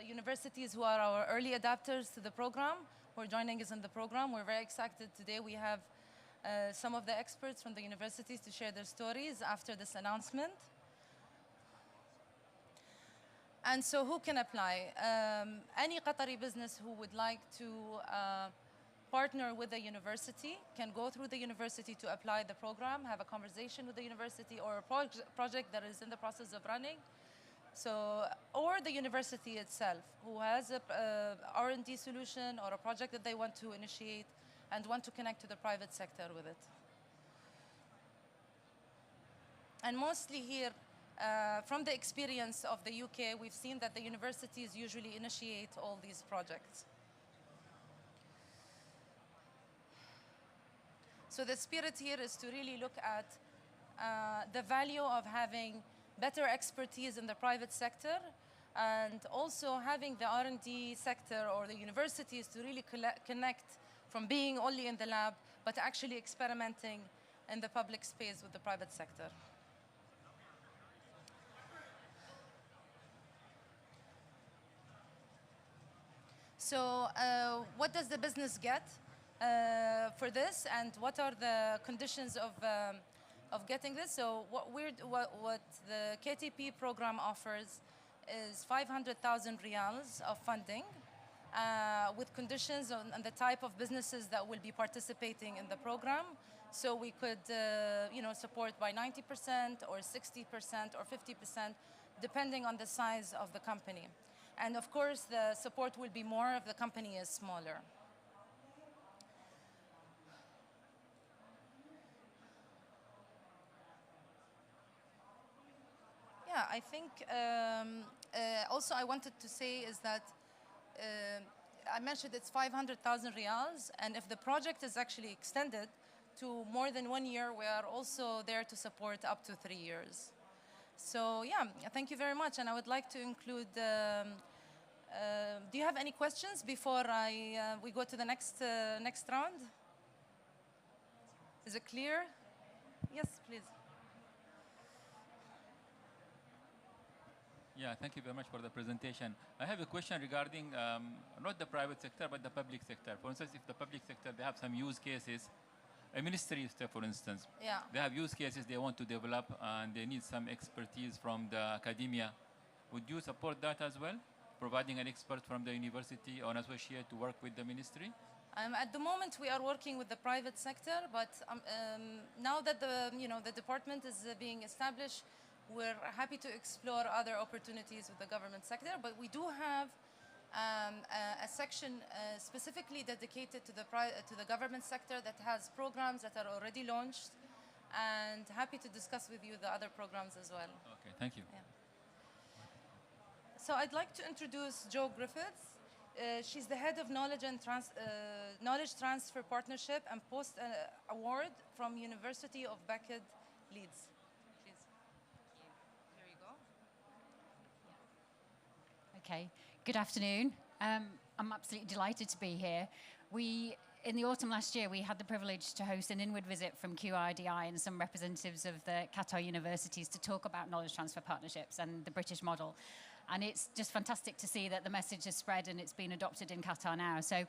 universities who are our early adapters to the program, who are joining us in the program. We're very excited today. We have some of the experts from the universities to share their stories after this announcement. And so who can apply? Any Qatari business who would like to partner with the university can go through the university to apply the program, have a conversation with the university or a project that is in the process of running. So, or the university itself, who has a R&D solution or a project that they want to initiate and want to connect to the private sector with it. And mostly here, from the experience of the UK, we've seen that the universities usually initiate all these projects. So the spirit here is to really look at the value of having better expertise in the private sector and also having the R&D sector or the universities to really connect from being only in the lab, but actually experimenting in the public space with the private sector. So what does the business get for this, and what are the conditions of getting this? So what the KTP program offers is 500,000 riyals of funding with conditions on the type of businesses that will be participating in the program. So we could support by 90% or 60% or 50%, depending on the size of the company. And of course, the support will be more if the company is smaller. Yeah, I think also I wanted to say is that I mentioned it's 500,000 riyals, and if the project is actually extended to more than 1 year, we are also there to support up to 3 years. So yeah, thank you very much, and I would like to include. Do you have any questions before we go to the next round? Is it clear? Yes, please. Yeah, thank you very much for the presentation. I have a question regarding not the private sector, but the public sector. For instance, if the public sector, they have some use cases, a ministry, for instance, yeah, they have use cases they want to develop and they need some expertise from the academia. Would you support that as well? Providing an expert from the university or an associate to work with the ministry? At the moment, we are working with the private sector, but now that the department is being established, we're happy to explore other opportunities with the government sector. But we do have a section specifically dedicated to the government sector that has programs that are already launched, and happy to discuss with you the other programs as well. Okay, thank you. Yeah. So I'd like to introduce Jo Griffiths. She's the head of Knowledge Transfer Partnership and Post Award from University of Beckett, Leeds. Please. Here you go. Yeah. Okay. Good afternoon. I'm absolutely delighted to be here. In the autumn last year, we had the privilege to host an inward visit from QRDI and some representatives of the Qatar universities to talk about knowledge transfer partnerships and the British model. And it's just fantastic to see that the message has spread and it's been adopted in Qatar now. So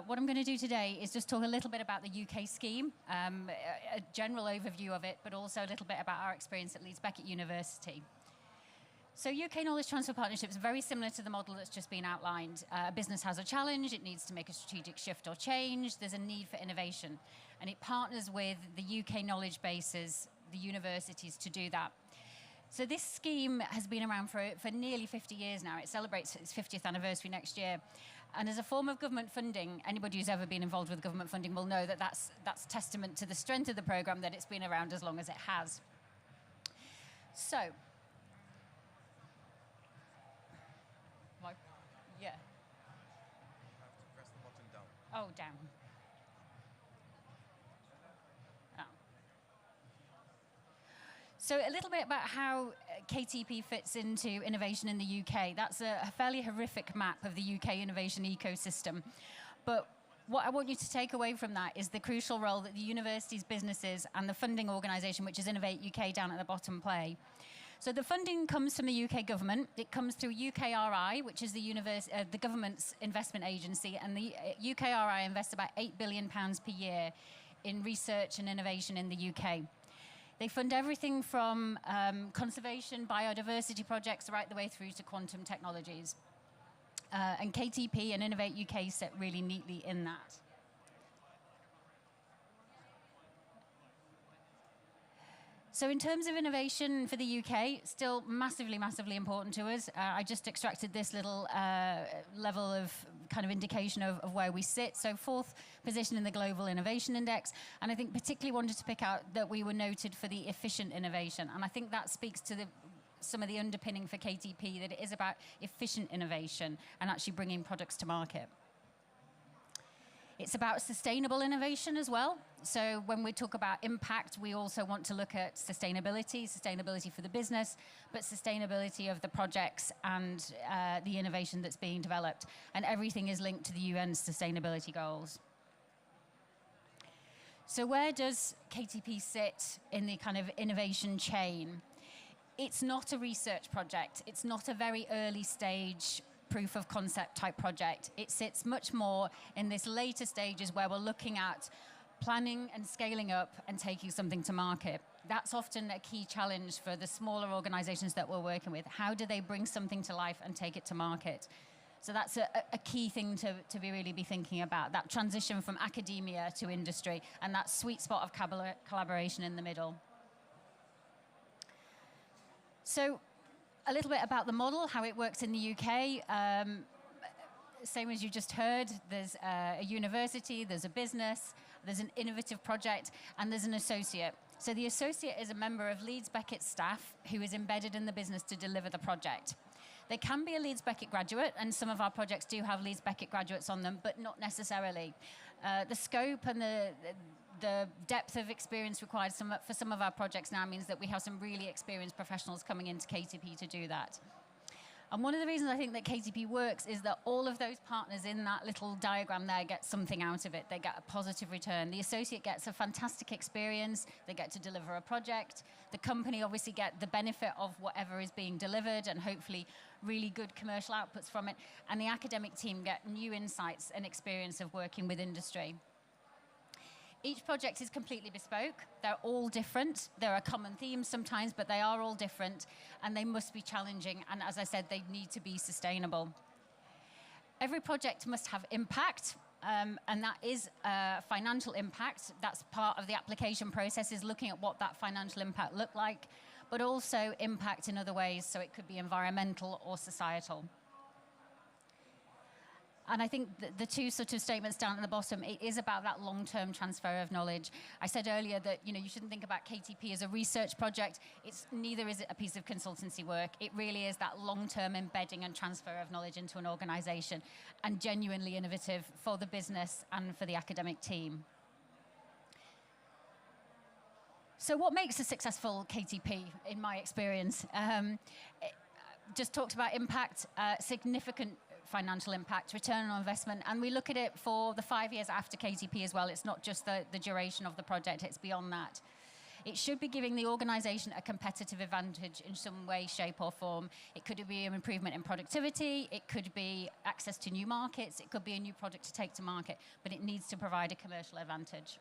what I'm going to do today is just talk a little bit about the UK scheme, a general overview of it, but also a little bit about our experience at Leeds Beckett University. So UK knowledge transfer partnerships are very similar to the model that's just been outlined. A business has a challenge, it needs to make a strategic shift or change, there's a need for innovation. And it partners with the UK knowledge bases, the universities, to do that. So this scheme has been around for nearly 50 years now. It celebrates its 50th anniversary next year. And as a form of government funding, anybody who's ever been involved with government funding will know that that's testament to the strength of the programme, that it's been around as long as it has. So, yeah. You have to press the button down. Oh, down. Oh. So a little bit about how KTP fits into innovation in the UK. That's a fairly horrific map of the UK innovation ecosystem. But what I want you to take away from that is the crucial role that the universities, businesses, and the funding organisation, which is Innovate UK down at the bottom, play. So the funding comes from the UK government. It comes through UKRI, which is the government's investment agency, and the UKRI invests about £8 billion per year in research and innovation in the UK. They fund everything from conservation, biodiversity projects, right the way through to quantum technologies. And KTP and Innovate UK sit really neatly in that. So in terms of innovation for the UK, still massively, massively important to us. I just extracted this little level of kind of indication of where we sit. So 4th position in the Global Innovation Index. And I think particularly wanted to pick out that we were noted for the efficient innovation. And I think that speaks to some of the underpinning for KTP, that it is about efficient innovation and actually bringing products to market. It's about sustainable innovation as well. So when we talk about impact, we also want to look at sustainability for the business, but sustainability of the projects and the innovation that's being developed. And everything is linked to the UN's sustainability goals. So where does KTP sit in the kind of innovation chain? It's not a research project. It's not a very early stage proof of concept type project. It sits much more in this later stages where we're looking at planning and scaling up and taking something to market. That's often a key challenge for the smaller organizations that we're working with. How do they bring something to life and take it to market? So that's a key thing to really be thinking about, that transition from academia to industry and that sweet spot of collaboration in the middle. So a little bit about the model, how it works in the UK. Same as you just heard, there's a university, there's a business, there's an innovative project, and there's an associate. So the associate is a member of Leeds Beckett staff who is embedded in the business to deliver the project. They can be a Leeds Beckett graduate, and some of our projects do have Leeds Beckett graduates on them, but not necessarily. The scope and the depth of experience required for some of our projects now means that we have some really experienced professionals coming into KTP to do that. And one of the reasons I think that KTP works is that all of those partners in that little diagram there get something out of it. They get a positive return. The associate gets a fantastic experience. They get to deliver a project. The company obviously get the benefit of whatever is being delivered and hopefully really good commercial outputs from it. And the academic team get new insights and experience of working with industry. Each project is completely bespoke. They're all different. There are common themes sometimes, but they are all different, and they must be challenging. And as I said, they need to be sustainable. Every project must have impact, and that is financial impact. That's part of the application process, is looking at what that financial impact looked like, but also impact in other ways. So it could be environmental or societal. And I think the two sort of statements down at the bottom, it is about that long-term transfer of knowledge. I said earlier that you shouldn't think about KTP as a research project. Neither is it a piece of consultancy work. It really is that long-term embedding and transfer of knowledge into an organization, and genuinely innovative for the business and for the academic team. So what makes a successful KTP, in my experience? Just talked about impact, significant financial impact, return on investment, and we look at it for the 5 years after KTP as well. It's not just the duration of the project, it's beyond that. It should be giving the organization a competitive advantage in some way, shape or form. It could be an improvement in productivity, it could be access to new markets, it could be a new product to take to market, but it needs to provide a commercial advantage.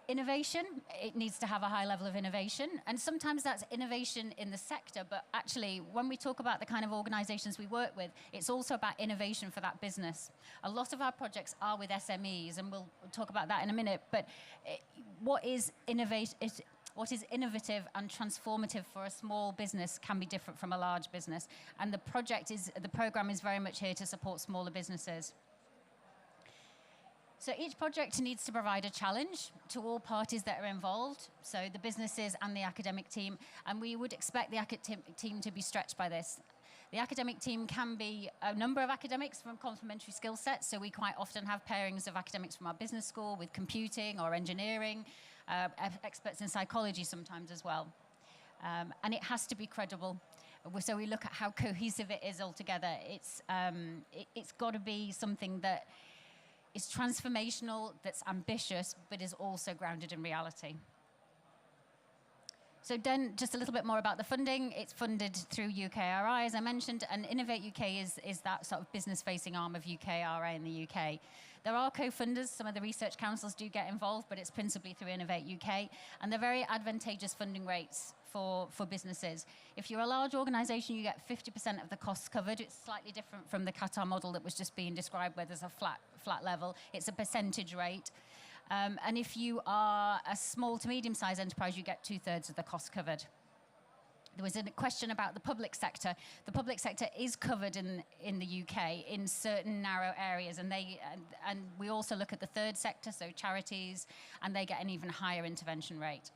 Innovation, it needs to have a high level of innovation, and sometimes that's innovation in the sector, but actually when we talk about the kind of organizations we work with, it's also about innovation for that business. A lot of our projects are with SMEs, and we'll talk about that in a minute, but what is innovative and transformative for a small business can be different from a large business, and the program is very much here to support smaller businesses. So each project needs to provide a challenge to all parties that are involved, so the businesses and the academic team, and we would expect the academic team to be stretched by this. The academic team can be a number of academics from complementary skill sets, so we quite often have pairings of academics from our business school with computing or engineering, experts in psychology sometimes as well. And it has to be credible. So we look at how cohesive it is altogether. It's got to be something that is transformational, that's ambitious, but is also grounded in reality. So then just a little bit more about the funding. It's funded through UKRI, as I mentioned, and Innovate UK is that sort of business-facing arm of UKRI in the UK. There are co-funders. Some of the research councils do get involved, but it's principally through Innovate UK, and they're very advantageous funding rates for businesses. If you're a large organisation, you get 50% of the costs covered. It's slightly different from the Qatar model that was just being described, where there's a flat level. It's a percentage rate. And if you are a small to medium-sized enterprise, you get 2/3 of the cost covered. There was a question about the public sector. The public sector is covered in the UK in certain narrow areas, and we also look at the third sector, so charities, and they get an even higher intervention rate.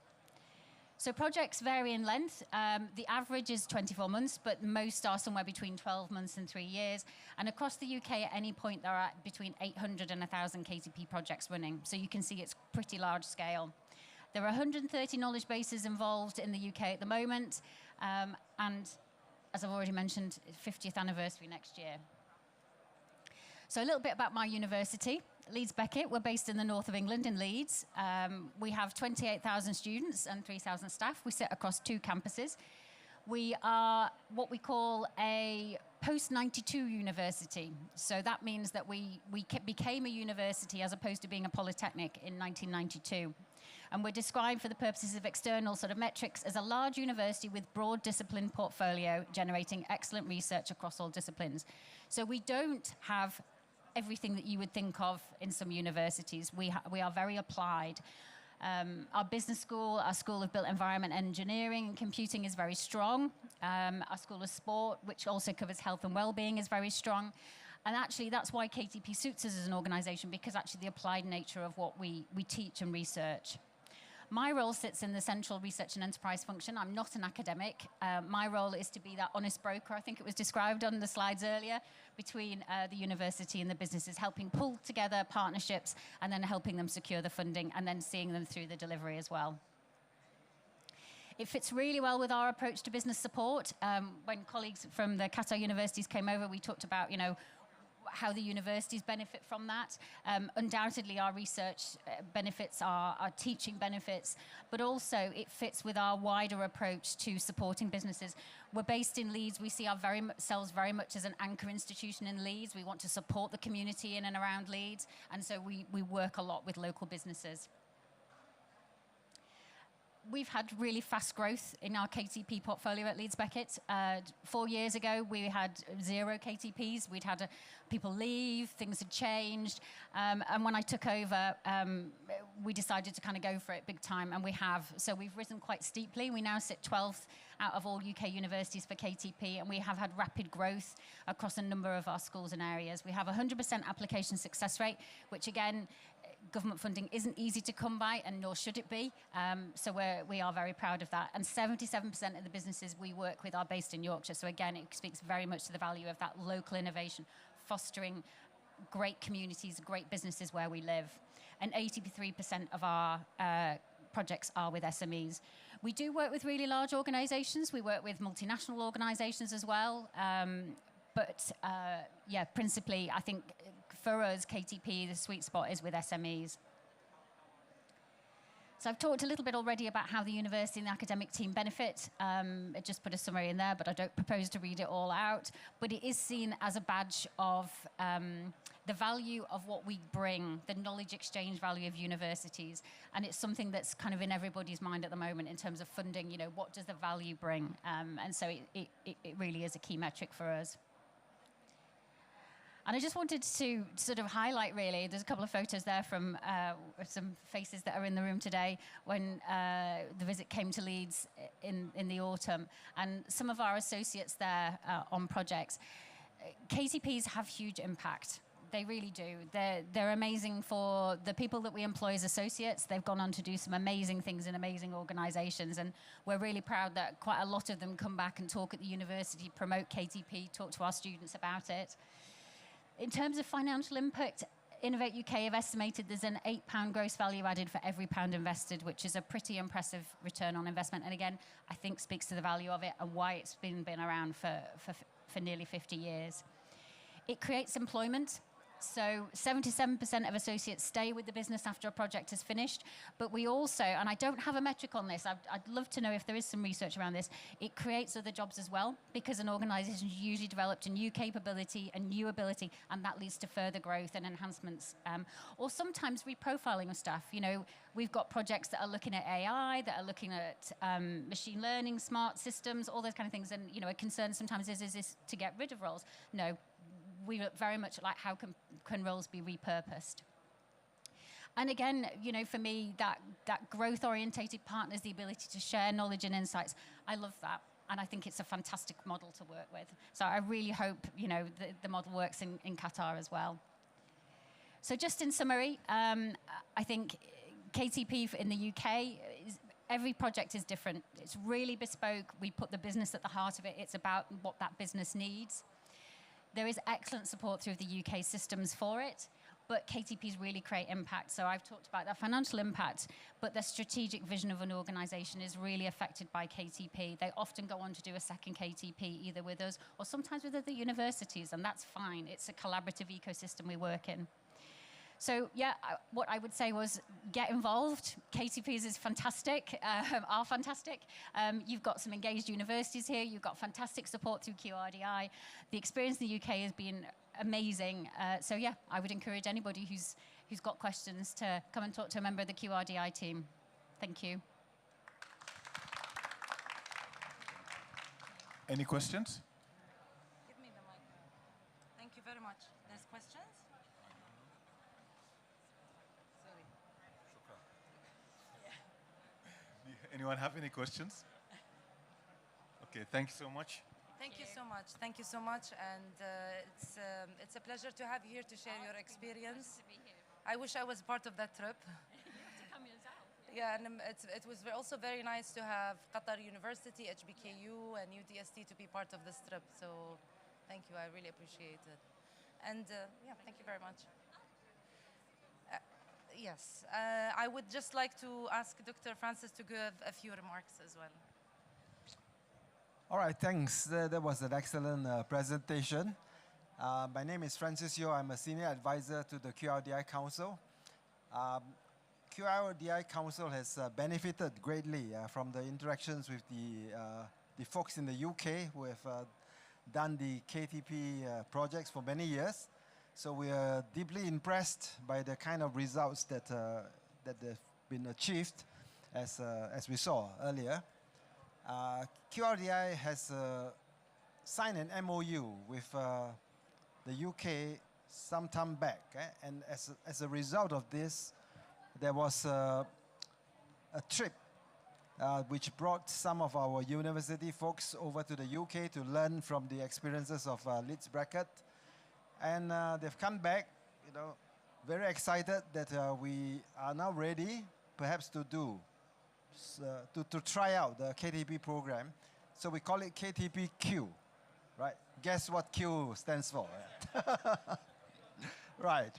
So projects vary in length. The average is 24 months, but most are somewhere between 12 months and 3 years. And across the UK, at any point, there are between 800 and 1,000 KTP projects running. So you can see it's pretty large scale. There are 130 knowledge bases involved in the UK at the moment. And as I've already mentioned, 50th anniversary next year. So a little bit about my university. Leeds Beckett, we're based in the north of England in Leeds. We have 28,000 students and 3,000 staff. We sit across 2 campuses. We are what we call a post-92 university. So that means that we became a university as opposed to being a polytechnic in 1992. And we're described for the purposes of external sort of metrics as a large university with broad discipline portfolio generating excellent research across all disciplines. So we don't have everything that you would think of in some universities. We are very applied. Our business school, our School of Built Environment Engineering and Computing is very strong. Our School of Sport, which also covers health and well-being, is very strong. And actually, that's why KTP suits us as an organisation, because actually the applied nature of what we teach and research. My role sits in the central research and enterprise function. I'm not an academic. My role is to be that honest broker, I think it was described on the slides earlier, between the university and the businesses, helping pull together partnerships and then helping them secure the funding and then seeing them through the delivery as well. It fits really well with our approach to business support. When colleagues from the Qatar universities came over, we talked about, how the universities benefit from that. Undoubtedly, our research benefits, our teaching benefits, but also it fits with our wider approach to supporting businesses. We're based in Leeds. We see ourselves very much as an anchor institution in Leeds. We want to support the community in and around Leeds, and so we work a lot with local businesses. We've had really fast growth in our KTP portfolio at Leeds Beckett. 4 years ago, we had 0 KTPs. We'd had people leave, things had changed. And when I took over, we decided to kind of go for it big time, and we have. So we've risen quite steeply. We now sit 12th out of all UK universities for KTP, and we have had rapid growth across a number of our schools and areas. We have a 100% application success rate, which again, government funding isn't easy to come by, and nor should it be. So we are very proud of that. And 77% of the businesses we work with are based in Yorkshire. So again, it speaks very much to the value of that local innovation, fostering great communities, great businesses where we live. And 83% of our projects are with SMEs. We do work with really large organisations. We work with multinational organisations as well. But principally, I think for us, KTP, the sweet spot is with SMEs. So I've talked a little bit already about how the university and the academic team benefit. I just put a summary in there, but I don't propose to read it all out. But it is seen as a badge of the value of what we bring, the knowledge exchange value of universities. And it's something that's kind of in everybody's mind at the moment in terms of funding, what does the value bring? And so it really is a key metric for us. And I just wanted to sort of highlight, really, there's a couple of photos there from some faces that are in the room today when the visit came to Leeds in the autumn, and some of our associates there on projects. KTPs have huge impact. They really do. They're amazing for the people that we employ as associates. They've gone on to do some amazing things in amazing organisations, and we're really proud that quite a lot of them come back and talk at the university, promote KTP, talk to our students about it. In terms of financial impact, Innovate UK have estimated there's an £8 gross value added for every pound invested, which is a pretty impressive return on investment. And again, I think speaks to the value of it and why it's been around for nearly 50 years. It creates employment. So 77% of associates stay with the business after a project is finished. But we also, and I don't have a metric on this, I'd love to know if there is some research around this, it creates other jobs as well, because an organization has usually developed a new capability, a new ability, and that leads to further growth and enhancements. Or sometimes reprofiling of staff. You know, we've got projects that are looking at AI, that are looking at machine learning, smart systems, all those kind of things. And, you know, a concern sometimes is this to get rid of roles? No. We look very much like how can roles be repurposed. And again, you know, for me, that growth-orientated partners, the ability to share knowledge and insights, I love that. And I think it's a fantastic model to work with. So I really hope, you know, the model works in Qatar as well. So just in summary, I think KTP in the UK, every project is different. It's really bespoke. We put the business at the heart of it. It's about what that business needs. There is excellent support through the UK systems for it, but KTPs really create impact. So I've talked about the financial impact, but the strategic vision of an organization is really affected by KTP. They often go on to do a second KTP, either with us or sometimes with other universities, and that's fine. It's a collaborative ecosystem we work in. So yeah, what I would say was get involved. KTPs is fantastic, are fantastic. You've got some engaged universities here. You've got fantastic support through QRDI. The experience in the UK has been amazing. So yeah, I would encourage anybody who's got questions to come and talk to a member of the QRDI team. Thank you. Any questions? Give me the mic. Thank you very much. There's questions? Sorry. Anyone have any questions? Okay, thank you so much. Thank you so much. Thank you so much. And it's a pleasure to have you here to share your experience. I wish I was part of that trip. Yeah, and it was also very nice to have Qatar University, HBKU, and UTST to be part of this trip. So thank you. I really appreciate it. And yeah, thank you very much. Yes, I would just like to ask Dr. Francis to give a few remarks as well. All right, thanks. That was an excellent presentation. My name is Francis Yeo. I'm a senior advisor to the QRDI Council. QRDI Council has benefited greatly from the interactions with the folks in the UK who have done the KTP projects for many years. So we are deeply impressed by the kind of results that have been achieved, as we saw earlier. QRDI has signed an MOU with the UK some time back, and as a result of this, there was a trip which brought some of our university folks over to the UK to learn from the experiences of Leeds Bracket. And they've come back, you know, very excited that we are now ready, perhaps to try out the KTP program. So we call it KTPQ, right? Guess what Q stands for? Right.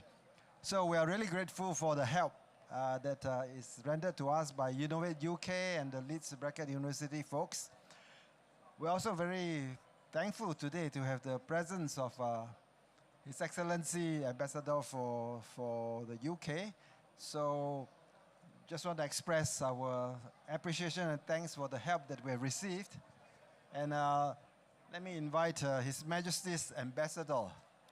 So we are really grateful for the help that is rendered to us by Innovate UK and the Leeds Bracket University folks. We're also very thankful today to have the presence of His Excellency Ambassador for the UK. So just want to express our appreciation and thanks for the help that we have received. And let me invite His Majesty's Ambassador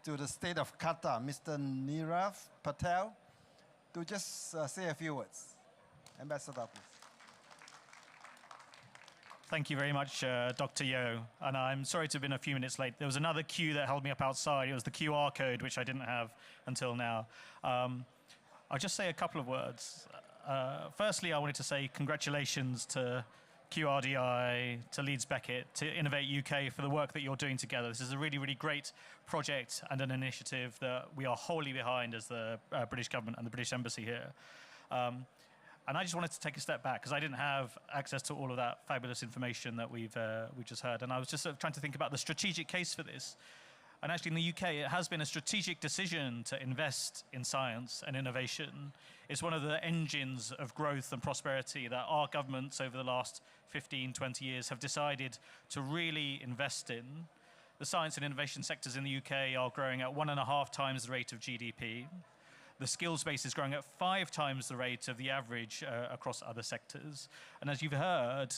to the State of Qatar, Mr. Nirav Patel, to just say a few words. Ambassador, please. Thank you very much, Dr. Yeo. And I'm sorry to have been a few minutes late. There was another queue that held me up outside. It was the QR code, which I didn't have until now. I'll just say a couple of words. Firstly, I wanted to say congratulations to QRDI, to Leeds Beckett, to Innovate UK for the work that you're doing together. This is a really, really great project and an initiative that we are wholly behind as the British government and the British Embassy here. And I just wanted to take a step back because I didn't have access to all of that fabulous information that we just heard. And I was just sort of trying to think about the strategic case for this. And actually in the UK, it has been a strategic decision to invest in science and innovation. It's one of the engines of growth and prosperity that our governments over the last 15, 20 years have decided to really invest in, the science and innovation sectors in the UK are growing at 1.5 times the rate of GDP. The skills base is growing at 5 times the rate of the average across other sectors. And as you've heard,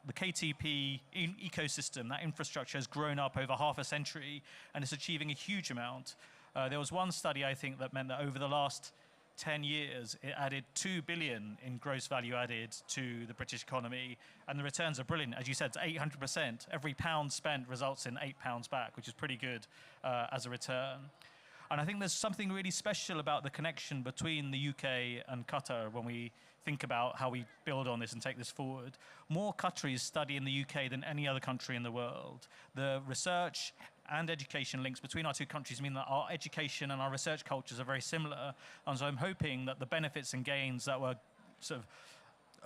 the KTP ecosystem, that infrastructure has grown up over half a century and is achieving a huge amount. There was one study, I think, that meant that over the last 10 years, it added 2 billion in gross value added to the British economy. And the returns are brilliant. As you said, it's 800%. Every pound spent results in £8 back, which is pretty good as a return. And I think there's something really special about the connection between the UK and Qatar when we think about how we build on this and take this forward. More Qataris study in the UK than any other country in the world. The research and education links between our two countries mean that our education and our research cultures are very similar. And so I'm hoping that the benefits and gains that were sort of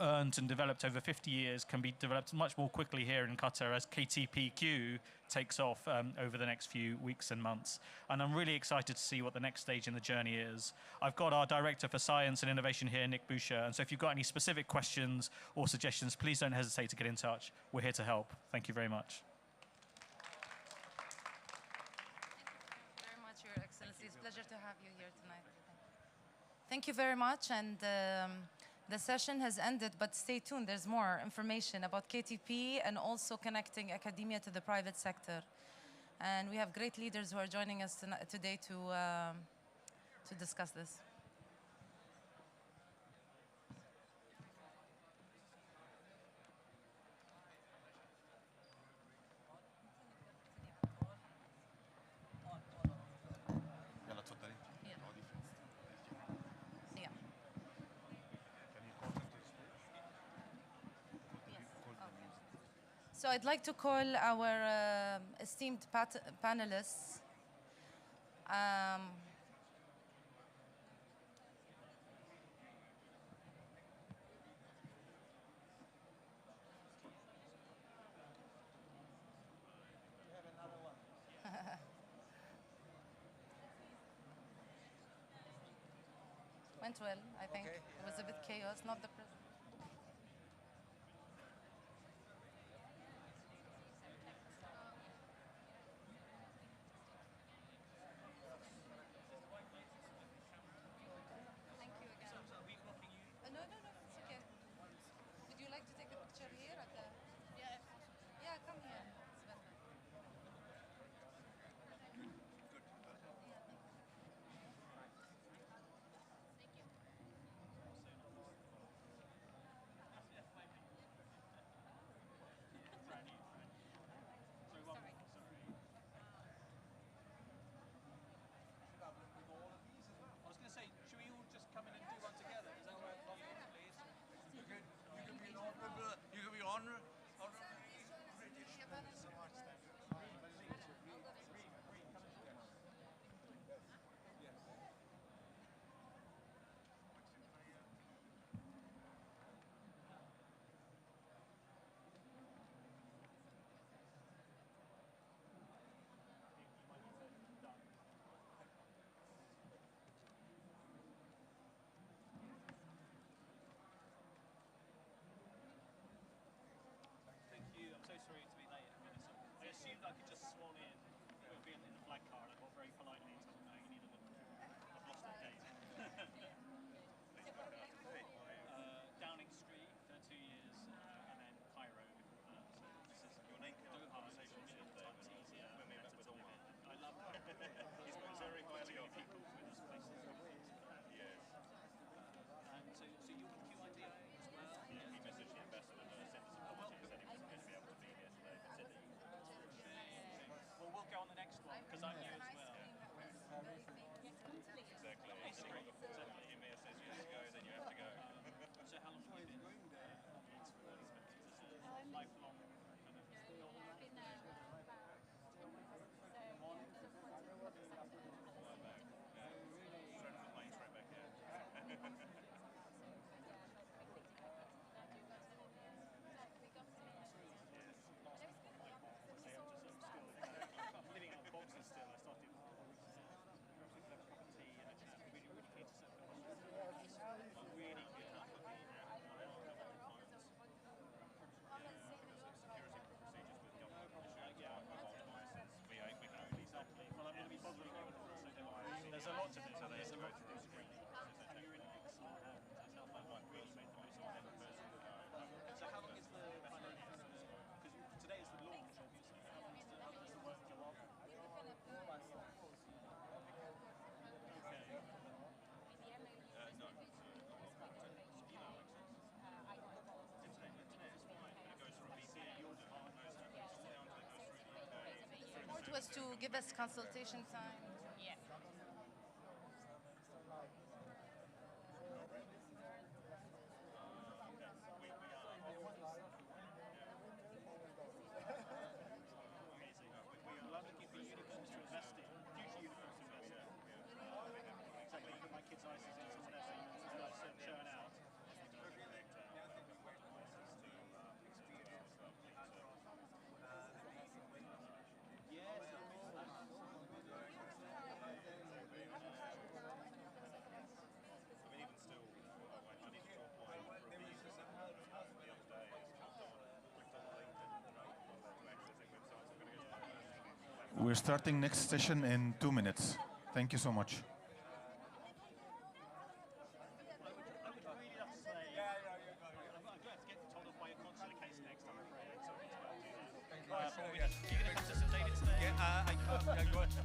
earned and developed over 50 years can be developed much more quickly here in Qatar as KTPQ takes off over the next few weeks and months. And I'm really excited to see what the next stage in the journey is. I've got our Director for Science and Innovation here, Nick Boucher. And so if you've got any specific questions or suggestions, please don't hesitate to get in touch. We're here to help. Thank you very much. Your Excellency. It's a pleasure to have you here tonight. Thank you very much. And the session has ended, but stay tuned. There's more information about KTP and also connecting academia to the private sector. And we have great leaders who are joining us today to discuss this. So I'd like to call our esteemed panelists. Went well, I think. Okay. It was a bit chaos, not the president. just to give us consultation time. Yeah. We're starting next session in 2 minutes. Thank you so much.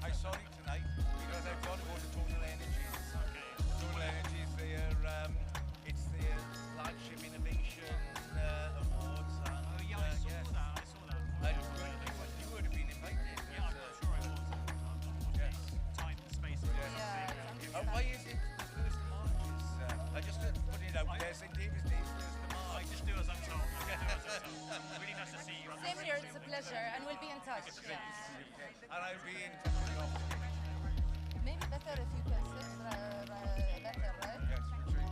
I saw it tonight because I've got to go to Total Energies. Total Energies, it's their flagship innovation awards. And, I saw that. you would have been invited. Yeah, I'm sure I was. Yes. Time and space. Yeah. Why is it the 1st of March? I just put it out there. St. David's Day is 1st of March. I just do as I'm told. Really nice to see you. Same here, it's a pleasure, and we'll be in touch. Yeah. And I'll be in touch with you after. Maybe better if you can sit better, right? Yes, retreat.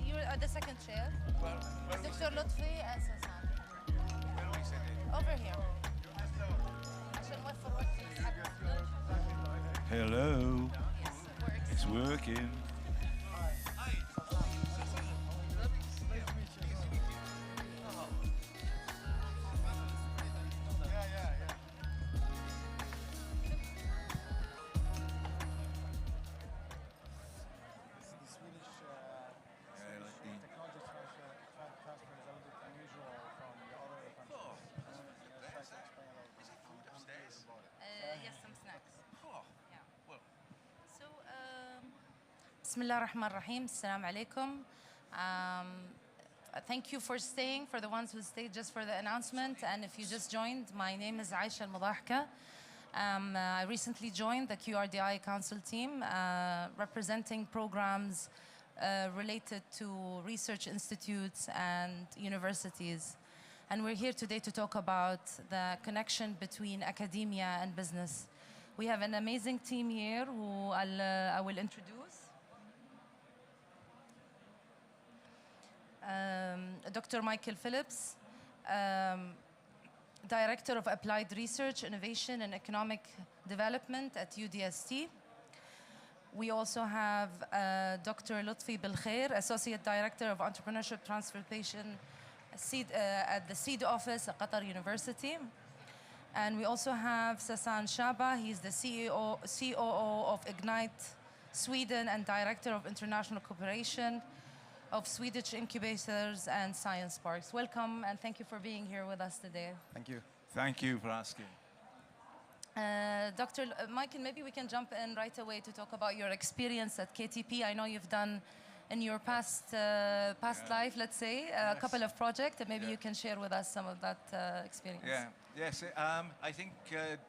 You're at the second chair. Well, Dr. Lutfi and Sasan. where are we sitting? Over here. عشان نوفر وقت للحديث. Hello, Yes, it works. it's working. The Swedish technology transfer is a little bit unusual from the other countries. Try to explain a little bit. Is it food upstairs? Yes, some snacks. Oh, Yeah. well, So, بسم الله الرحمن الرحيم. السلام عليكم. Thank you for staying, for the ones who stayed just for the announcement. And if you just joined, my name is Aisha Al-Mudahka. I recently joined the QRDI Council team, representing programs related to research institutes and universities. And we're here today to talk about the connection between academia and business. We have an amazing team here who I will introduce. Dr. Michael Phillips, Director of Applied Research, Innovation and Economic Development at UDST. We also have Dr. Lutfi Belkhair, Associate Director of Entrepreneurship Transportation at the SEED office at Qatar University. And we also have Sasan Shaba. He's the COO of Ignite Sweden and Director of International Cooperation of Swedish Incubators and Science Parks. Welcome and thank you for being here with us today. Thank you. Thank you for asking. Dr. Michael, maybe we can jump in right away to talk about your experience at KTP. I know you've done in your past life, let's say, a couple of projects, and maybe you can share with us some of that experience. Yeah, yes. I think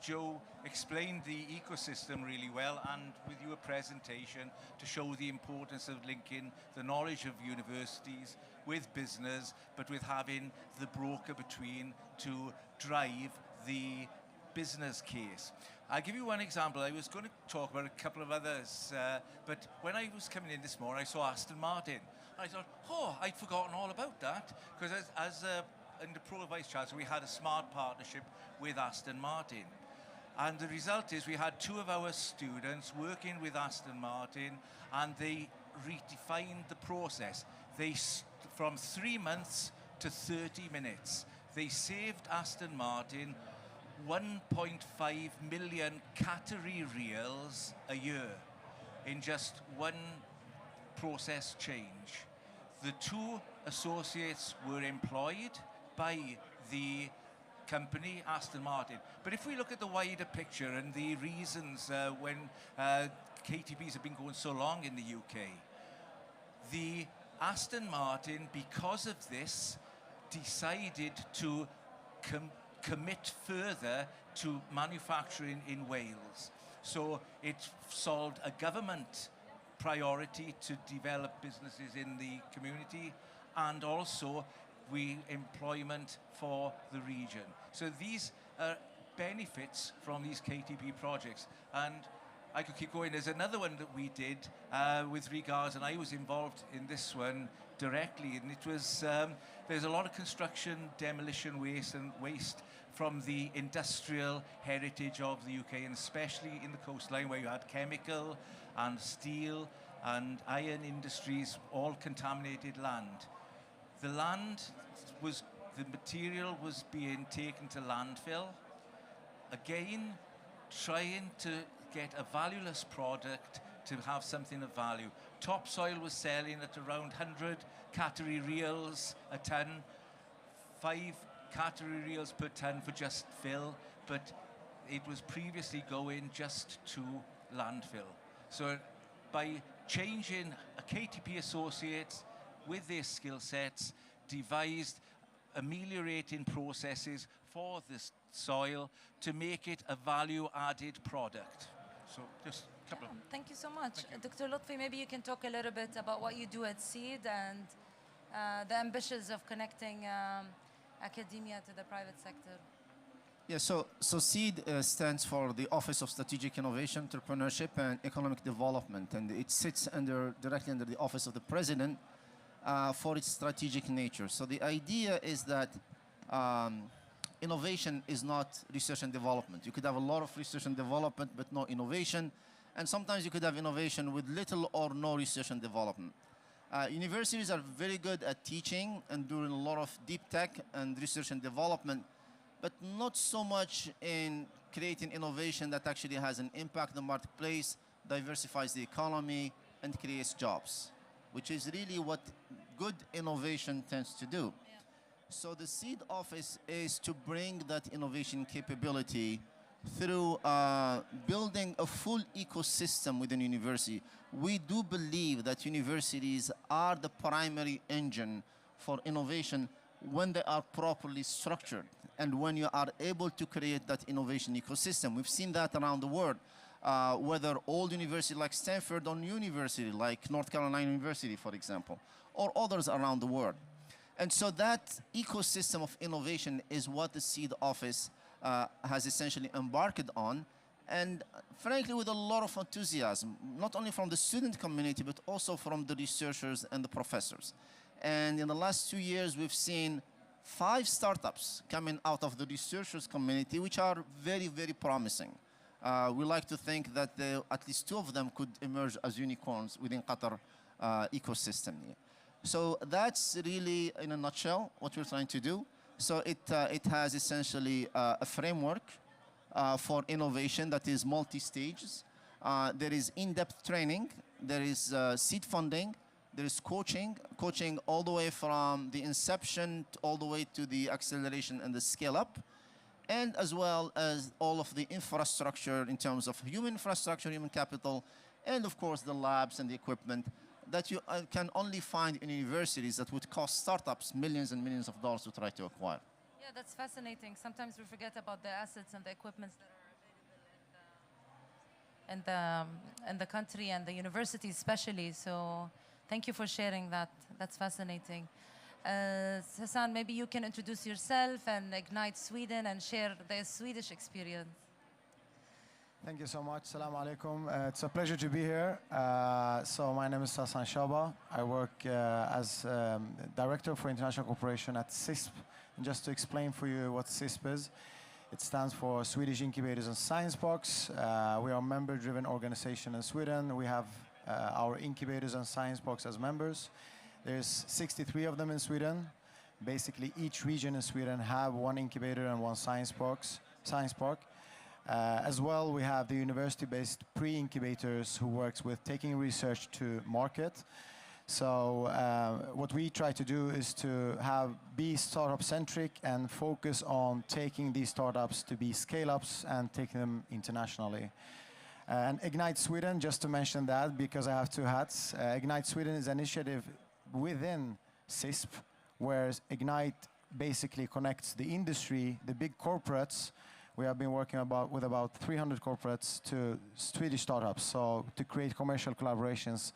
Joe explained the ecosystem really well, and with your presentation to show the importance of linking the knowledge of universities with business, but with having the broker between to drive the business case. I'll give you one example. I was going to talk about a couple of others, but when I was coming in this morning, I saw Aston Martin. I thought, oh, I'd forgotten all about that, because as in the Pro Vice Chancellor, we had a smart partnership with Aston Martin. And the result is we had two of our students working with Aston Martin, and they redefined the process. From 3 months to 30 minutes, they saved Aston Martin 1.5 million Qatari reals a year in just one process change. The two associates were employed by the company, Aston Martin. But if we look at the wider picture and the reasons when KTPs have been going so long in the UK, the Aston Martin, because of this, decided to commit further to manufacturing in Wales. So it solved a government priority to develop businesses in the community, and also employment for the region. So these are benefits from these KTP projects. And I could keep going. There's another one that we did with regards, and I was involved in this one directly, and it was, there's a lot of construction, demolition waste from the industrial heritage of the UK, and especially in the coastline where you had chemical and steel and iron industries, all contaminated land. The material was being taken to landfill. Again, trying to get a valueless product to have something of value. Topsoil was selling at around 100 Qatari reals a ton, 5 Qatari reals per ton for just fill, but it was previously going just to landfill. So by changing a KTP associates with their skill sets, devised ameliorating processes for this soil to make it a value-added product. So just a couple of... Thank you so much. Dr. Lutfi, maybe you can talk a little bit about what you do at SEED and the ambitions of connecting academia to the private sector. Yeah, so SEED stands for the Office of Strategic Innovation, Entrepreneurship and Economic Development, and it sits directly under the Office of the President for its strategic nature. So the idea is that innovation is not research and development. You could have a lot of research and development, but no innovation, and sometimes you could have innovation with little or no research and development. Universities are very good at teaching and doing a lot of deep tech and research and development, but not so much in creating innovation that actually has an impact on the marketplace, diversifies the economy, and creates jobs, which is really what good innovation tends to do. Yeah. So the SEED office is to bring that innovation capability through building a full ecosystem within university. We do believe that universities are the primary engine for innovation when they are properly structured and when you are able to create that innovation ecosystem. We've seen that around the world, whether old university like Stanford or new university like North Carolina University, for example, or others around the world. And so that ecosystem of innovation is what the SEED office has essentially embarked on, and frankly with a lot of enthusiasm, not only from the student community, but also from the researchers and the professors. And in the last 2 years, we've seen 5 startups coming out of the researchers community, which are very, very promising. We like to think that at least 2 of them could emerge as unicorns within Qatar ecosystem. So that's really, in a nutshell, what we're trying to do. So it has essentially a framework for innovation that is multi-stages. There is in-depth training, there is seed funding, there is coaching all the way from the inception all the way to the acceleration and the scale-up, and as well as all of the infrastructure in terms of human infrastructure, human capital, and of course the labs and the equipment that you can only find in universities that would cost startups millions and millions of dollars to try to acquire. Yeah, that's fascinating. Sometimes we forget about the assets and the equipments that are available in the country and the universities especially. So thank you for sharing that. That's fascinating. Hassan, maybe you can introduce yourself and Ignite Sweden and share the Swedish experience. Thank you so much. Assalamu alaikum. It's a pleasure to be here. So my name is Hassan Shaba. I work as Director for International Cooperation at CISP. And just to explain for you what CISP is, it stands for Swedish Incubators and Science Parks. We are a member-driven organization in Sweden. We have our incubators and science parks as members. There's 63 of them in Sweden. Basically, each region in Sweden have 1 incubator and 1 science park. As well, we have the university-based pre-incubators who works with taking research to market. So what we try to do is to be startup-centric and focus on taking these startups to be scale-ups and taking them internationally. And Ignite Sweden, just to mention that, because I have 2 hats, Ignite Sweden is an initiative within CISP, where Ignite basically connects the industry, the big corporates. We have been working with about 300 corporates to Swedish startups, so to create commercial collaborations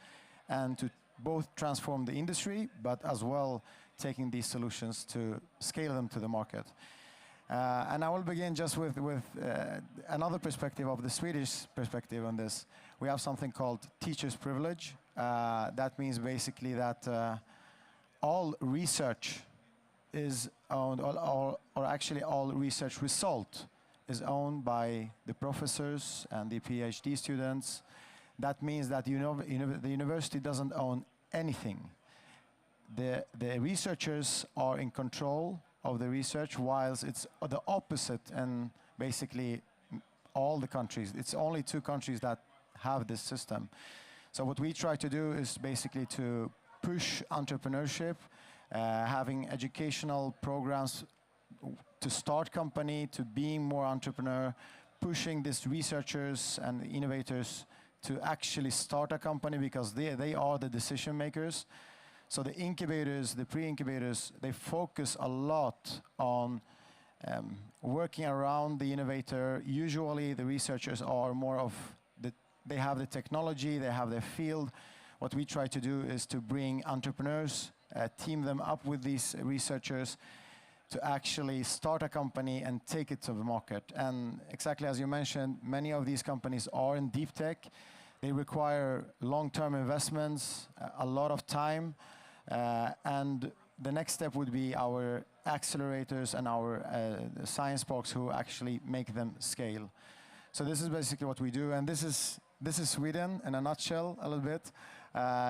and to both transform the industry, but as well taking these solutions to scale them to the market. And I will begin just with another perspective of the Swedish perspective on this. We have something called teacher's privilege. That means basically that all research is owned, or actually all research result is owned by the professors and the PhD students. That means that the university doesn't own anything. The researchers are in control of the research, whilst it's the opposite in basically all the countries. It's only 2 countries that have this system. So what we try to do is basically to push entrepreneurship, having educational programs to start company, to being more entrepreneur, pushing these researchers and innovators to actually start a company, because they are the decision makers. So the incubators, the pre-incubators, they focus a lot on working around the innovator. Usually the researchers are more of they have the technology, they have their field. What we try to do is to bring entrepreneurs, team them up with these researchers to actually start a company and take it to the market. And exactly as you mentioned, many of these companies are in deep tech. They require long-term investments, a lot of time, and the next step would be our accelerators and our science parks who actually make them scale. So this is basically what we do, and this is Sweden in a nutshell, a little bit.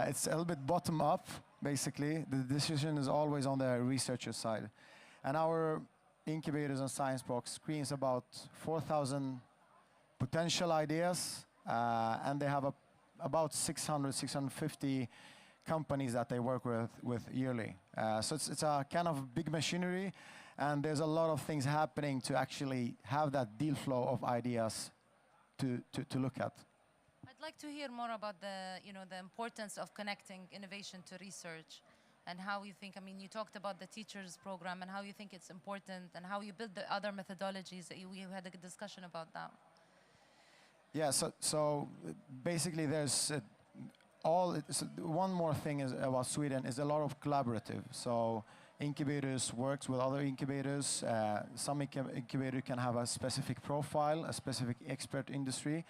It's a little bit bottom up, basically. The decision is always on the researcher side. And our incubators and science parks screens about 4,000 potential ideas, and they have about 600, 650 companies that they work with yearly. So it's a kind of big machinery, and there's a lot of things happening to actually have that deal flow of ideas to look at. I'd like to hear more about the importance of connecting innovation to research, and how you think, I mean, you talked about the teachers program and how you think it's important, and how you build the other methodologies. We had a good discussion about that. Yeah, so basically there's one more thing is about Sweden is a lot of collaborative. So incubators works with other incubators. Some incubator can have a specific profile, a specific expert industry,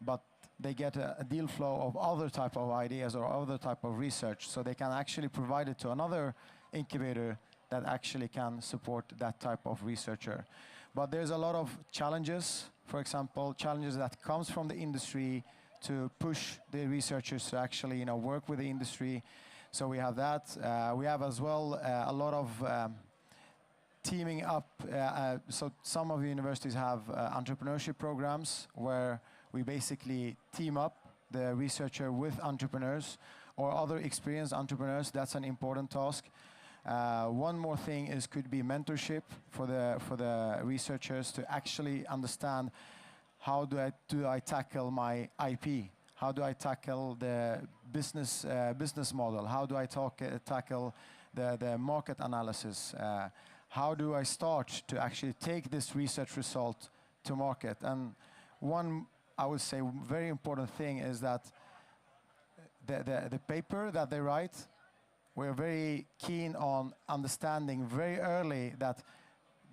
but they get a deal flow of other type of ideas or other type of research, so they can actually provide it to another incubator that actually can support that type of researcher. But there's a lot of challenges, for example, challenges that comes from the industry to push the researchers to actually work with the industry. So we have that. We have as well a lot of teaming up. So some of the universities have entrepreneurship programs where we basically team up the researcher with entrepreneurs or other experienced entrepreneurs. That's an important task. One more thing could be mentorship for the researchers to actually understand how do I tackle my IP? How do I tackle the business model? How do I tackle the market analysis? How do I start to actually take this research result to market? And one, I would say, very important thing is that the paper that they write, we're very keen on understanding very early that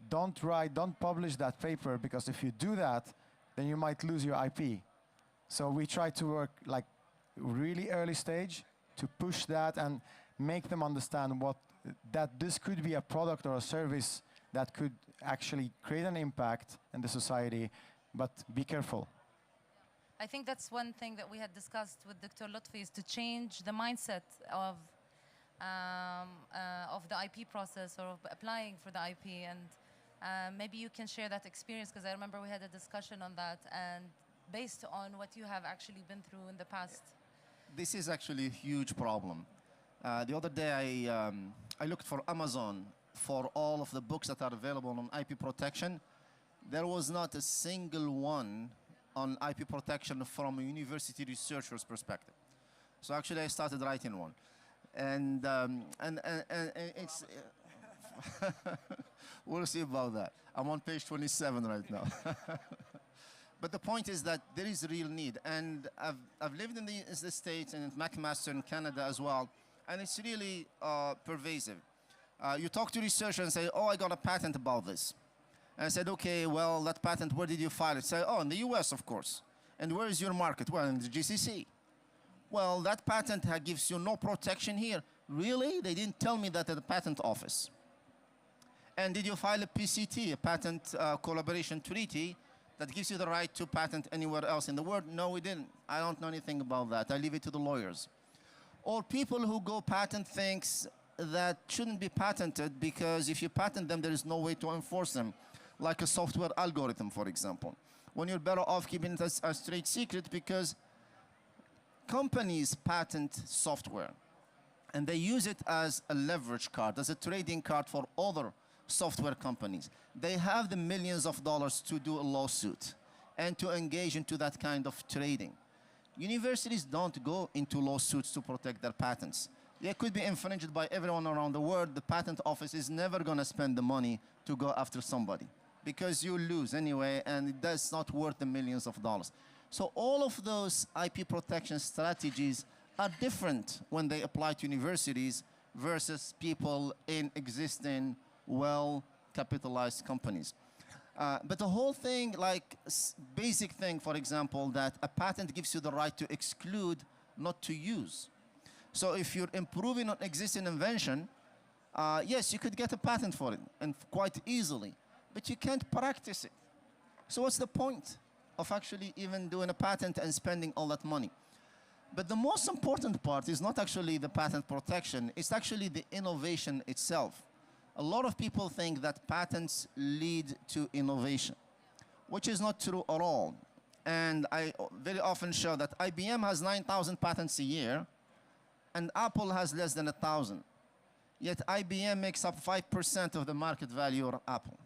don't publish that paper, because if you do that, then you might lose your IP. So we try to work like really early stage to push that and make them understand that this could be a product or a service that could actually create an impact in the society, but be careful. I think that's one thing that we had discussed with Dr. Lutfi, is to change the mindset of the IP process, or of applying for the IP. And maybe you can share that experience, because I remember we had a discussion on that, and based on what you have actually been through in the past. This is actually a huge problem. The other day I looked for Amazon for all of the books that are available on IP protection. There was not a single one on IP protection from a university researcher's perspective. So actually I started writing one. And it's We'll see about that. I'm on page 27 right now. But the point is that there is real need. And I've lived in the States and in McMaster in Canada as well. And it's really pervasive. You talk to researchers and say, oh, I got a patent about this. And I said, okay, well, that patent, where did you file it? Say, oh, in the US, of course. And where is your market? Well, in the GCC. Well, that patent gives you no protection here. Really? They didn't tell me that at the patent office. And did you file a PCT, a patent collaboration treaty, that gives you the right to patent anywhere else in the world? No, we didn't. I don't know anything about that. I leave it to the lawyers. Or people who go patent things that shouldn't be patented because if you patent them, there is no way to enforce them, like a software algorithm, for example. When you're better off keeping it as a trade secret because companies patent software and they use it as a leverage card, as a trading card for other software companies. They have the millions of dollars to do a lawsuit and to engage into that kind of trading. Universities don't go into lawsuits to protect their patents. They could be infringed by everyone around the world. The patent office is never going to spend the money to go after somebody because you lose anyway, and that's not worth the millions of dollars. So all of those IP protection strategies are different when they apply to universities versus people in existing well-capitalized companies. But the whole thing, like basic thing, for example, that a patent gives you the right to exclude, not to use. So if you're improving on existing invention, yes, you could get a patent for it, and quite easily, but you can't practice it. So what's the point of actually even doing a patent and spending all that money? But the most important part is not actually the patent protection, it's actually the innovation itself. A lot of people think that patents lead to innovation, which is not true at all. And I very often show that IBM has 9,000 patents a year, and Apple has less than 1,000. Yet IBM makes up 5% of the market value of Apple.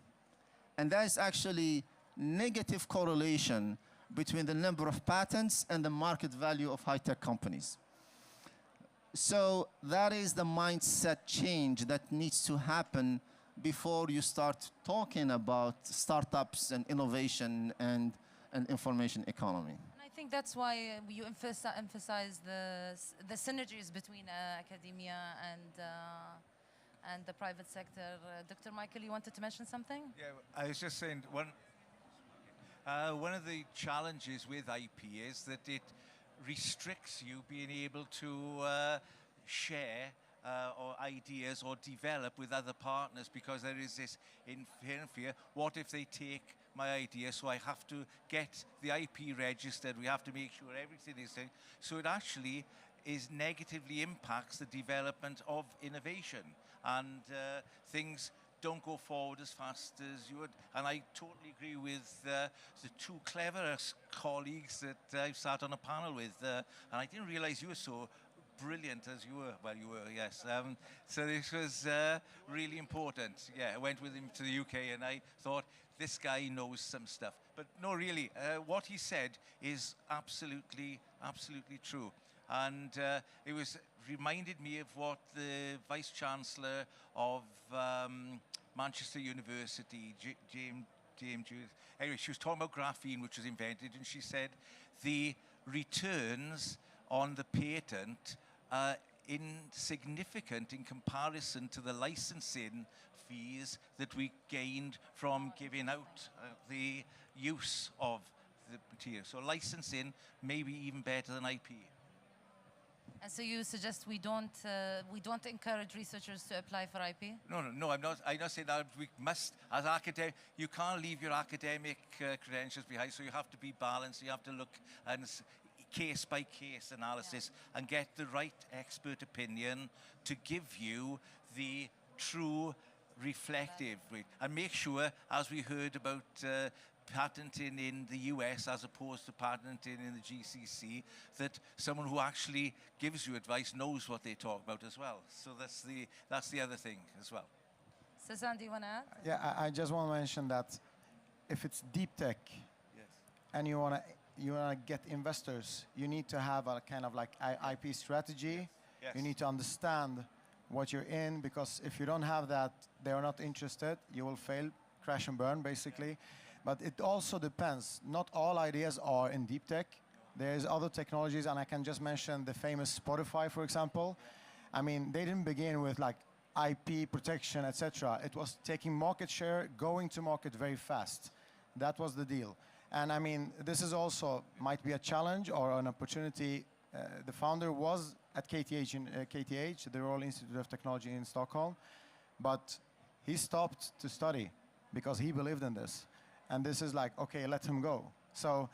And that is actually negative correlation between the number of patents and the market value of high-tech companies. So that is the mindset change that needs to happen before you start talking about startups and innovation and information economy. I think that's why you emphasize the synergies between academia and the private sector. Dr. Michael, you wanted to mention something? Yeah, I was just saying one of the challenges with IP is that it restricts you being able to share or ideas or develop with other partners because there is this inherent fear. What if they take my idea? So I have to get the IP registered. We have to make sure everything is there. So it actually negatively impacts the development of innovation, and things don't go forward as fast as you would. And I totally agree with the two cleverest colleagues that I've sat on a panel with. And I didn't realize you were so brilliant as you were. Well, you were, yes. So this was really important. Yeah, I went with him to the UK and I thought, this guy knows some stuff. But no, really, what he said is absolutely, absolutely true. And it reminded me of what the Vice Chancellor of Manchester University, James Judith, anyway, she was talking about graphene, which was invented, and she said the returns on the patent are insignificant in comparison to the licensing fees that we gained from giving out the use of the material. So licensing may be even better than IP. And so you suggest we don't encourage researchers to apply for IP? No, I'm not saying that. We must, as academic, you can't leave your academic credentials behind, so you have to be balanced. You have to look and case-by-case analysis and get the right expert opinion to give you the true reflective rate. And make sure, as we heard about patenting in the US as opposed to patenting in the GCC, that someone who actually gives you advice knows what they talk about as well. So that's the other thing as well. Cezanne, do you want to add? Yeah, I just want to mention that if it's deep tech, yes, and you want to get investors, you need to have a kind of like IP strategy. Yes. You need to understand what you're in, because if you don't have that they are not interested, you will fail, crash and burn, basically. But it also depends. Not all ideas are in deep tech. There's other technologies, and I can just mention the famous Spotify, for example. I mean, they didn't begin with like IP protection, etc. It was taking market share, going to market very fast. That was the deal. And I mean, this is also might be a challenge or an opportunity. The founder was at KTH, KTH, the Royal Institute of Technology in Stockholm, but he stopped to study because he believed in this. And this is like, okay, let him go. So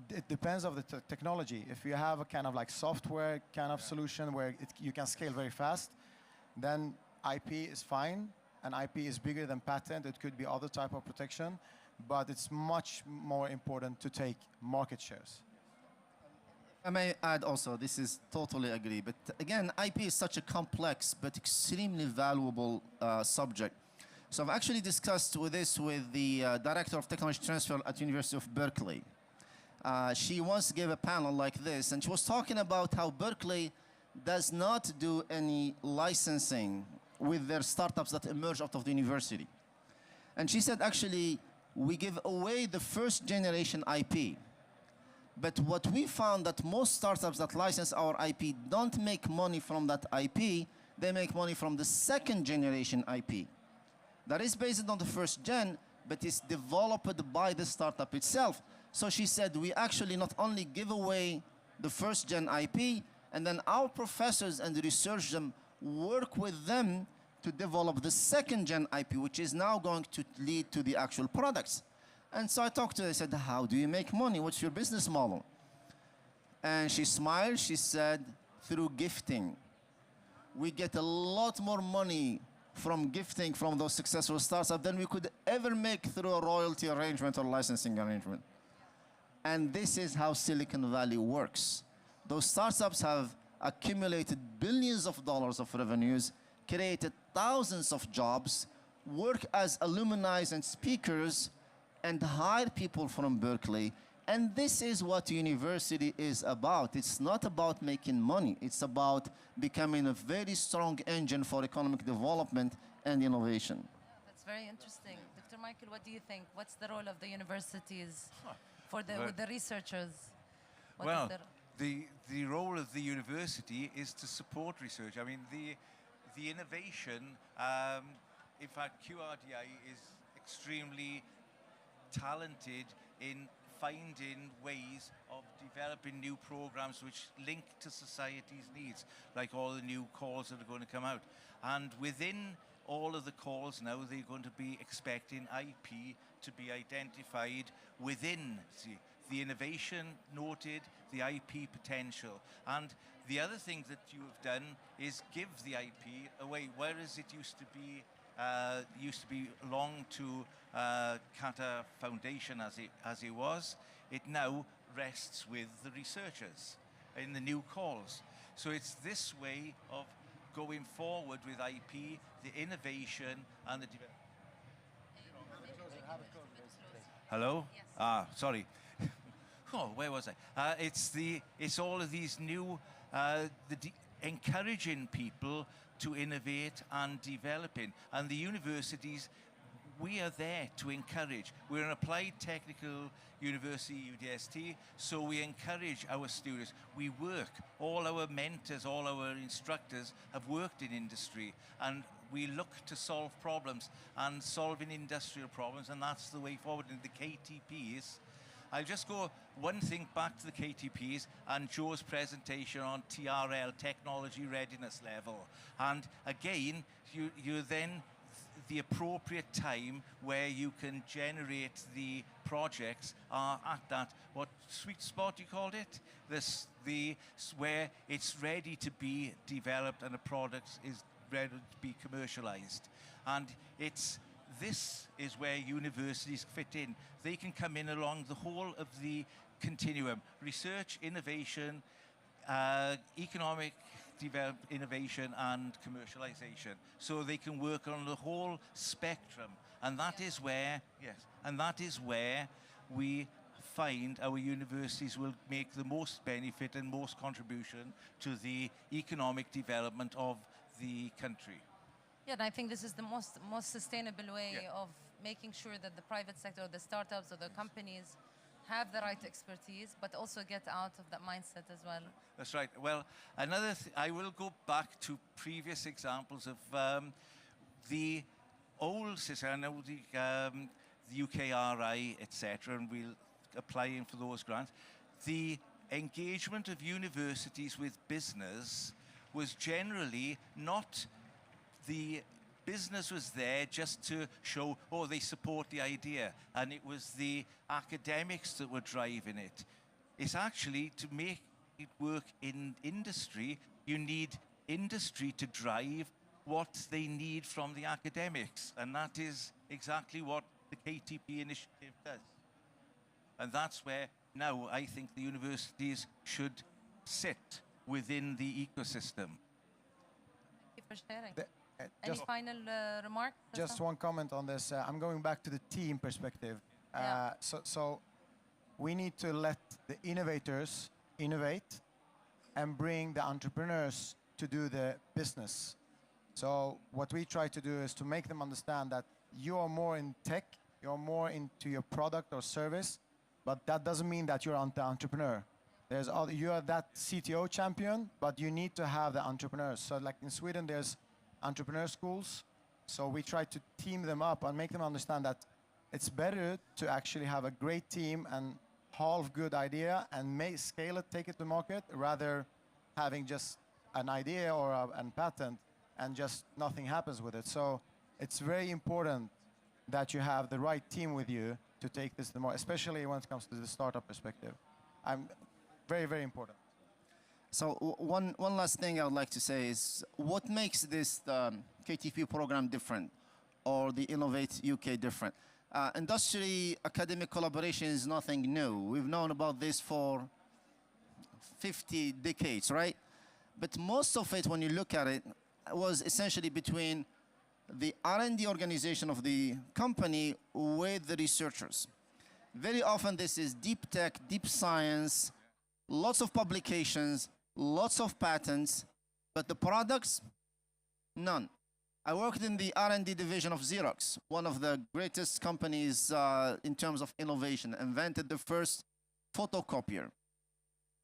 it depends on the technology. If you have a kind of like software kind of solution where you can scale very fast, then IP is fine, and IP is bigger than patent. It could be other type of protection, but it's much more important to take market shares. I may add also, this is totally agree, but again, IP is such a complex but extremely valuable subject. So I've actually discussed this with the Director of Technology Transfer at University of Berkeley. She once gave a panel like this, and she was talking about how Berkeley does not do any licensing with their startups that emerge out of the university. And she said, actually, we give away the first generation IP. But what we found that most startups that license our IP don't make money from that IP, they make money from the second generation IP. That is based on the first gen, but it's developed by the startup itself. So she said, we actually not only give away the first gen IP, and then our professors and the research them work with them to develop the second gen IP, which is now going to lead to the actual products. And so I talked to her, I said, how do you make money? What's your business model? And she smiled, she said, through gifting. We get a lot more money from gifting from those successful startups than we could ever make through a royalty arrangement or licensing arrangement. And this is how Silicon Valley works. Those startups have accumulated billions of dollars of revenues, created thousands of jobs, work as alumni and speakers, and hire people from Berkeley. And this is what university is about. It's not about making money. It's about becoming a very strong engine for economic development and innovation. Yeah, that's very interesting. Dr. Michael, what do you think? What's the role of the universities with the researchers? Well, the role of the university is to support research. I mean, the innovation, in fact, QRDI is extremely talented in finding ways of developing new programs which link to society's needs, like all the new calls that are going to come out. And within all of the calls now, they're going to be expecting IP to be identified within the innovation noted, the IP potential. And the other thing that you have done is give the IP away, whereas it used to belong to Qatar Foundation as it was. It now rests with the researchers in the new calls. So it's this way of going forward with IP, the innovation and the development. Hello? Yes. Sorry. Oh, where was I? It's all of these new, encouraging people to innovate and developing. And the universities, we are there to encourage. We're an applied technical university, UDST, so we encourage our students. We work, all our mentors, all our instructors have worked in industry, and we look to solve problems and solving industrial problems, and that's the way forward in the KTPs. I'll just go one thing back to the KTPs and Joe's presentation on TRL, technology readiness level. And again, you then the appropriate time where you can generate the projects are at that, what sweet spot you called it? Where it's ready to be developed and a product is ready to be commercialized. And this is where universities fit in. They can come in along the whole of the continuum. Research, innovation, economic innovation and commercialization. So they can work on the whole spectrum. And that is where, we find our universities will make the most benefit and most contribution to the economic development of the country. Yeah, and I think this is the most sustainable way of making sure that the private sector, the startups or the companies have the right expertise, but also get out of that mindset as well. That's right. Well, I will go back to previous examples of the old system. I know the UKRI, etc., and we'll applying for those grants. The engagement of universities with business was generally not the business was there just to show, oh, they support the idea, and it was the academics that were driving it. It's actually to make it work in industry, you need industry to drive what they need from the academics, and that is exactly what the KTP initiative does. And that's where now I think the universities should sit within the ecosystem. Thank you for sharing. Any Just, final remark? just one comment on this. I'm going back to the team perspective. So we need to let the innovators innovate and bring the entrepreneurs to do the business. So what we try to do is to make them understand that you are more in tech, you're more into your product or service, but that doesn't mean that you're the entrepreneur. You are that CTO champion, but you need to have the entrepreneurs. So like in Sweden, there's entrepreneur schools. So we try to team them up and make them understand that it's better to actually have a great team and half good idea and scale it, take it to market, rather having just an idea or a patent and just nothing happens with it. So it's very important that you have the right team with you to take this to the market, especially when it comes to the startup perspective. Very, very important. So one last thing I would like to say is what makes this KTP program different or the Innovate UK different? Industry academic collaboration is nothing new. We've known about this for 50 decades, right? But most of it, when you look at it, was essentially between the R&D organization of the company with the researchers. Very often this is deep tech, deep science, lots of publications, lots of patents, but the products, none. I worked in the R&D division of Xerox, one of the greatest companies in terms of innovation, invented the first photocopier.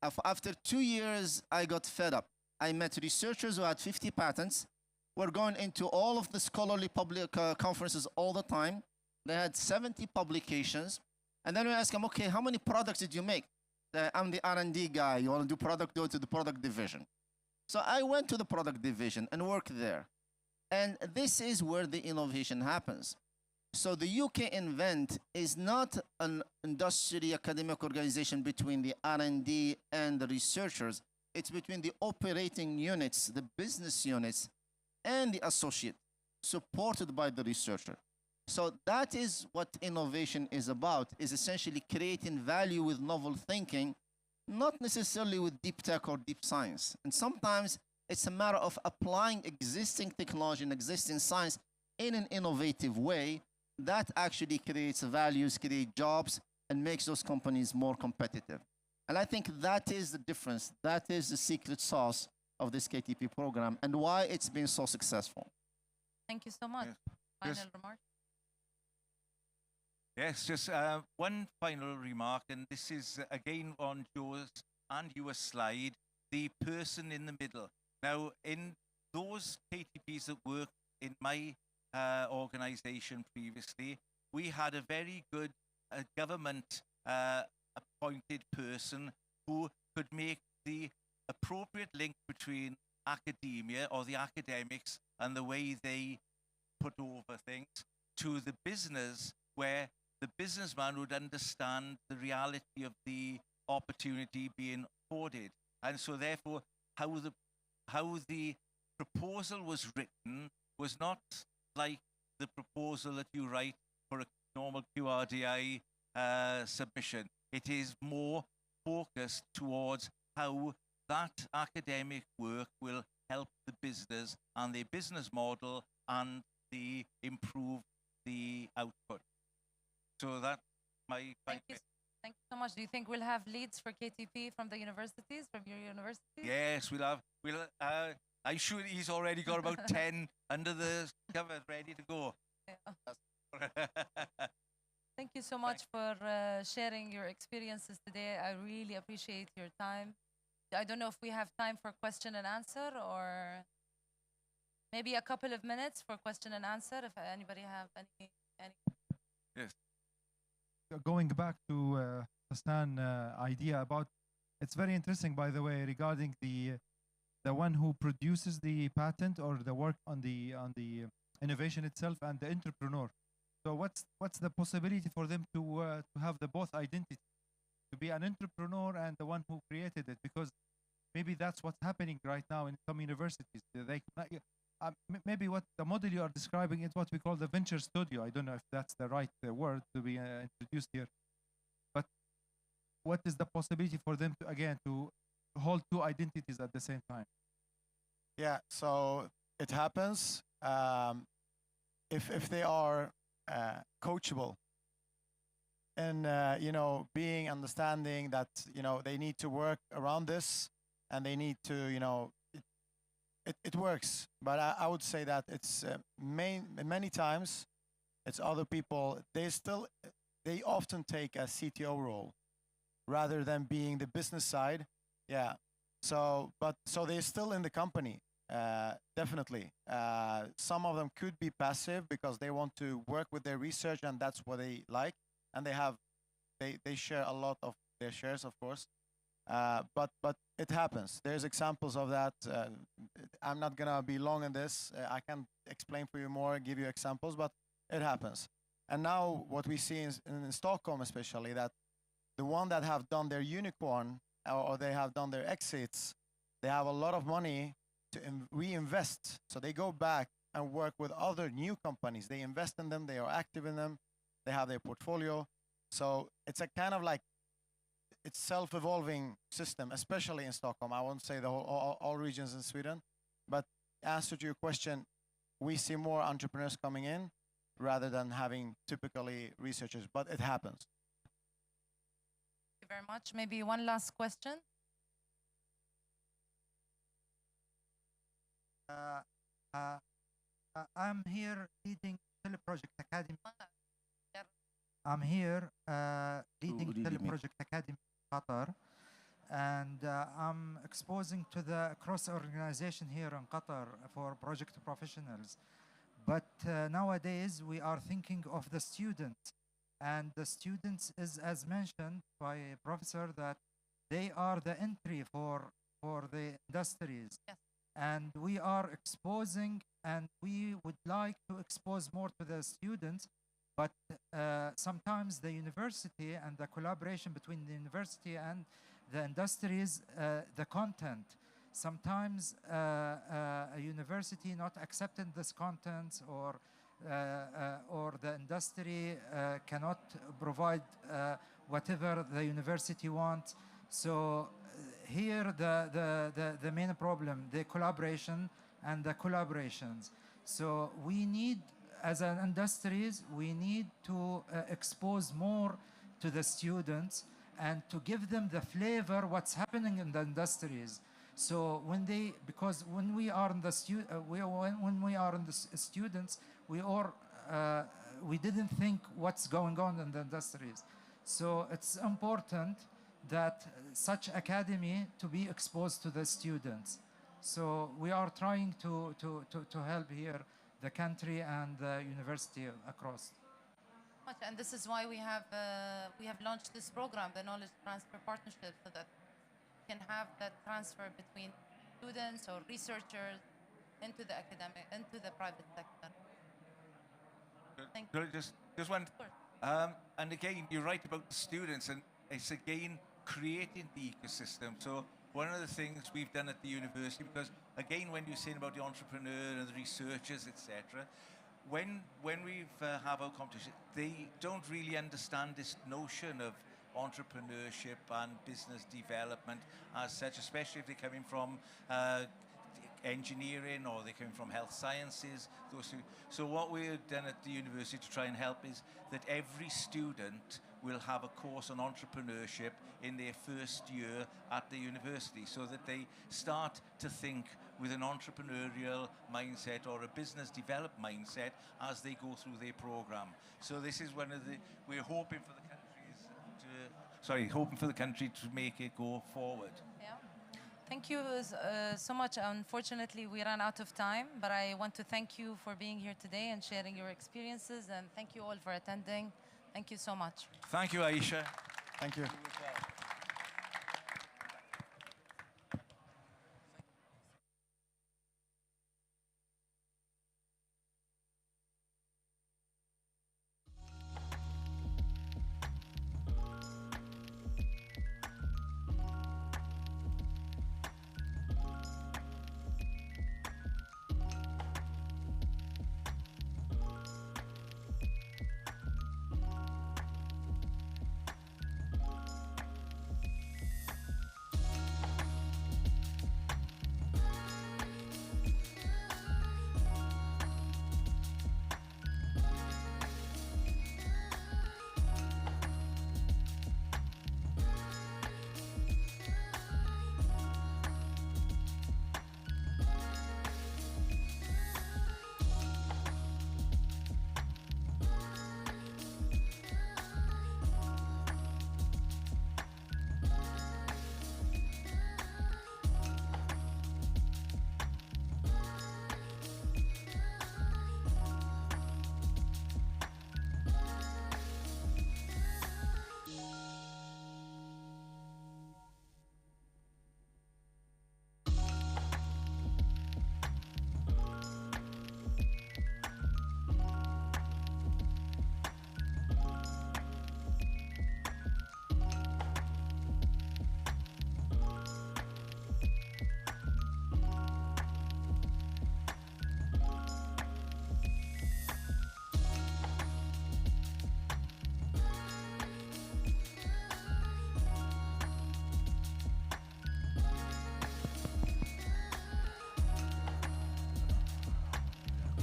After 2 years, I got fed up. I met researchers who had 50 patents. We're going into all of the scholarly public conferences all the time. They had 70 publications. And then we ask them, okay, how many products did you make? I'm the R&D guy. You want to do product, go to the product division. So I went to the product division and worked there. And this is where the innovation happens. So the UK Invent is not an industry academic organization between the R&D and the researchers. It's between the operating units, the business units, and the associate, supported by the researcher. So that is what innovation is about, is essentially creating value with novel thinking, not necessarily with deep tech or deep science. And sometimes it's a matter of applying existing technology and existing science in an innovative way that actually creates values, creates jobs, and makes those companies more competitive. And I think that is the difference. That is the secret sauce of this KTP program and why it's been so successful. Thank you so much. Yes. Final remark? Yes, just one final remark, and this is again on Joe's and your slide, the person in the middle. Now, in those KTPs that worked in my organization previously, we had a very good government appointed person who could make the appropriate link between academia or the academics and the way they put over things to the business, where the businessman would understand the reality of the opportunity being afforded. And so therefore, how the proposal was written was not like the proposal that you write for a normal QRDI submission. It is more focused towards how that academic work will help the business and their business model and improve the output. So that's my Thank you so much. Do you think we'll have leads for KTP from the universities, from your universities? Yes, we'll have. I'm sure he's already got about 10 under the cover ready to go. Thank you so much for sharing your experiences today. I really appreciate your time. I don't know if we have time for question and answer, or maybe a couple of minutes for question and answer, if anybody have any. Yes. Going back to Hassan idea about, it's very interesting, by the way, regarding the one who produces the patent or the work on the innovation itself and the entrepreneur. So what's the possibility for them to have the both identity, to be an entrepreneur and the one who created it? Because maybe that's what's happening right now in some universities. They maybe what the model you are describing is what we call the venture studio. I don't know if that's the right word to be introduced here. But what is the possibility for them to, again, to hold two identities at the same time? Yeah, so it happens if they are coachable and being understanding that they need to work around this and they need to it works. But I would say that it's many times it's other people, they often take a CTO role rather than being the business side. Yeah. So they're still in the company, definitely. Some of them could be passive because they want to work with their research and that's what they like, and they share a lot of their shares, of course. But it happens. There's examples of that. I'm not gonna be long on this. I can explain for you more, give you examples, but it happens. And now what we see in Stockholm, especially, that the one that have done their unicorn or they have done their exits, they have a lot of money to reinvest. So they go back and work with other new companies. They invest in them. They are active in them. They have their portfolio. So it's a kind of like, it's self-evolving system, especially in Stockholm. I won't say the whole, all regions in Sweden, but answer to your question, we see more entrepreneurs coming in rather than having typically researchers, but it happens. Thank you very much. Maybe one last question. I'm here leading Teleproject Academy. I'm here leading Teleproject Academy in Qatar, and I'm exposing to the cross-organization here in Qatar for project professionals. But nowadays we are thinking of the students, and the students is, as mentioned by a professor, that they are the entry for the industries. Yes. And we are exposing, and we would like to expose more to the students, but sometimes the university and the collaboration between the university and the industries, the content. Sometimes a university not accepting this content, or the industry cannot provide whatever the university wants. So here the main problem, the collaboration and the collaborations. So we need, as an industries, we need to expose more to the students and to give them the flavor what's happening in the industries. So because when we are in the students, we didn't think what's going on in the industries. So it's important that such academy to be exposed to the students. So we are trying to help here the country and the university across. And this is why we have launched this program, the Knowledge Transfer Partnership, so that we can have that transfer between students or researchers into the academic, into the private sector. Thank you. Just one. And again, you're right about the students, and it's again creating the ecosystem. So one of the things we've done at the university, because again, when you're saying about the entrepreneur and the researchers, etc., when we have our competition, they don't really understand this notion of entrepreneurship and business development as such, especially if they're coming from engineering or they're coming from health sciences. So what we've done at the university to try and help is that every student will have a course on entrepreneurship in their first year at the university, so that they start to think with an entrepreneurial mindset or a business developed mindset as they go through their program. So this is one of the, we're hoping for the country to make it go forward. Yeah. Thank you so much. Unfortunately, we ran out of time, but I want to thank you for being here today and sharing your experiences, and thank you all for attending. Thank you so much. Thank you, Aisha. Thank you.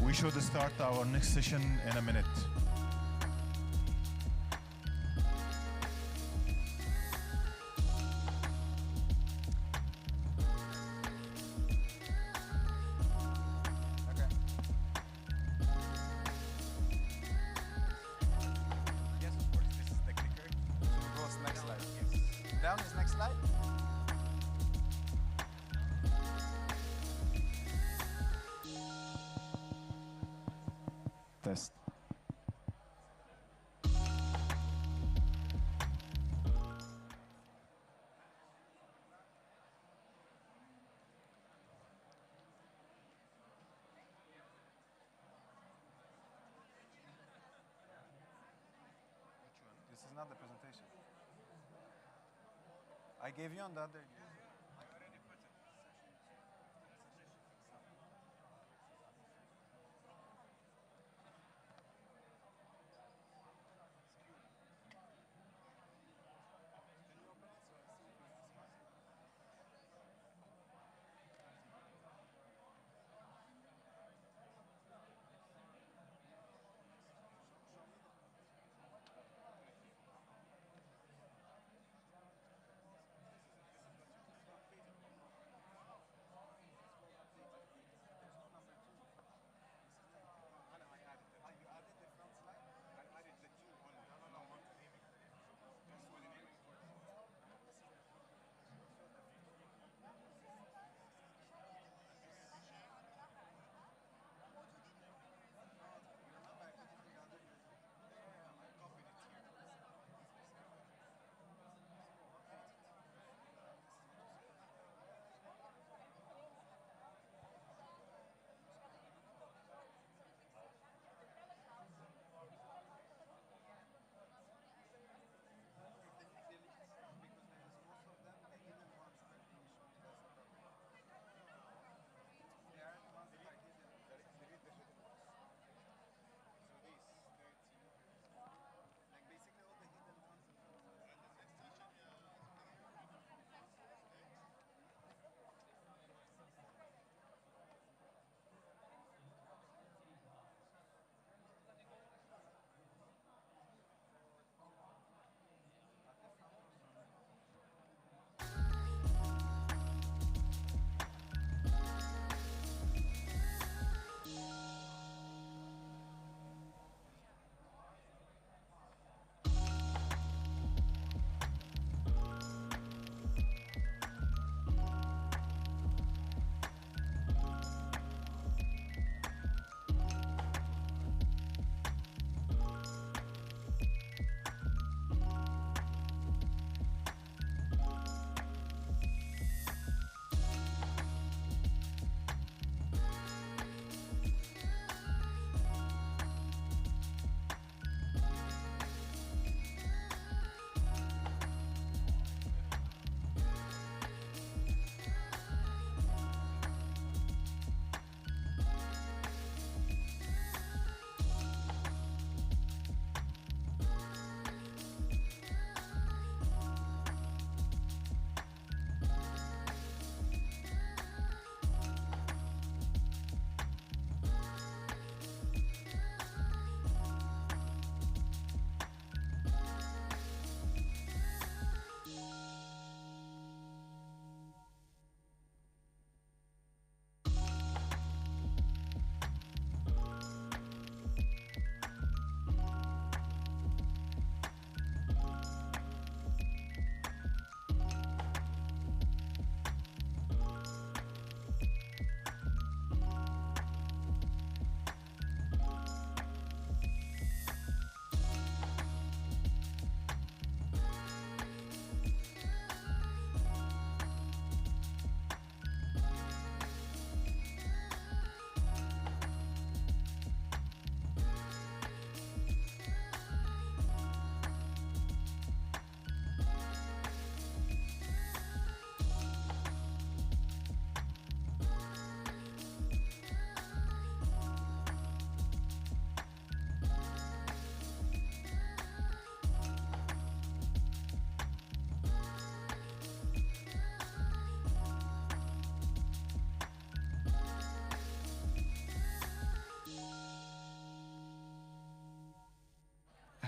We should start our next session in a minute. Okay. Yes, of course, this is the clicker. So it goes next slide. Yes. Down is next slide. Test. This is not the presentation. I gave you on the other.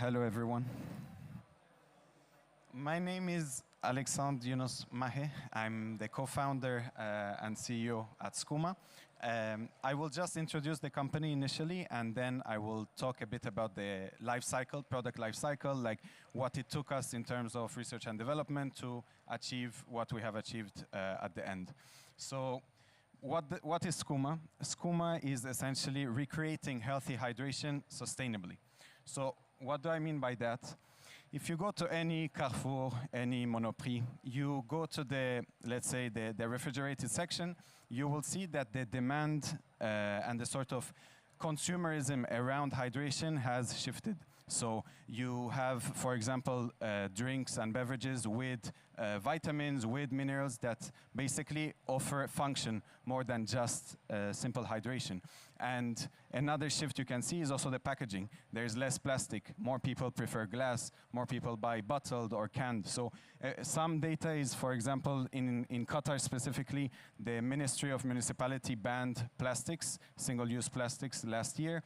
Hello, everyone. My name is Alexandre Yunus Mahe. I'm the co-founder and CEO at Skooma. I will just introduce the company initially, and then I will talk a bit about the life cycle, product life cycle, like what it took us in terms of research and development to achieve what we have achieved at the end. So what is Skooma? Skooma is essentially recreating healthy hydration sustainably. So what do I mean by that? If you go to any Carrefour, any Monoprix, you go to the, let's say, the refrigerated section, you will see that the demand and the sort of consumerism around hydration has shifted. So you have, for example, drinks and beverages with vitamins, with minerals that basically offer function more than just simple hydration. And another shift you can see is also the packaging. There's less plastic. More people prefer glass. More people buy bottled or canned. So some data is, for example, in Qatar specifically, the Ministry of Municipality banned plastics, single-use plastics last year.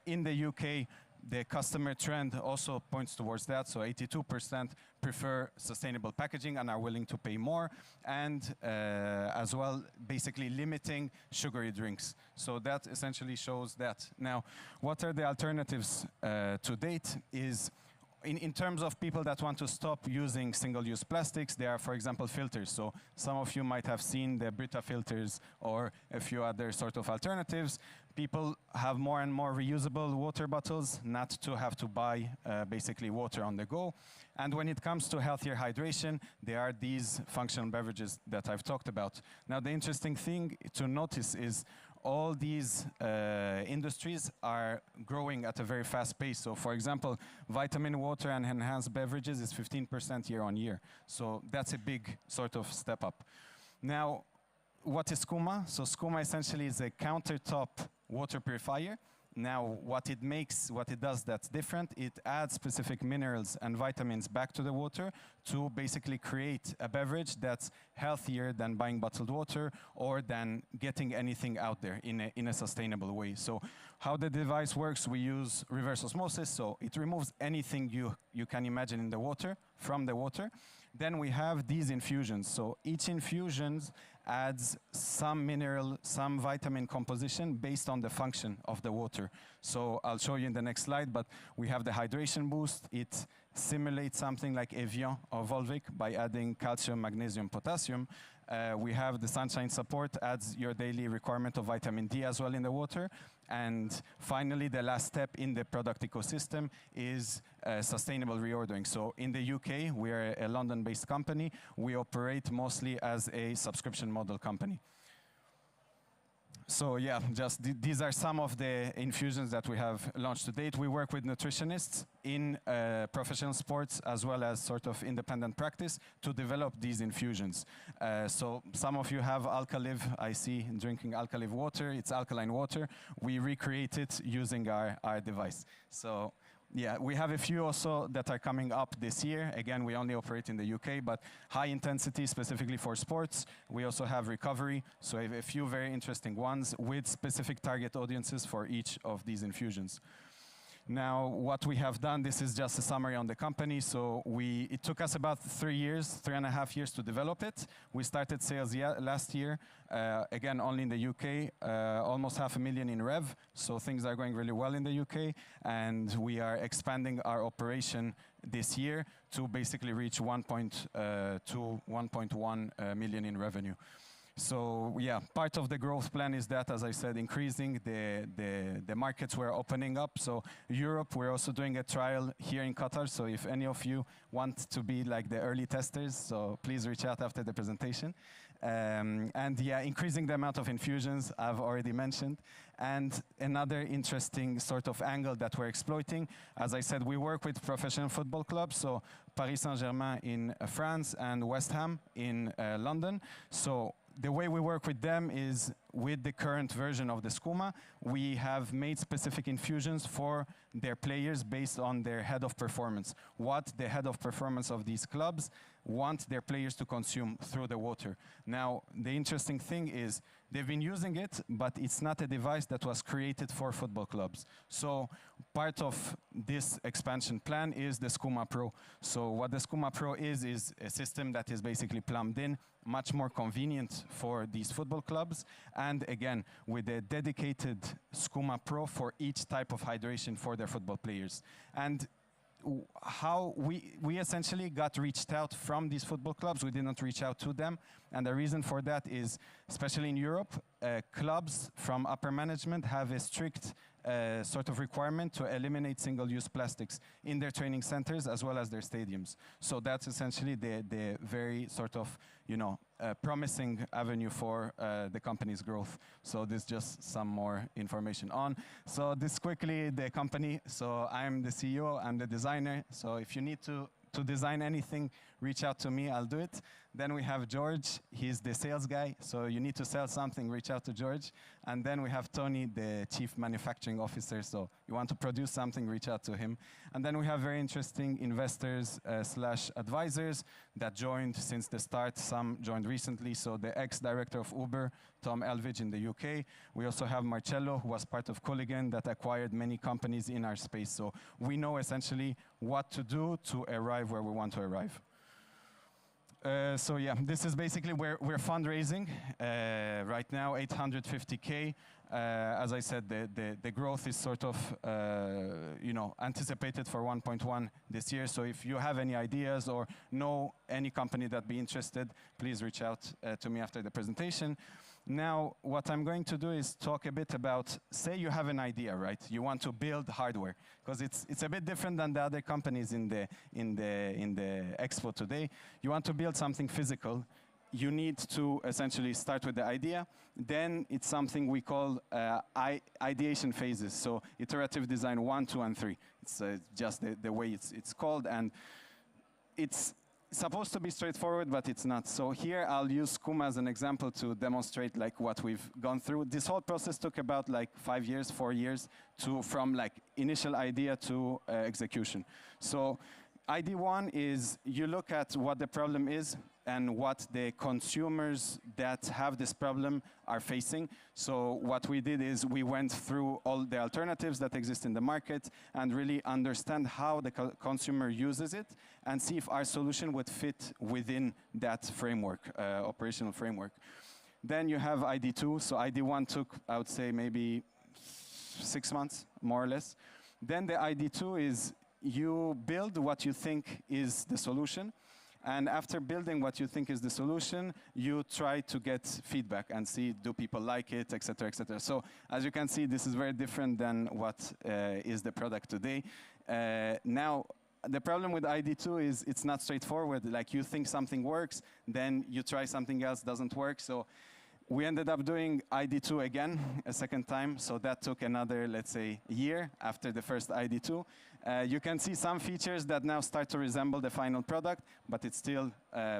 In the UK, the customer trend also points towards that. So 82% prefer sustainable packaging and are willing to pay more. And as well, basically limiting sugary drinks. So that essentially shows that. Now, what are the alternatives to date is, in terms of people that want to stop using single-use plastics, there are, for example, filters. So some of you might have seen the Brita filters or a few other sort of alternatives. People have more and more reusable water bottles, not to have to buy basically water on the go. And when it comes to healthier hydration, there are these functional beverages that I've talked about. Now, the interesting thing to notice is all these industries are growing at a very fast pace. So, for example, vitamin water and enhanced beverages is 15% year on year. So that's a big sort of step up. Now, what is Skooma? So Skooma essentially is a countertop water purifier. Now, what it does that's different, it adds specific minerals and vitamins back to the water to basically create a beverage that's healthier than buying bottled water or than getting anything out there in a sustainable way. So how the device works, we use reverse osmosis, so it removes anything you can imagine in the water, from the water. Then we have these infusions. So each infusion adds some mineral, some vitamin composition based on the function of the water. So I'll show you in the next slide, but we have the hydration boost. It simulates something like Evian or Volvic by adding calcium, magnesium, potassium. We have the sunshine support, adds your daily requirement of vitamin D as well in the water. And finally, the last step in the product ecosystem is sustainable reordering. So in the UK, we are a London-based company. We operate mostly as a subscription model company. So yeah, just these are some of the infusions that we have launched to date. We work with nutritionists in professional sports as well as sort of independent practice to develop these infusions. So some of you have Alkaliv, I see, drinking Alkaliv water. It's alkaline water. We recreate it using our device. So yeah, we have a few also that are coming up this year. Again, we only operate in the UK, but high intensity specifically for sports. We also have recovery, so we have a few very interesting ones with specific target audiences for each of these infusions. Now, what we have done, this is just a summary on the company. So it took us about 3.5 years to develop it. We started sales last year, again, only in the UK, almost 500,000 in rev. So things are going really well in the UK. And we are expanding our operation this year to basically reach 1.1 million in revenue. So yeah, part of the growth plan is that, as I said, increasing the markets we're opening up. So Europe, we're also doing a trial here in Qatar. So if any of you want to be like the early testers, so please reach out after the presentation. And yeah, increasing the amount of infusions I've already mentioned. And another interesting sort of angle that we're exploiting, as I said, we work with professional football clubs. So Paris Saint-Germain in France and West Ham in London. So the way we work with them is with the current version of the Skooma, we have made specific infusions for their players based on their head of performance, what the head of performance of these clubs want their players to consume through the water. Now, the interesting thing is they've been using it, but it's not a device that was created for football clubs. So part of this expansion plan is the Skooma Pro. So what the Skooma Pro is a system that is basically plumbed in, much more convenient for these football clubs, and again, with a dedicated Skooma Pro for each type of hydration for their football players. And how we essentially got reached out from these football clubs. We did not reach out to them. And the reason for that is, especially in Europe, clubs from upper management have a strict sort of requirement to eliminate single-use plastics in their training centers as well as their stadiums. So that's essentially the very sort of, promising avenue for the company's growth. So this is just some more information on. So this quickly, the company. So I'm the CEO, I'm the designer. So if you need to design anything, reach out to me, I'll do it. Then we have George, he's the sales guy. So you need to sell something, reach out to George. And then we have Tony, the chief manufacturing officer. So you want to produce something, reach out to him. And then we have very interesting investors slash advisors that joined since the start. Some joined recently. So the ex-director of Uber, Tom Elvidge in the UK. We also have Marcello, who was part of Cooligan that acquired many companies in our space. So we know essentially what to do to arrive where we want to arrive. So yeah, this is basically where we're fundraising. Right now, 850K. As I said, the growth is sort of, anticipated for 1.1 this year. So if you have any ideas or know any company that'd be interested, please reach out to me after the presentation. Now, what I'm going to do is talk a bit about, say you have an idea, right? You want to build hardware, because it's a bit different than the other companies in the expo today. You want to build something physical. You need to essentially start with the idea. Then it's something we call ideation phases. So iterative design 1, 2, and 3. It's just the way it's called, and it's supposed to be straightforward, but it's not. So here I'll use Skooma as an example to demonstrate like what we've gone through. This whole process took about like 5 years, 4 years from like initial idea to execution. So ID1 is you look at what the problem is and what the consumers that have this problem are facing. So what we did is we went through all the alternatives that exist in the market and really understand how the consumer uses it and see if our solution would fit within that framework, operational framework. Then you have ID2. So ID1 took, I would say, maybe 6 months, more or less. Then the ID2 is you build what you think is the solution. And after building what you think is the solution, you try to get feedback and see, do people like it, et cetera, et cetera. So as you can see, this is very different than what is the product today. Now, the problem with ID2 is it's not straightforward. Like you think something works, then you try something else, doesn't work. So we ended up doing ID2 again, a second time. So that took another, let's say, year after the first ID2. You can see some features that now start to resemble the final product, but it's still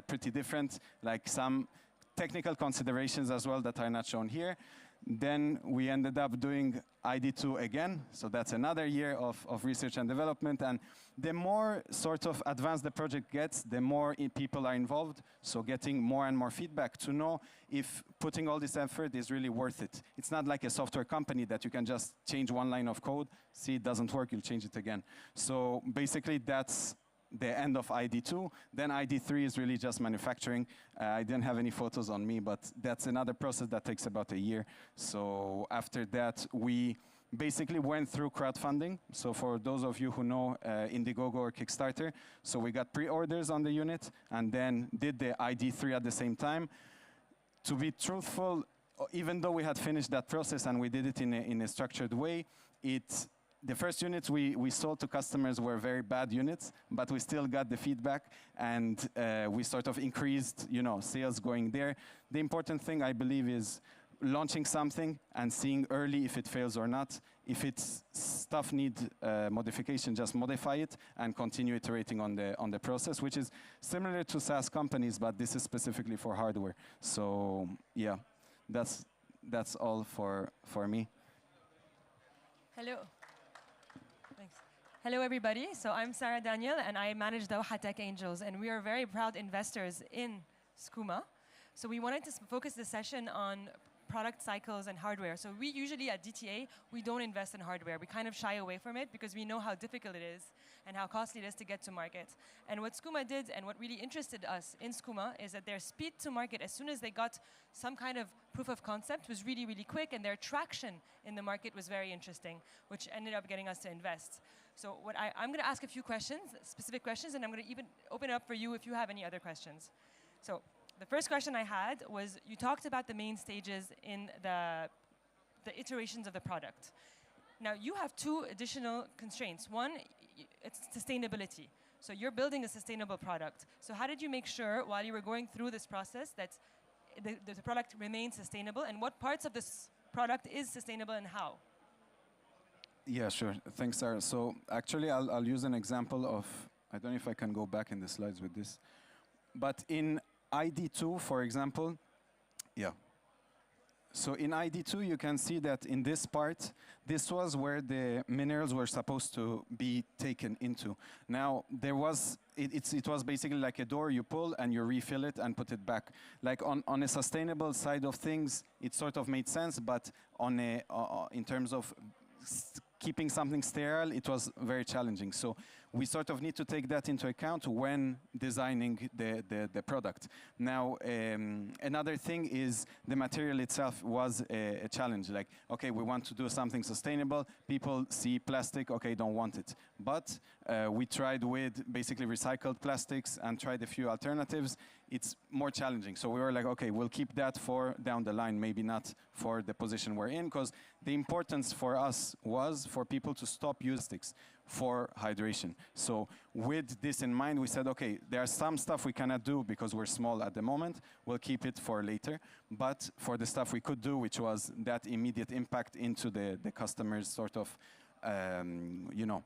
pretty different, like some technical considerations as well that are not shown here. Then we ended up doing ID2 again, so that's another year of research and development. And the more sort of advanced the project gets, the more people are involved, so getting more and more feedback to know if putting all this effort is really worth it. It's not like a software company that you can just change one line of code, see it doesn't work, you'll change it again. So basically that's the end of ID2. Then ID3 is really just manufacturing. I didn't have any photos on me, but that's another process that takes about a year. So after that, we basically went through crowdfunding. So for those of you who know Indiegogo or Kickstarter, so we got pre-orders on the unit and then did the ID3 at the same time. To be truthful, even though we had finished that process and we did it in a structured way, the first units we sold to customers were very bad units, but we still got the feedback and we sort of increased, sales going there. The important thing, I believe, is launching something and seeing early if it fails or not. If it's stuff need modification, just modify it and continue iterating on the process, which is similar to SaaS companies, but this is specifically for hardware. So yeah, that's that's all for me. Hello. Thanks. Hello, everybody. So I'm Sarah Daniel, and I manage Doha Tech Angels, and we are very proud investors in Skooma. So we wanted to focus the session on product cycles and hardware. So we usually at DTA, we don't invest in hardware. We kind of shy away from it because we know how difficult it is and how costly it is to get to market. And what Skooma did and what really interested us in Skooma is that their speed to market, as soon as they got some kind of proof of concept, was really, really quick, and their traction in the market was very interesting, which ended up getting us to invest. So I'm going to ask a few questions, specific questions, and I'm going to even open it up for you if you have any other questions. So the first question I had was, you talked about the main stages in the iterations of the product. Now, you have two additional constraints. One, it's sustainability. So you're building a sustainable product. So how did you make sure, while you were going through this process, that the product remains sustainable? And what parts of this product is sustainable and how? Yeah, sure. Thanks, Sarah. So actually, I'll use an example of, I don't know if I can go back in the slides with this, but in ID2, for example, yeah. So in ID2, you can see that in this part, this was where the minerals were supposed to be taken into. Now, there was, it was basically like a door you pull and you refill it and put it back. Like on a sustainable side of things, it sort of made sense, but on a, in terms of keeping something sterile, it was very challenging. So we sort of need to take that into account when designing the product. Now, another thing is the material itself was a challenge. Like, okay, we want to do something sustainable. People see plastic, okay, don't want it. But we tried with basically recycled plastics and tried a few alternatives. It's more challenging. So we were like, okay, we'll keep that for down the line, maybe not for the position we're in, because the importance for us was for people to stop using plastics for hydration. So with this in mind, we said, okay, there's some stuff we cannot do because we're small at the moment. We'll keep it for later. But for the stuff we could do, which was that immediate impact into the customers' sort of, you know,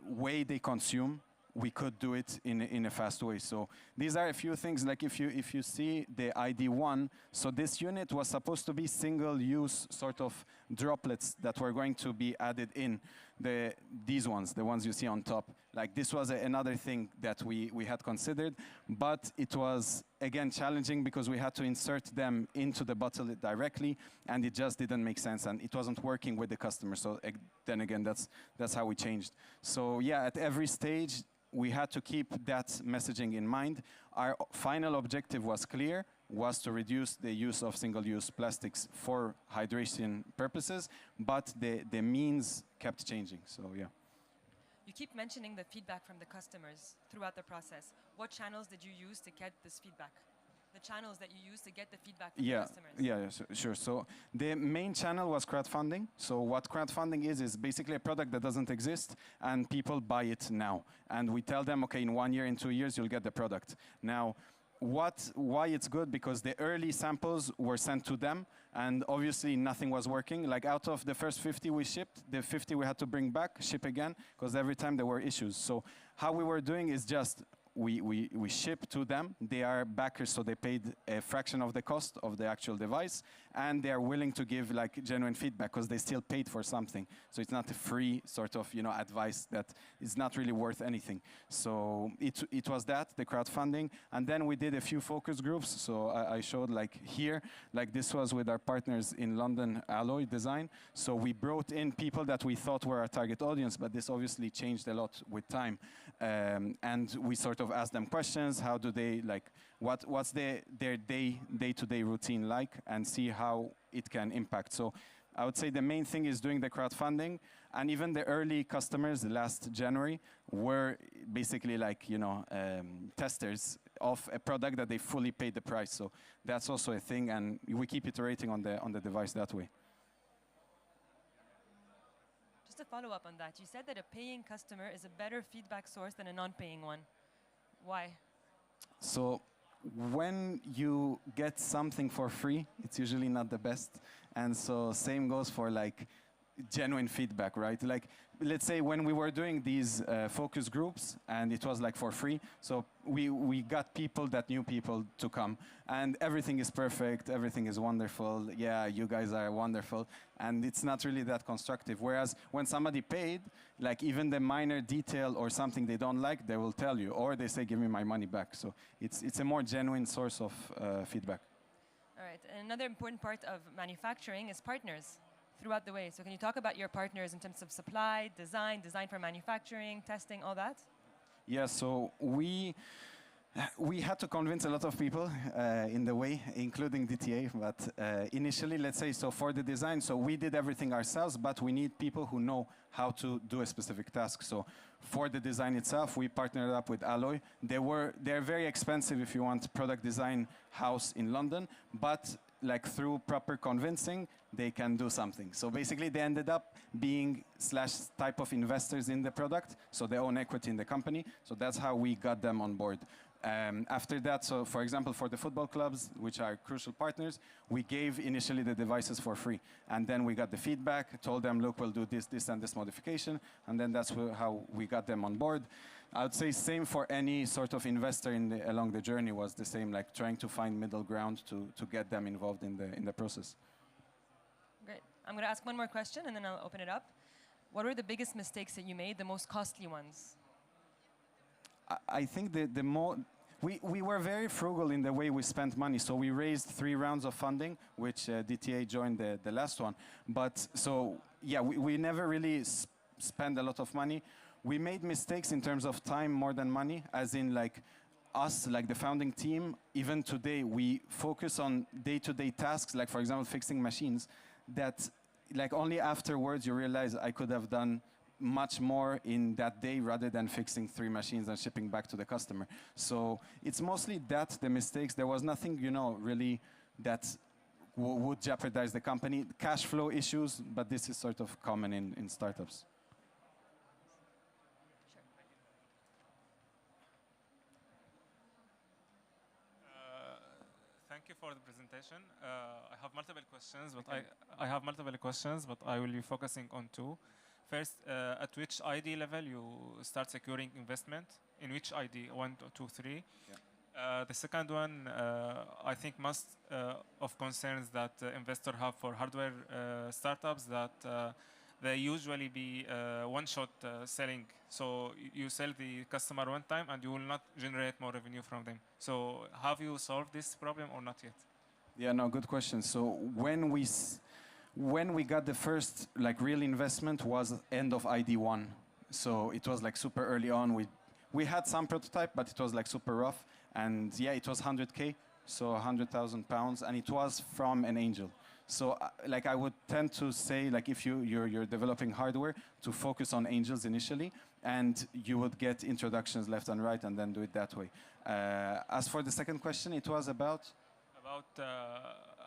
way they consume, we could do it in a fast way. So these are a few things, like if you see the ID1, so this unit was supposed to be single-use sort of droplets that were going to be added in. These ones, the ones you see on top, like this was another thing that we had considered, but it was, again, challenging because we had to insert them into the bottle directly, and it just didn't make sense, and it wasn't working with the customer. So then again, that's how we changed. So yeah, at every stage, we had to keep that messaging in mind. Our final objective was clear, was to reduce the use of single-use plastics for hydration purposes, but the means kept changing, so yeah. You keep mentioning the feedback from the customers throughout the process. What channels did you use to get this feedback? The channels that you used to get the feedback from the customers? Yeah, sure. So the main channel was crowdfunding. So what crowdfunding is basically a product that doesn't exist and people buy it now. And we tell them, okay, in 1 year, in 2 years, you'll get the product. Now, why it's good? Because the early samples were sent to them, and obviously nothing was working. Like out of the first 50 we shipped, the 50 we had to bring back, ship again, because every time there were issues. So how we were doing is just we ship to them. They are backers, so they paid a fraction of the cost of the actual device, and they are willing to give like genuine feedback because they still paid for something. So it's not a free sort of advice that is not really worth anything. So it was that, the crowdfunding, and then we did a few focus groups. So I showed like here, like this was with our partners in London, Alloy Design. So we brought in people that we thought were our target audience, but this obviously changed a lot with time. And we sort of ask them questions. How do they like? What's their day-to-day routine like, and see how it can impact. So I would say the main thing is doing the crowdfunding, and even the early customers last January were basically like testers of a product that they fully paid the price. So that's also a thing, and we keep iterating on the device that way. Just to follow up on that, you said that a paying customer is a better feedback source than a non-paying one. Why? So when you get something for free, it's usually not the best. And so same goes for like genuine feedback, right? Like let's say when we were doing these focus groups, and it was like for free, so we got people that knew people to come, and everything is perfect, everything is wonderful, yeah, you guys are wonderful, and it's not really that constructive. Whereas when somebody paid, like even the minor detail or something they don't like, they will tell you, or they say, give me my money back. So it's a more genuine source of feedback. All right, and another important part of manufacturing is partners throughout the way. So can you talk about your partners in terms of supply, design for manufacturing, testing, all that? Yeah, so we had to convince a lot of people in the way, including DTA, but initially, let's say, so for the design, so we did everything ourselves, but we need people who know how to do a specific task. So for the design itself, we partnered up with Alloy. They're very expensive if you want product design house in London, but like through proper convincing, they can do something. So basically they ended up being / type of investors in the product, so they own equity in the company. So that's how we got them on board. After that, so for example, for the football clubs, which are crucial partners, we gave initially the devices for free. And then we got the feedback, told them, look, we'll do this, this, and this modification. And then that's how we got them on board. I would say same for any sort of investor along the journey was the same, like trying to find middle ground to get them involved in the process. Great. I'm going to ask one more question, and then I'll open it up. What were the biggest mistakes that you made, the most costly ones? I think we were very frugal in the way we spent money. So we raised 3 rounds of funding, which DTA joined the last one. But so, yeah, we never really spent a lot of money. We made mistakes in terms of time more than money, as in like us, like the founding team, even today, we focus on day-to-day tasks, like for example, fixing machines, that like only afterwards you realize I could have done much more in that day rather than fixing 3 machines and shipping back to the customer. So it's mostly that, the mistakes. There was nothing, you know, really that would jeopardize the company. Cash flow issues, but this is sort of common in startups. Thank you for the presentation. I have multiple questions, but I will be focusing on 2. First, at which ID level you start securing investment? In which ID? 1, 2, 3? Yeah. The second one, I think most of concerns that investors have for hardware startups that they usually be one-shot selling. So you sell the customer one time and you will not generate more revenue from them. So have you solved this problem or not yet? Yeah, no, good question. So when we got the first like real investment was end of ID1. So it was like super early on. We had some prototype, but it was like super rough. And yeah, it was 100K, so 100,000 pounds, and it was from an angel. So like I would tend to say, like if you're developing hardware, to focus on angels initially, and you would get introductions left and right, and then do it that way. As for the second question, it was about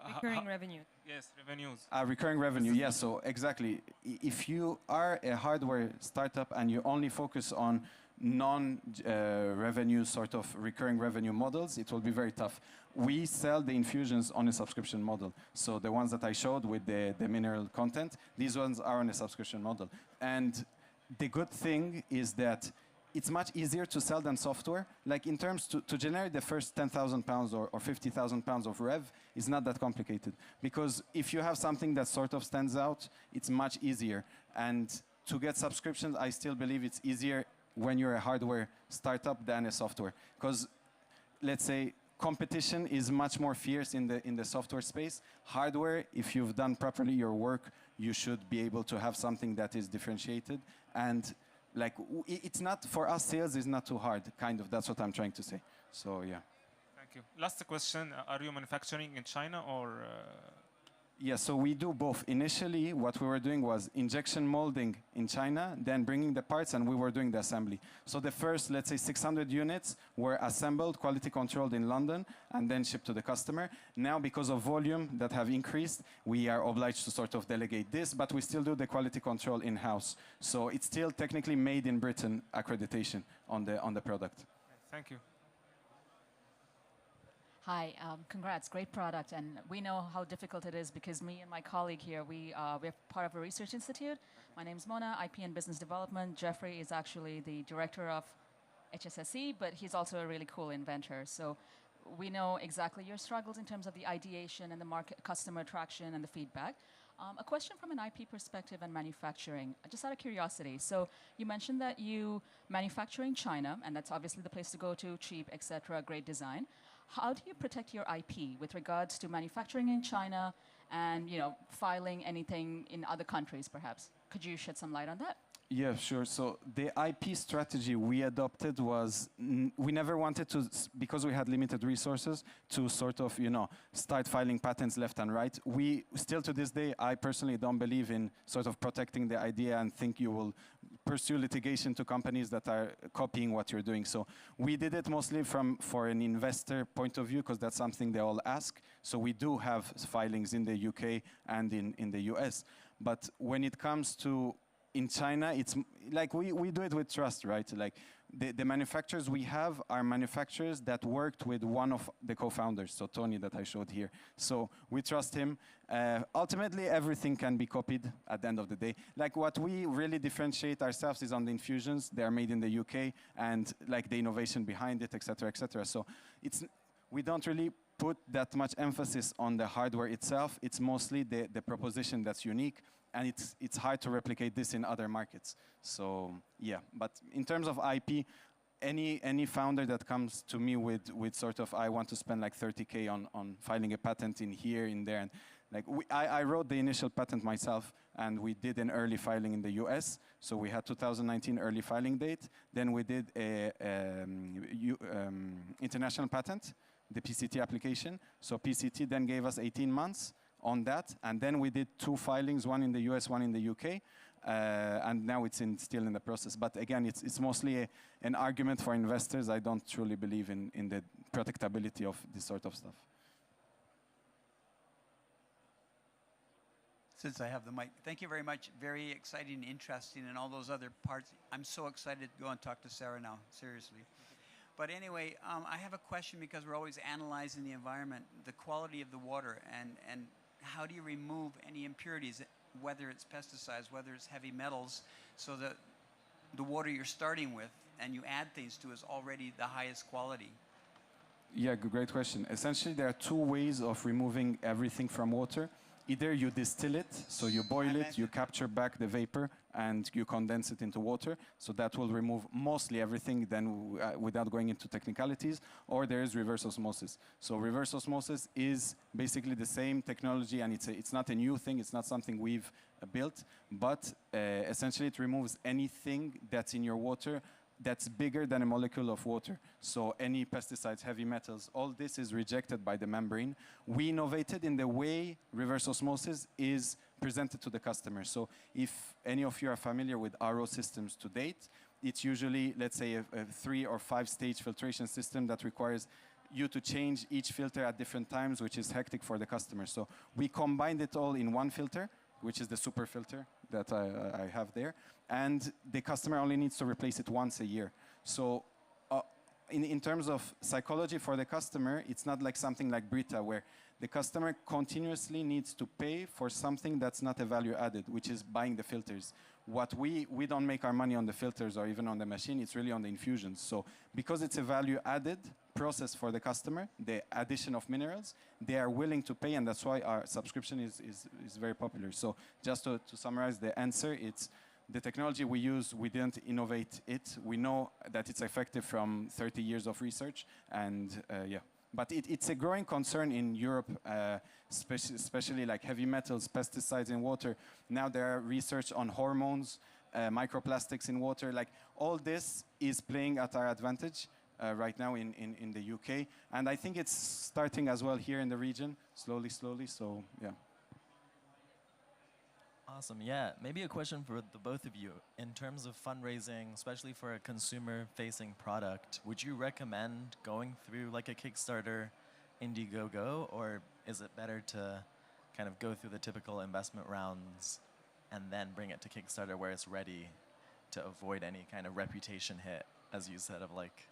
recurring revenue. Yes, revenues. Recurring revenue, yes. So exactly, if you are a hardware startup and you only focus on non-revenue sort of recurring revenue models, it will be very tough. We sell the infusions on a subscription model. So the ones that I showed with the mineral content, these ones are on a subscription model. And the good thing is that it's much easier to sell than software. Like in terms to generate the first 10,000 pounds or 50,000 pounds of rev is not that complicated. Because if you have something that sort of stands out, it's much easier. And to get subscriptions, I still believe it's easier when you're a hardware startup than a software. Because let's say competition is much more fierce in the software space. Hardware, if you've done properly your work, you should be able to have something that is differentiated. And like it's not, for us, sales is not too hard, kind of. That's what I'm trying to say. So yeah. Thank you. Last question, are you manufacturing in China or? Yeah, so we do both. Initially, what we were doing was injection molding in China, then bringing the parts, and we were doing the assembly. So the first, let's say, 600 units were assembled, quality controlled in London, and then shipped to the customer. Now, because of volume that have increased, we are obliged to sort of delegate this, but we still do the quality control in-house. So it's still technically made in Britain accreditation on the product. Thank you. Hi, congrats, great product. And we know how difficult it is because me and my colleague here, we're part of a research institute. My name's Mona, IP and Business Development. Jeffrey is actually the director of HSSE, but he's also a really cool inventor. So we know exactly your struggles in terms of the ideation and the market, customer attraction and the feedback. A question from an IP perspective and manufacturing, just out of curiosity. So you mentioned that you manufacture in China, and that's obviously the place to go to, cheap, etc., great design. How do you protect your IP with regards to manufacturing in China and filing anything in other countries, perhaps? Could you shed some light on that? Yeah, sure. So the IP strategy we adopted was we never wanted to, because we had limited resources, to sort of, start filing patents left and right. We still to this day, I personally don't believe in sort of protecting the idea and think you will pursue litigation to companies that are copying what you're doing. So we did it mostly for an investor point of view, because that's something they all ask. So we do have filings in the UK and in the US. But when it comes to in China, it's like we do it with trust, right? Like the manufacturers we have are manufacturers that worked with one of the co-founders, so Tony that I showed here. So we trust him. Ultimately, everything can be copied at the end of the day. Like what we really differentiate ourselves is on the infusions. They are made in the UK and like the innovation behind it, et cetera, et cetera. So we don't really put that much emphasis on the hardware itself. It's mostly the proposition that's unique. And it's hard to replicate this in other markets. So yeah, but in terms of IP, any founder that comes to me with sort of, I want to spend like 30K on filing a patent in here, in there, and like I wrote the initial patent myself, and we did an early filing in the US. So we had 2019 early filing date. Then we did a international patent, the PCT application. So PCT then gave us 18 months. On that, and then we did 2 filings, one in the US, one in the UK, and now it's still in the process. But again, it's mostly an argument for investors. I don't truly believe in the protectability of this sort of stuff. Since I have the mic, thank you very much. Very exciting, interesting, and all those other parts. I'm so excited to go and talk to Sarah now, seriously. But anyway, I have a question because we're always analyzing the environment, the quality of the water, and how do you remove any impurities, whether it's pesticides, whether it's heavy metals, so that the water you're starting with and you add things to is already the highest quality? Yeah, great question. Essentially, there are 2 ways of removing everything from water. Either you distill it, so you boil it, you capture back the vapor, and you condense it into water. So that will remove mostly everything then without going into technicalities. Or there is reverse osmosis. So reverse osmosis is basically the same technology, and it's not a new thing. It's not something we've built. But essentially, it removes anything that's in your water that's bigger than a molecule of water. So any pesticides, heavy metals, all this is rejected by the membrane. We innovated in the way reverse osmosis is presented to the customer. So if any of you are familiar with RO systems to date, it's usually, let's say, a 3 or 5 stage filtration system that requires you to change each filter at different times, which is hectic for the customer. So we combined it all in one filter, which is the super filter that I have there. And the customer only needs to replace it once a year. So in terms of psychology for the customer, it's not like something like Brita, where the customer continuously needs to pay for something that's not a value added, which is buying the filters. What we don't make our money on the filters or even on the machine, it's really on the infusions. So because it's a value added process for the customer, the addition of minerals, they are willing to pay, and that's why our subscription is very popular. So just to summarize the answer, it's the technology we use, we didn't innovate it. We know that it's effective from 30 years of research, and yeah. But it's a growing concern in Europe, especially like heavy metals, pesticides in water. Now there are research on hormones, microplastics in water. Like all this is playing at our advantage right now in the UK. And I think it's starting as well here in the region, slowly. So yeah. Awesome. Yeah, maybe a question for the both of you. In terms of fundraising, especially for a consumer-facing product, would you recommend going through like a Kickstarter, Indiegogo, or is it better to kind of go through the typical investment rounds and then bring it to Kickstarter where it's ready to avoid any kind of reputation hit, as you said, of like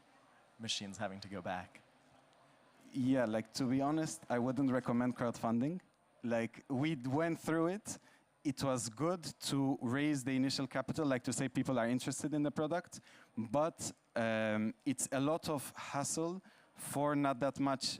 machines having to go back? Yeah, like to be honest, I wouldn't recommend crowdfunding. Like we went through it. It was good to raise the initial capital, like to say people are interested in the product, but it's a lot of hassle for not that much,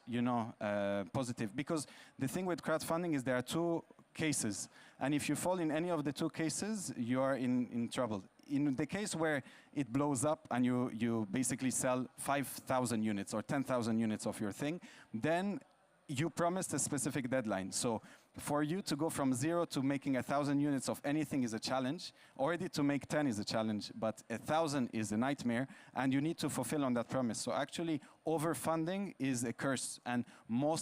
positive. Because the thing with crowdfunding is there are two cases, and if you fall in any of the two cases, you are in trouble. In the case where it blows up and you basically sell 5,000 units or 10,000 units of your thing, then you promised a specific deadline. So for you to go from 0 to making 1,000 units of anything is a challenge. Already to make 10 is a challenge, but 1,000 is a nightmare, and you need to fulfill on that promise. So actually, overfunding is a curse. And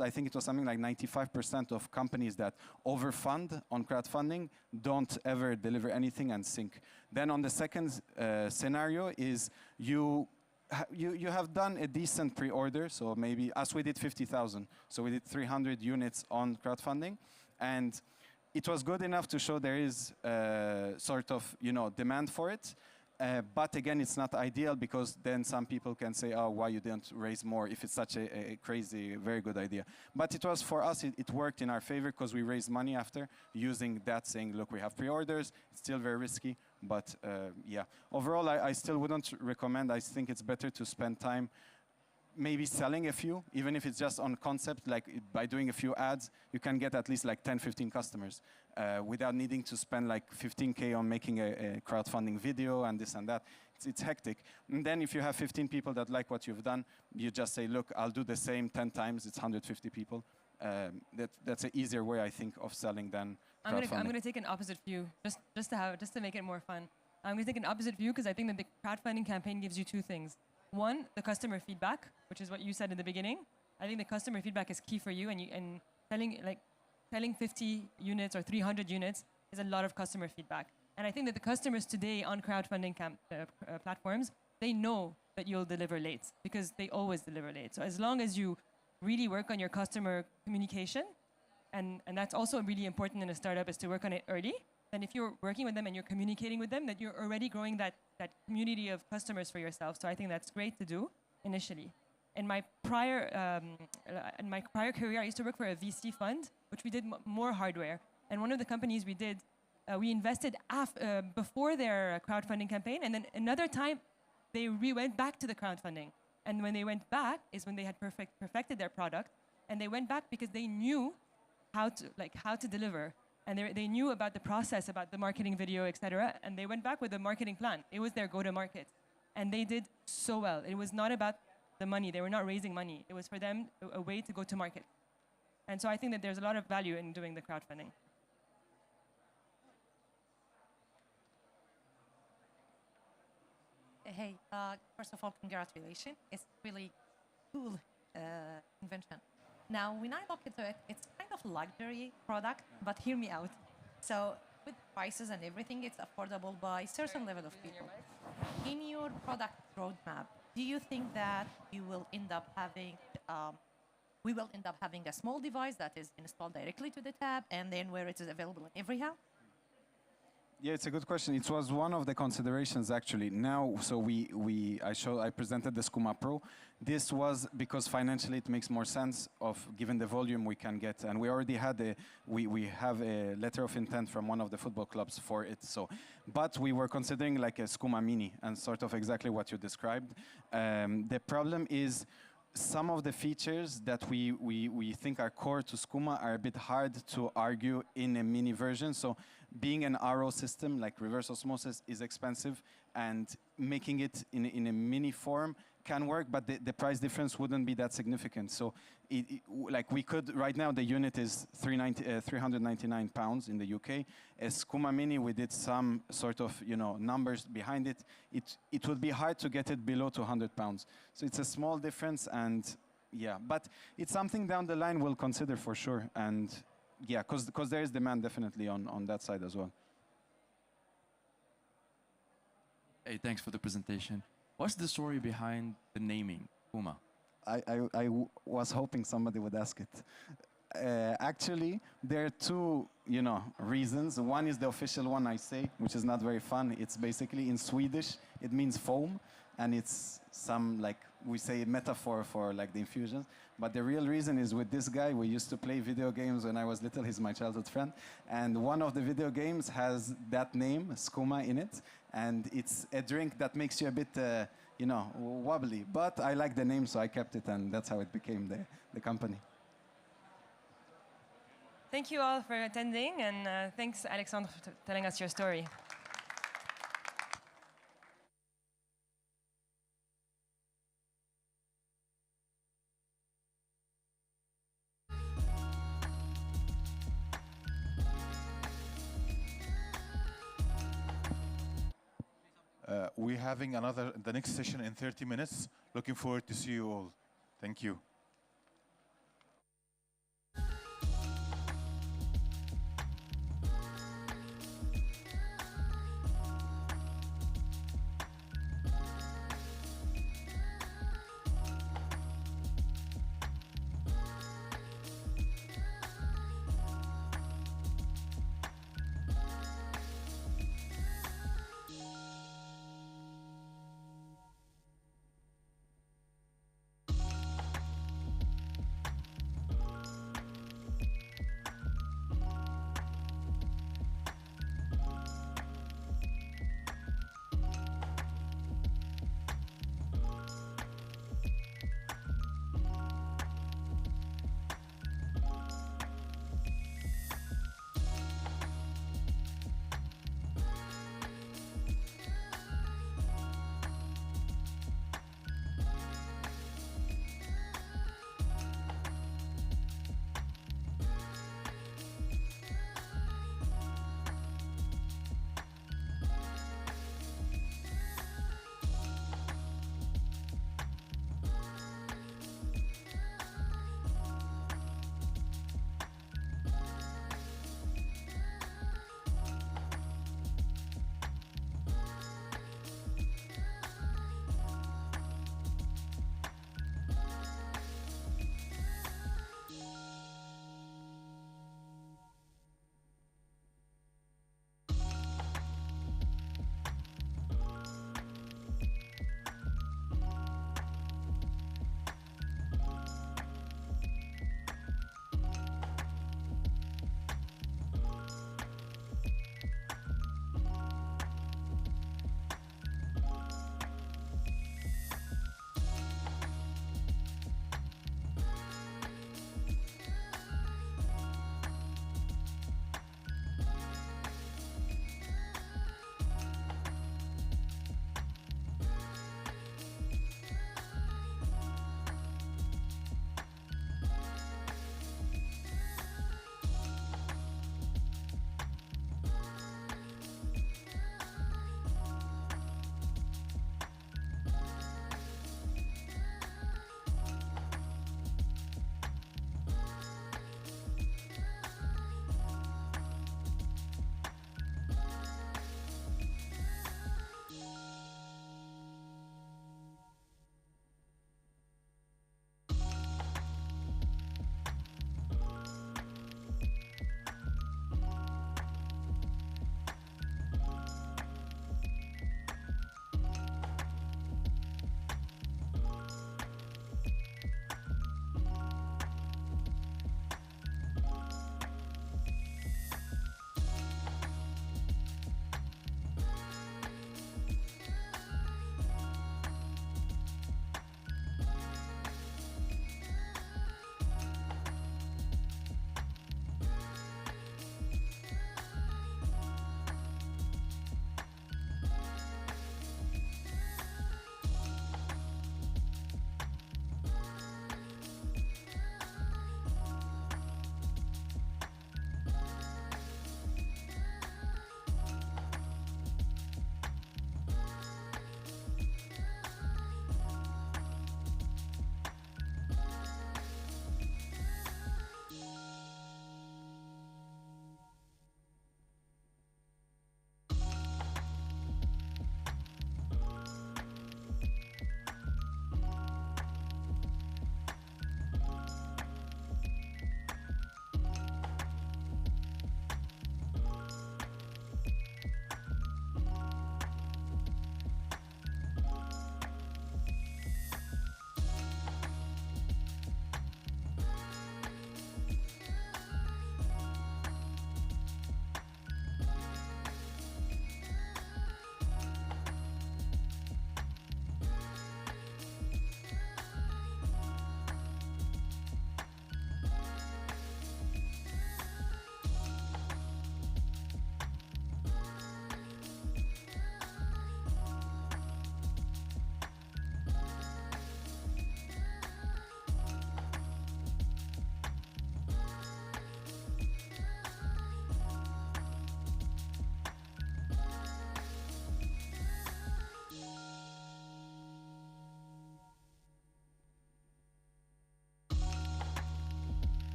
I think it was something like 95% of companies that overfund on crowdfunding don't ever deliver anything and sink. Then on the second scenario is you have done a decent pre-order, so maybe as we did 50,000, so we did 300 units on crowdfunding, and it was good enough to show there is sort of demand for it. But again, it's not ideal because then some people can say, oh, why you didn't raise more if it's such a crazy, very good idea. But it was for us, it worked in our favor because we raised money after using that, saying, look, we have pre-orders, it's still very risky. But yeah, overall, I still wouldn't recommend. I think it's better to spend time maybe selling a few, even if it's just on concept, like by doing a few ads, you can get at least like 10, 15 customers without needing to spend like 15K on making a crowdfunding video and this and that. It's hectic. And then if you have 15 people that like what you've done, you just say, look, I'll do the same 10 times, it's 150 people. That's an easier way, I think, of selling than crowdfunding. I'm gonna take an opposite view, just to make it more fun. I'm gonna take an opposite view because I think that the crowdfunding campaign gives you two things. One, the customer feedback, which is what you said in the beginning. I think the customer feedback is key for you, and selling 50 units or 300 units is a lot of customer feedback. And I think that the customers today on crowdfunding platforms, they know that you'll deliver late because they always deliver late. So as long as you really work on your customer communication, and that's also really important in a startup, is to work on it early. And if you're working with them and you're communicating with them, that you're already growing that community of customers for yourself. So I think that's great to do initially. In my prior career, I used to work for a VC fund, which we did more hardware. And one of the companies we did, we invested before their crowdfunding campaign, and then another time they went back to the crowdfunding. And when they went back is when they had perfected their product, and they went back because they knew how to deliver. And they knew about the process, about the marketing video, etc. And they went back with a marketing plan. It was their go-to-market. And they did so well. It was not about the money. They were not raising money. It was for them a way to go to market. And so I think that there's a lot of value in doing the crowdfunding. Hey, first of all, congratulations. It's really cool invention. Now, when I look into it, it's kind of luxury product, but hear me out. So with prices and everything, it's affordable by certain level of people. In your product roadmap, do you think that you will end up having, we will end up having a small device that is installed directly to the tab, and then where it is available in every house? Yeah, it's a good question. It was one of the considerations actually. Now, so I presented the Skooma Pro. This was because financially it makes more sense given the volume we can get, and we already had we have a letter of intent from one of the football clubs for it. So, but we were considering like a Skooma Mini and sort of exactly what you described. The problem is some of the features that we think are core to Skooma are a bit hard to argue in a mini version. So being an RO system like reverse osmosis is expensive, and making it in a mini form can work, but the price difference wouldn't be that significant. So like we could, right now the unit is 399 pounds in the UK. A Skooma Mini, we did some sort of numbers behind it. It would be hard to get it below 200 pounds. So it's a small difference, and yeah, but it's something down the line we'll consider for sure. And yeah, because there is demand definitely on that side as well. Hey, thanks for the presentation. What's the story behind the naming, Skooma? I was hoping somebody would ask it. Actually, there are two, reasons. One is the official one I say, which is not very fun. It's basically in Swedish, it means foam, and it's some like we say metaphor for like the infusions. But the real reason is with this guy, we used to play video games when I was little. He's my childhood friend. And one of the video games has that name, skooma, in it. And it's a drink that makes you a bit, you know, wobbly. But I like the name, so I kept it, and that's how it became the company. Thank you all for attending, and thanks, Alexandre, for telling us your story. We're having the next session in 30 minutes. Looking forward to see you all. Thank you.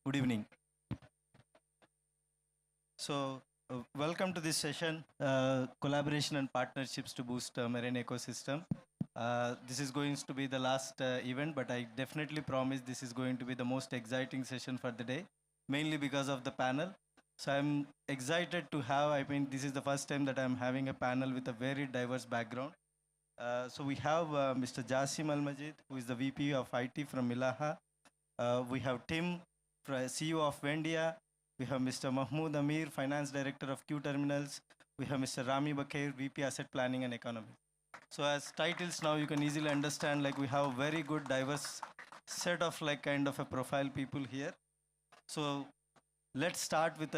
Good evening. So, welcome to this session, Collaboration and Partnerships to Boost Marine Ecosystem. This is going to be the last event, but I definitely promise this is going to be the most exciting session for the day, mainly because of the panel. So I'm excited to have, I mean, this is the first time that I'm having a panel with a very diverse background. So we have Mr. Jasim Al-Majid, who is the VP of IT from Milaha. We have Tim, CEO of Vendia. We have Mr. Mahmoud Amir, Finance Director of Q Terminals. We have Mr. Rami Bakir, VP Asset Planning and Economy. So as titles now, you can easily understand, like we have a very good diverse set of like kind of a profile people here. So let's start with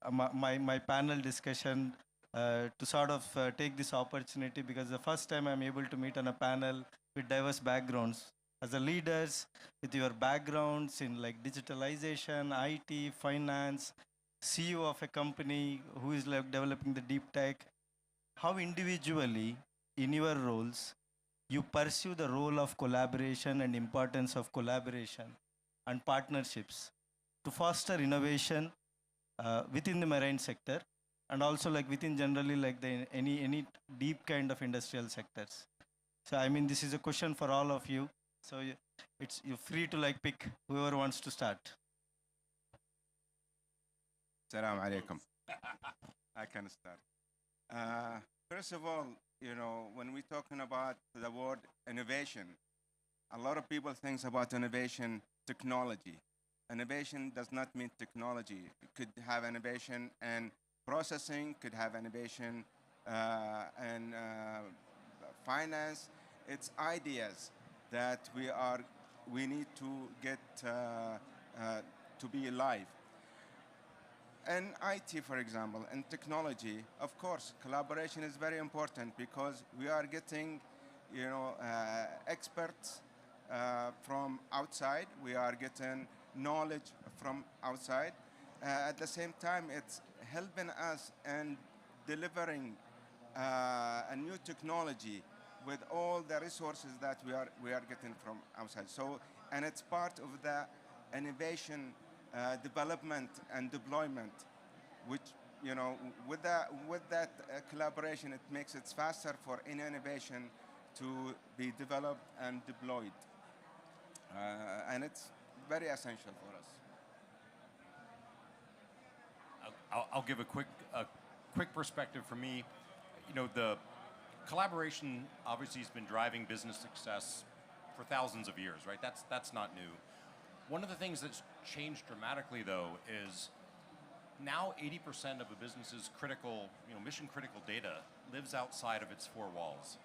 my panel discussion to sort of take this opportunity, because the first time I'm able to meet on a panel with diverse backgrounds. As a leaders, with your backgrounds in like digitalization, IT, finance, CEO of a company who is like developing the deep tech, how individually in your roles you pursue the role of collaboration and importance of collaboration and partnerships to foster innovation within the marine sector, and also like within generally like the any deep kind of industrial sectors. So I mean, this is a question for all of you. So you're free to like pick whoever wants to start. Assalamu alaikum. I can start. First of all, you know, when we're talking about the word innovation, a lot of people think about innovation technology. Innovation does not mean technology. It could have innovation and processing, could have innovation and finance. It's ideas that we need to get to be alive. In IT, for example, in technology, of course, collaboration is very important because we are getting, you know, experts from outside. We are getting knowledge from outside. At the same time, it's helping us in delivering a new technology with all the resources that we are getting from outside. So, and it's part of the innovation development and deployment, which, you know, with that collaboration, it makes it faster for any innovation to be developed and deployed, and it's very essential for us. I'll give a quick perspective from me. You know, the collaboration obviously has been driving business success for thousands of years, right? That's not new. One of the things that's changed dramatically, though, is now 80% of a business's critical, you know, mission-critical data lives outside of its four walls.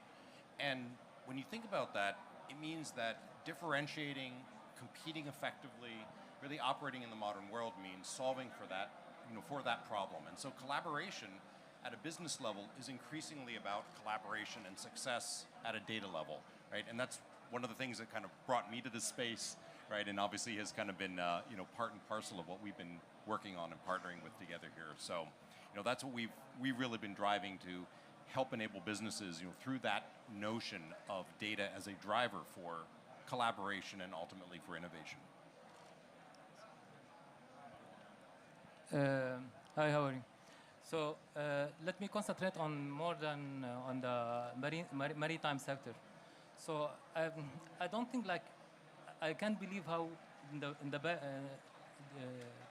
And when you think about that, it means that differentiating, competing effectively, really operating in the modern world means solving for that, you know, for that problem. And so collaboration at a business level is increasingly about collaboration and success at a data level, right? And that's one of the things that kind of brought me to this space, right? And obviously has kind of been, you know, part and parcel of what we've been working on and partnering with together here. So, you know, that's what we've really been driving to help enable businesses, you know, through that notion of data as a driver for collaboration and ultimately for innovation. Hi, how are you? So let me concentrate on more than on the maritime sector. So I don't think like I can't believe how in the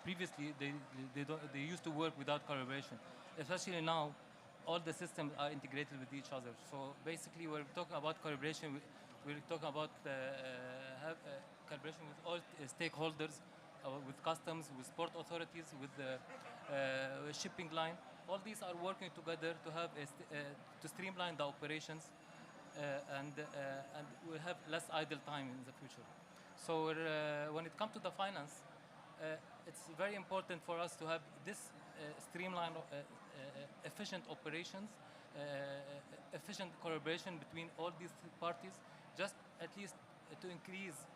previously they used to work without collaboration. Especially now, all the systems are integrated with each other. So basically, we're talking about collaboration. We're talking about collaboration with all stakeholders, with customs, with port authorities, with the shipping line. All these are working together to have to streamline the operations, and we have less idle time in the future. So when it comes to the finance, it's very important for us to have this streamlined, efficient operations, efficient collaboration between all these parties, just at least to increase,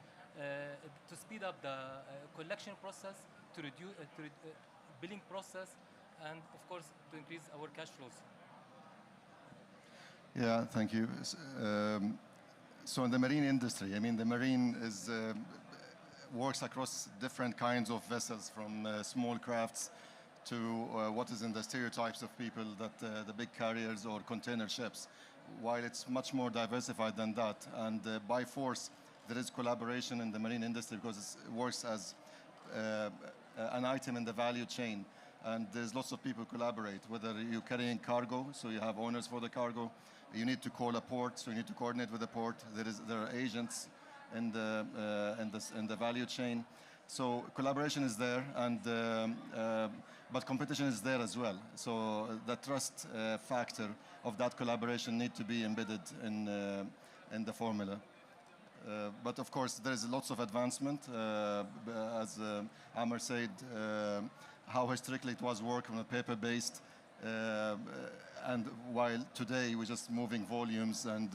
to speed up the collection process, to reduce billing process, and of course to increase our cash flows. Yeah, thank you. So in the marine industry, I mean, the marine is works across different kinds of vessels, from small crafts to what is in the stereotypes of people that the big carriers or container ships, while it's much more diversified than that. And by force, there is collaboration in the marine industry because it works as an item in the value chain. And there's lots of people collaborate, whether you're carrying cargo, so you have owners for the cargo. You need to call a port, so you need to coordinate with the port. There are agents in the value chain. So collaboration is there, and but competition is there as well. So the trust factor of that collaboration need to be embedded in the formula. But of course, there is lots of advancement. As Amr said, how historically it was work on a paper-based, and while today we're just moving volumes and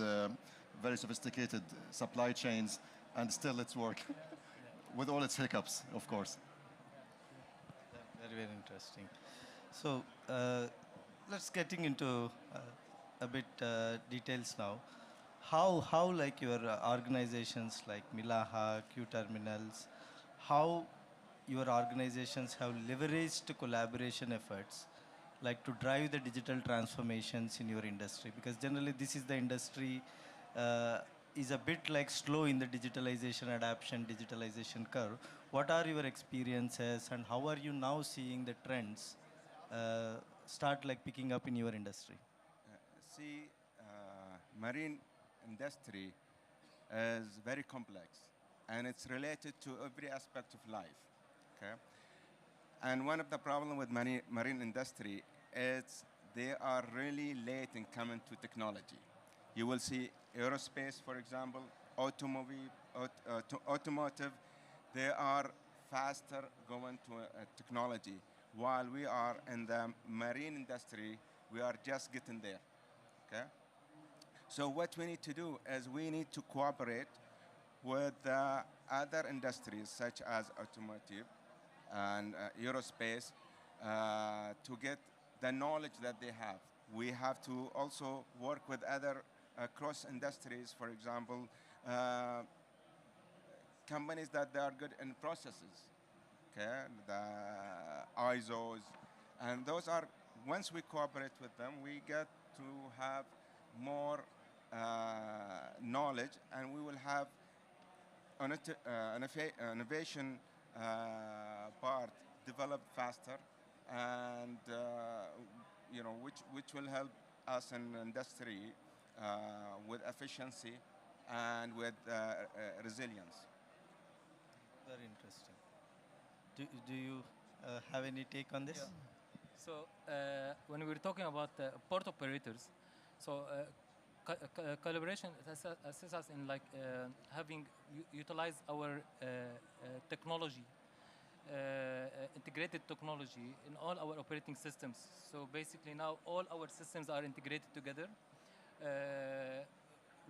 very sophisticated supply chains, and still it's work, with all its hiccups, of course. Very, very interesting. So let's getting into a bit details now. How like your organizations like Milaha, Q Terminals, how your organizations have leveraged collaboration efforts like to drive the digital transformations in your industry? Because generally this is the industry is a bit like slow in the digitalization adoption, digitalization curve. What are your experiences and how are you now seeing the trends start like picking up in your industry? Marine industry is very complex and it's related to every aspect of life. Okay? And one of the problems with marine industry is they are really late in coming to technology. You will see aerospace, for example, automotive, they are faster going to technology, while we are in the marine industry, we are just getting there. Okay? So what we need to do is we need to cooperate with other industries such as automotive and aerospace to get the knowledge that they have. We have to also work with other cross industries, for example, companies that they are good in processes, okay, the ISOs, and those are, once we cooperate with them, we get to have more knowledge, and we will have an innovation part developed faster, and you know, which will help us in industry with efficiency and with resilience. Very interesting. Do you have any take on this? Yeah. So when we were talking about port operators, so collaboration assists us in like having utilize our technology, integrated technology in all our operating systems. So basically now all our systems are integrated together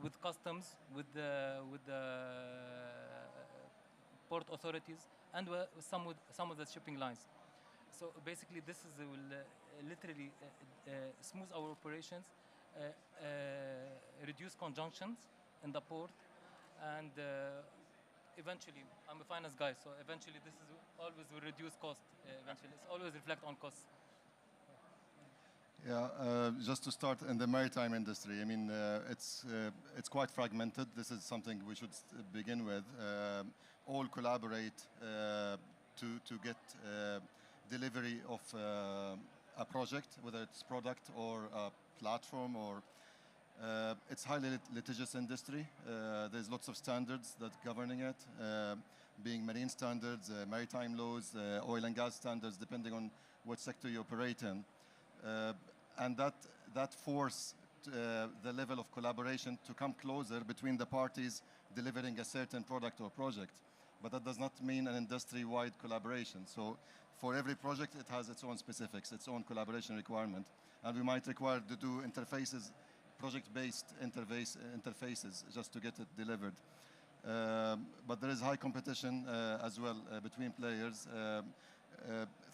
with customs, with the port authorities, and some of the shipping lines. So basically this is will literally smooth our operations, reduce conjunctions in the port, and eventually, I'm a finance guy, so eventually this is always will reduce cost. Eventually, it's always reflect on costs. Yeah, just to start in the maritime industry, I mean, it's quite fragmented. This is something we should begin with. All collaborate to get delivery of a project, whether it's product or a platform, or it's highly litigious industry. There's lots of standards that governing it, being marine standards, maritime laws, oil and gas standards, depending on what sector you operate in. And that force the level of collaboration to come closer between the parties delivering a certain product or project. But that does not mean an industry-wide collaboration. So for every project, it has its own specifics, its own collaboration requirement. And we might require to do interfaces, project-based interfaces, just to get it delivered. But there is high competition as well between players,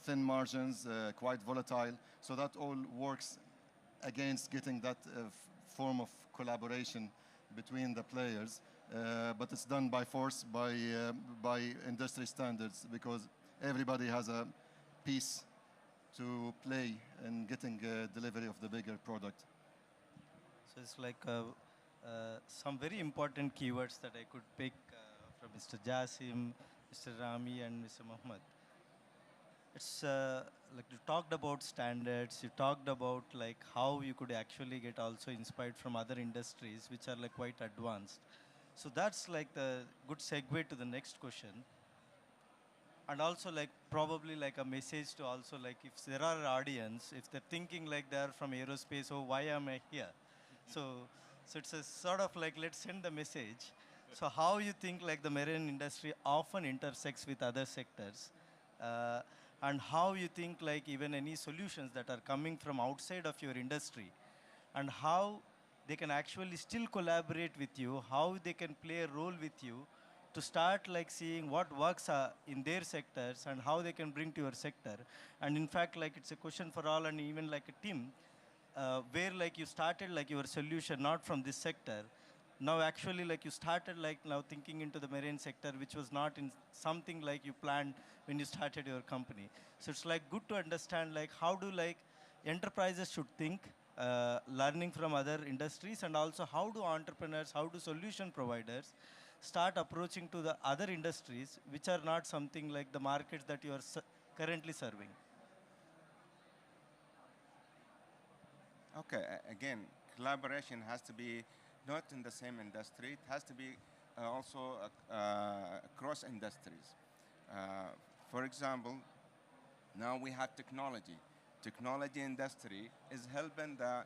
thin margins, quite volatile. So that all works against getting that form of collaboration between the players. but it's done by force, by industry standards, because everybody has a piece to play in getting delivery of the bigger product. So it's like some very important keywords that I could pick from Mr. Jasim, Mr. Rami, and Mr. Muhammad. It's like you talked about standards, you talked about like how you could actually get also inspired from other industries which are like quite advanced. So that's like the good segue to the next question. And also like probably like a message to also like if there are audience, if they're thinking like they're from aerospace, oh, why am I here? So it's a sort of like, let's send the message. So how you think like the marine industry often intersects with other sectors, and how you think like even any solutions that are coming from outside of your industry, and how they can actually still collaborate with you, how they can play a role with you to start like seeing what works in their sectors and how they can bring to your sector. And in fact, like it's a question for all and even like a team, where like you started like your solution not from this sector, now actually like you started like now thinking into the marine sector, which was not in something like you planned when you started your company. So it's like good to understand like how do like enterprises should think, learning from other industries, and also how do entrepreneurs, how do solution providers start approaching to the other industries which are not something like the markets that you are currently serving. Okay, again, collaboration has to be not in the same industry. It has to be also across industries. For example, now we have technology. Technology industry is helping the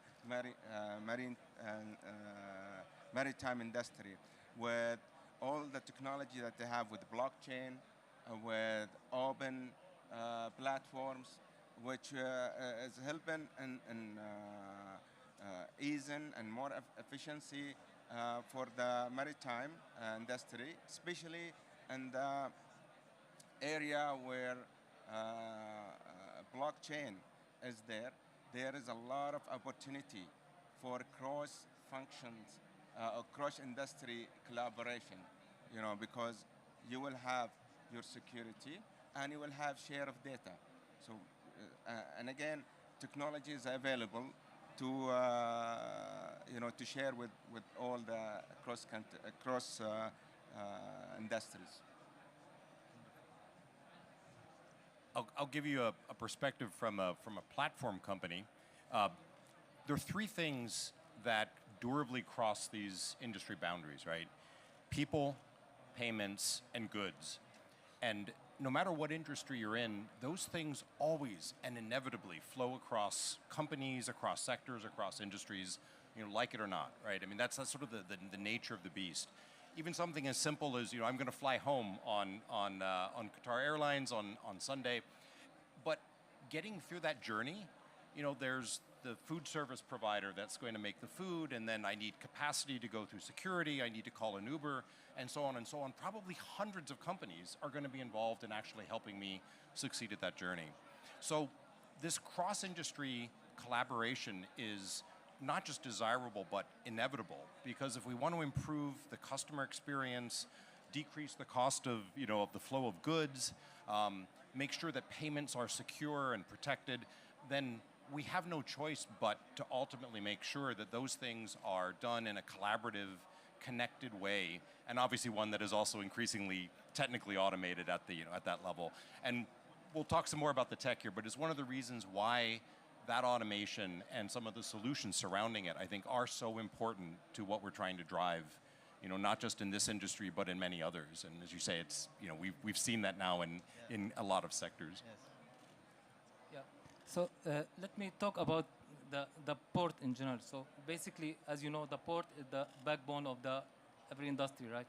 maritime industry with all the technology that they have with blockchain, with open platforms, which is helping in easing and more efficiency for the maritime industry, especially in the area where blockchain is there. There is a lot of opportunity for cross functions, cross-industry collaboration, you know, because you will have your security and you will have share of data. So, and again, technology is available to, you know, to share with all the cross industries. I'll give you a perspective from a platform company. There are three things that durably cross these industry boundaries, right? People, payments, and goods. And no matter what industry you're in, those things always and inevitably flow across companies, across sectors, across industries, you know, like it or not, right? I mean, that's sort of the nature of the beast. Even something as simple as, you know, I'm going to fly home on Qatar Airlines on Sunday, but getting through that journey, you know, there's the food service provider that's going to make the food, and then I need capacity to go through security, I need to call an Uber, and so on and so on. Probably hundreds of companies are going to be involved in actually helping me succeed at that journey. So this cross-industry collaboration is not just desirable, but inevitable, because if we want to improve the customer experience, decrease the cost of, you know, of the flow of goods, make sure that payments are secure and protected, then we have no choice but to ultimately make sure that those things are done in a collaborative, connected way, and obviously one that is also increasingly technically automated at the, you know, at that level. And we'll talk some more about the tech here, but it's one of the reasons why that automation and some of the solutions surrounding it, I think, are so important to what we're trying to drive, you know, not just in this industry, but in many others. And as you say, it's, you know, we've seen that now in a lot of sectors. Yes. Yeah. So let me talk about the port in general. So basically, as you know, the port is the backbone of every industry, right?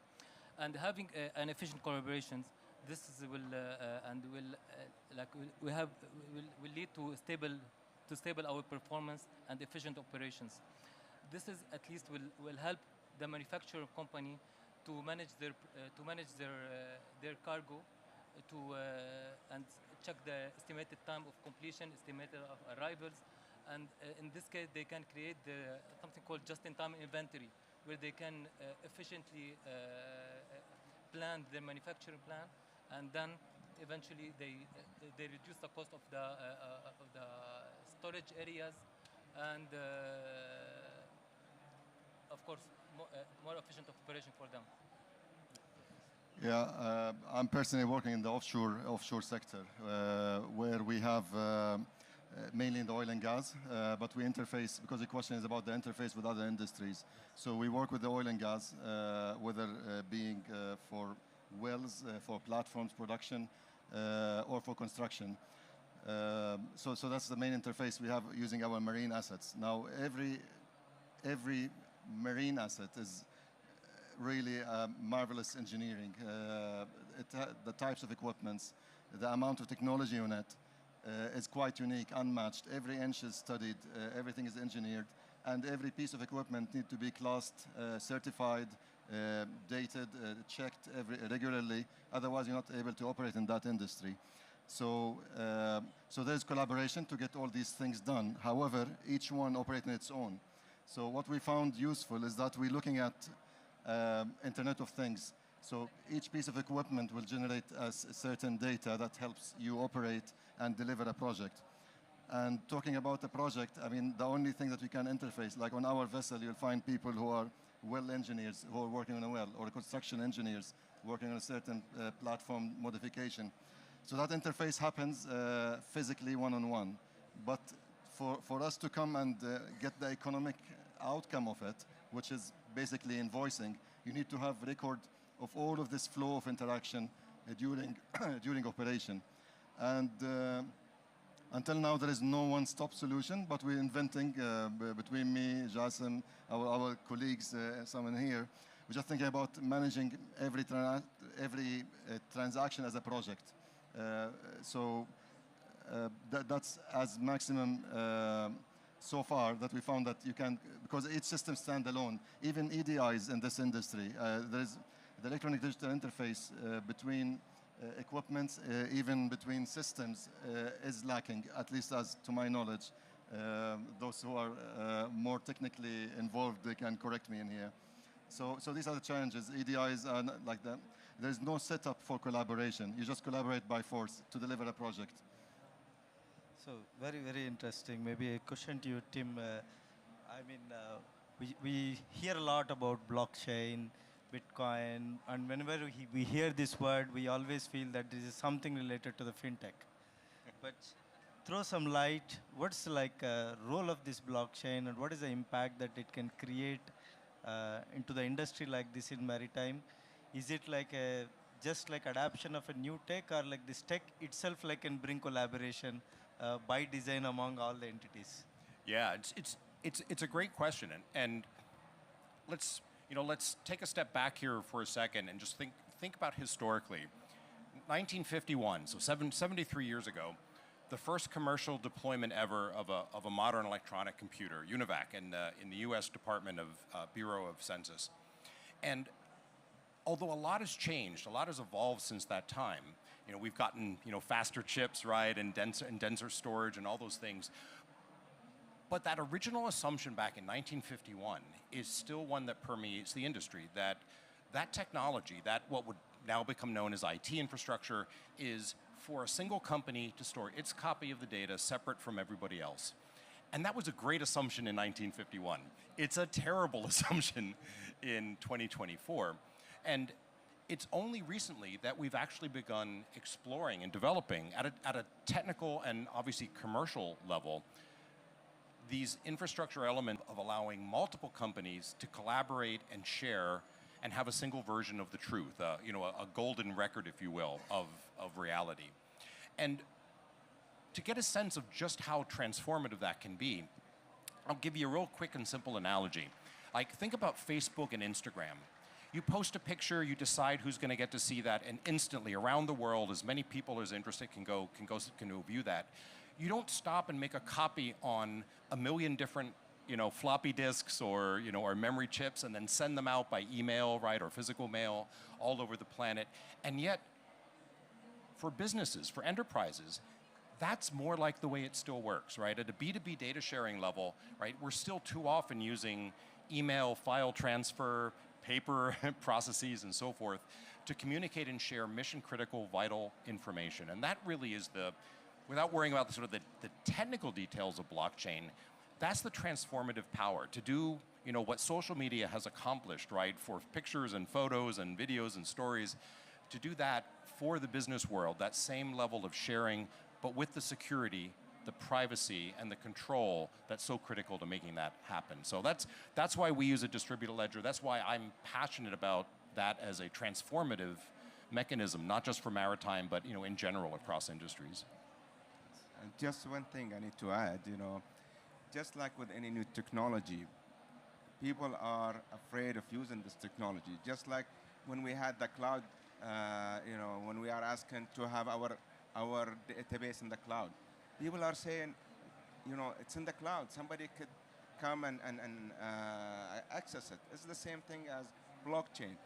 And having an efficient collaboration, this will will lead to stable our performance and efficient operations. This is at least will help the manufacturer company to manage their cargo, and check the estimated time of completion, estimated of arrivals, and in this case they can create something called just-in-time inventory, where they can efficiently plan their manufacturing plan, and then eventually they reduce the cost of the storage areas, and of course more efficient operation for them. Yeah, I'm personally working in the offshore sector, where we have mainly in the oil and gas, but we interface, because the question is about the interface with other industries. So we work with the oil and gas, whether being for wells, for platforms production, or for construction. So that's the main interface we have using our marine assets. Now, every marine asset is really marvelous engineering. The types of equipments, the amount of technology on it is quite unique, unmatched. Every inch is studied, everything is engineered, and every piece of equipment needs to be classed, certified, dated, checked regularly. Otherwise, you're not able to operate in that industry. So there's collaboration to get all these things done. However, each one operates on its own. So what we found useful is that we're looking at Internet of Things. So each piece of equipment will generate a certain data that helps you operate and deliver a project. And talking about the project, I mean, the only thing that we can interface, like on our vessel, you'll find people who are well engineers who are working on a well, or construction engineers working on a certain platform modification. So that interface happens physically one-on-one. But for us to come and get the economic outcome of it, which is basically invoicing, you need to have record of all of this flow of interaction during operation. And until now, there is no one-stop solution, but we're inventing, between me, Jassim, our colleagues, someone here, we're just thinking about managing every transaction as a project. That's as maximum so far that we found that you can, because each system stands alone. Even EDIs in this industry, there's the electronic digital interface between equipments, even between systems, is lacking, at least as to my knowledge. Those who are more technically involved, they can correct me in here. So these are the challenges. EDIs are not like that. There's no setup for collaboration. You just collaborate by force to deliver a project. So very, very interesting. Maybe a question to you, Tim. I mean, we hear a lot about blockchain, Bitcoin, and whenever we hear this word, we always feel that this is something related to the fintech. But throw some light, what's like role of this blockchain, and what is the impact that it can create into the industry like this in maritime? Is it like just like adaptation of a new tech, or like this tech itself like can bring collaboration by design among all the entities? Yeah, it's a great question, and let's take a step back here for a second and just think about historically. 1951, so 73 years ago, the first commercial deployment ever of a modern electronic computer, UNIVAC, in the U.S. Department of Bureau of Census. And although a lot has changed, a lot has evolved since that time. We've gotten faster chips, right, and denser storage and all those things. But that original assumption back in 1951 is still one that permeates the industry, that technology, that what would now become known as IT infrastructure, is for a single company to store its copy of the data separate from everybody else. And that was a great assumption in 1951. It's a terrible assumption in 2024. And it's only recently that we've actually begun exploring and developing at a technical and obviously commercial level these infrastructure elements of allowing multiple companies to collaborate and share and have a single version of the truth, a golden record, if you will, of reality. And to get a sense of just how transformative that can be, I'll give you a real quick and simple analogy. Like, think about Facebook and Instagram. You post a picture, you decide who's going to get to see that, and instantly, around the world, as many people as interested can view that. You don't stop and make a copy on a million different, floppy disks or memory chips and then send them out by email, right, or physical mail all over the planet. And yet, for businesses, for enterprises, that's more like the way it still works, right? At a B2B data sharing level, right, we're still too often using, email, file transfer, paper processes, and so forth, to communicate and share mission-critical, vital information. And that really is without worrying about the technical details of blockchain, that's the transformative power to do, what social media has accomplished, right, for pictures and photos and videos and stories, to do that for the business world, that same level of sharing, but with the security, the privacy, and the control that's so critical to making that happen. So that's why we use a distributed ledger. That's why I'm passionate about that as a transformative mechanism, not just for maritime, but in general across industries. And just one thing I need to add, just like with any new technology, people are afraid of using this technology. Just like when we had the cloud, when we are asking to have our database in the cloud, people are saying, it's in the cloud. Somebody could come and access it. It's the same thing as blockchain.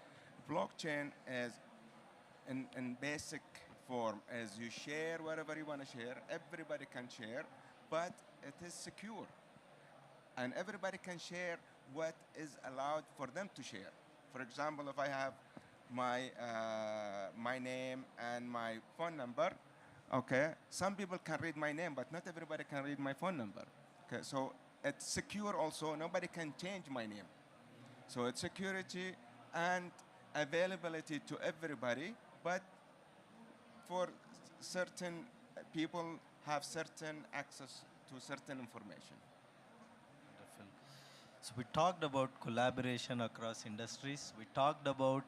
Blockchain is, in basic form, is you share whatever you want to share. Everybody can share, but it is secure. And everybody can share what is allowed for them to share. For example, if I have my name and my phone number, okay, some people can read my name, but not everybody can read my phone number. Okay, so it's secure also. Nobody can change my name. So it's security and availability to everybody, but for certain people have certain access to certain information. Wonderful. So we talked about collaboration across industries. We talked about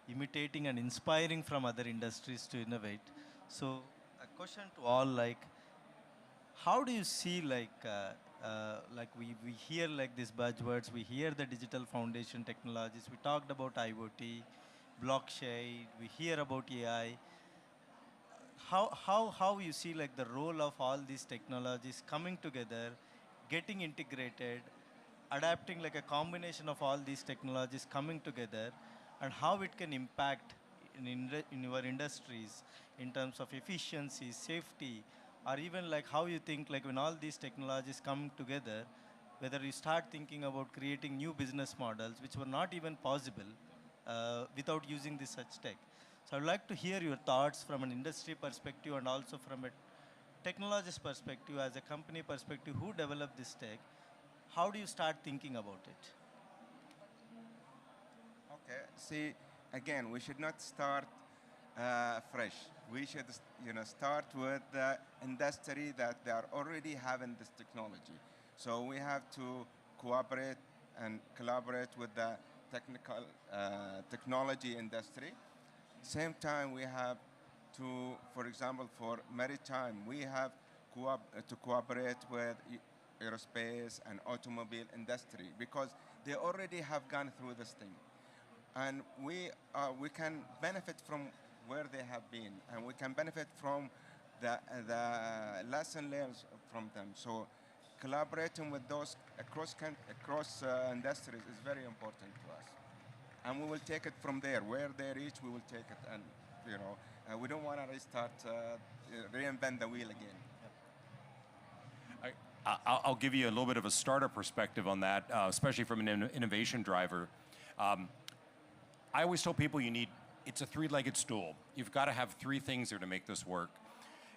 imitating and inspiring from other industries to innovate. So a question to all, how do you see we hear these buzzwords, we hear the digital foundation technologies, we talked about IoT, blockchain, we hear about AI. How you see the role of all these technologies coming together, getting integrated, adapting a combination of all these technologies coming together, and how it can impact in your industries in terms of efficiency, safety, or even how you think when all these technologies come together, whether you start thinking about creating new business models which were not even possible without using this such tech. So I'd like to hear your thoughts from an industry perspective and also from a technologist perspective, as a company perspective, who developed this tech. How do you start thinking about it? Okay, see, again, we should not start fresh. We should start with the industry that they are already having this technology. So we have to cooperate and collaborate with the technology industry. Same time, we have to, for example, for maritime, we have to cooperate with aerospace and automobile industry because they already have gone through this thing. And we can benefit from where they have been, and we can benefit from the lesson learned from them. So collaborating with those across industries is very important to us. And we will take it from there. Where they reach, we will take it. And, we don't want to reinvent the wheel again. I'll give you a little bit of a startup perspective on that, especially from an innovation driver. I always tell people it's a three-legged stool. You've got to have three things there to make this work.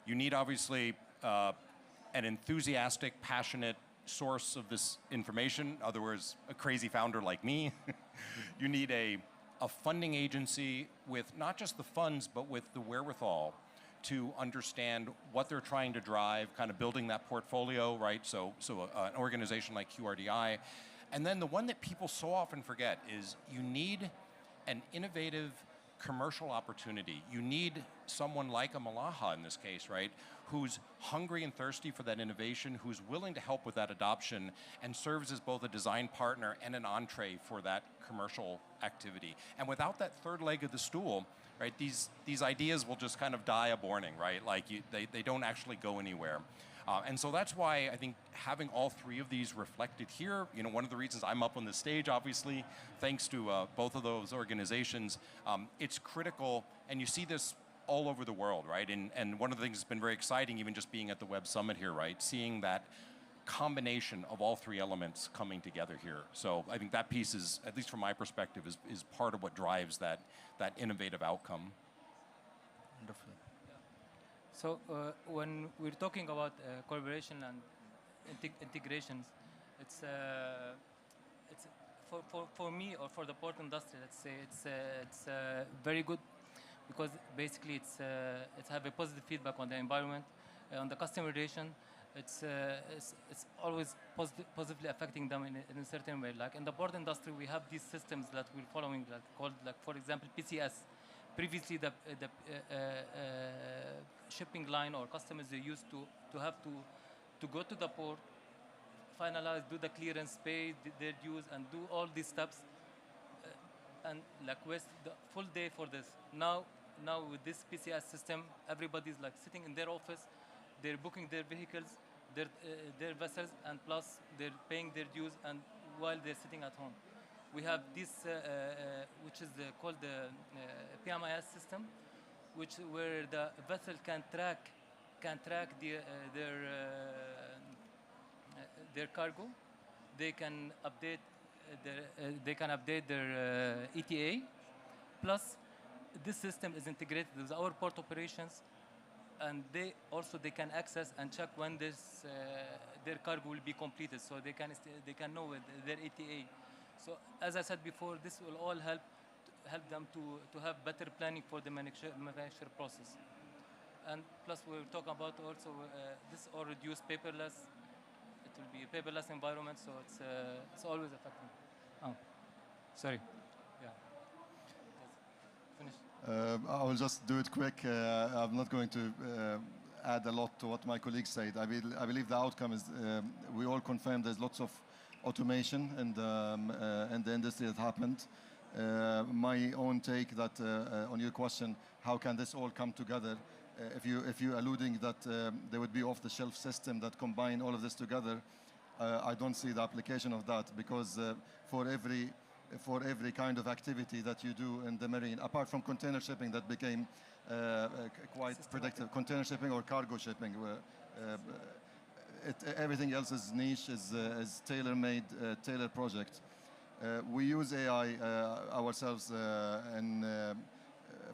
You need, obviously, an enthusiastic, passionate source of this information, in other words, a crazy founder like me. You need a funding agency with not just the funds, but with the wherewithal to understand what they're trying to drive, kind of building that portfolio, right? So an organization like QRDI. And then the one that people so often forget is you need an innovative commercial opportunity. You need someone like a Malaha in this case, right? Who's hungry and thirsty for that innovation, who's willing to help with that adoption and serves as both a design partner and an entree for that commercial activity. And without that third leg of the stool, right, these ideas will just kind of die a-borning, right? They don't actually go anywhere. And so that's why I think having all three of these reflected here, one of the reasons I'm up on the stage, obviously, thanks to both of those organizations, it's critical, and you see this all over the world, right? And one of the things that's been very exciting, even just being at the Web Summit here, right? Seeing that combination of all three elements coming together here. So I think that piece is, at least from my perspective, is part of what drives that innovative outcome. Wonderful. So when we're talking about collaboration and integrations, it's for me or for the port industry, let's say it's very good because basically it's have a positive feedback on the environment, on the customer relation. It's always positively affecting them in a certain way. Like in the port industry, we have these systems that we're following, like called, like for example, PCS. Previously, the shipping line or customers, they used to have to go to the port, finalize, do the clearance, pay their dues, and do all these steps, and like waste the full day for this. Now with this PCS system, everybody's like sitting in their office, they're booking their vehicles, their vessels, and plus they're paying their dues, and while they're sitting at home. We have this, which is called the PMIS system, where the vessel can track their cargo. They can update their ETA. Plus, this system is integrated with our port operations, and they can access and check when their cargo will be completed, so they can know their ETA. So as I said before, this will all help them to have better planning for the manufacture process. And plus, we're talking about also this all reduce paperless. It will be a paperless environment, so it's always effective. Oh, sorry. Yeah. Finish. I will just do it quick. I'm not going to add a lot to what my colleagues said. I believe the outcome is we all confirm there's lots of automation in the industry that happened. My own take that on your question, how can this all come together? If you're alluding that there would be off-the-shelf system that combine all of this together, I don't see the application of that, because for every kind of activity that you do in the marine, apart from container shipping that became quite predictive, container shipping or cargo shipping, everything else is niche, is tailor-made, tailor project. We use AI ourselves,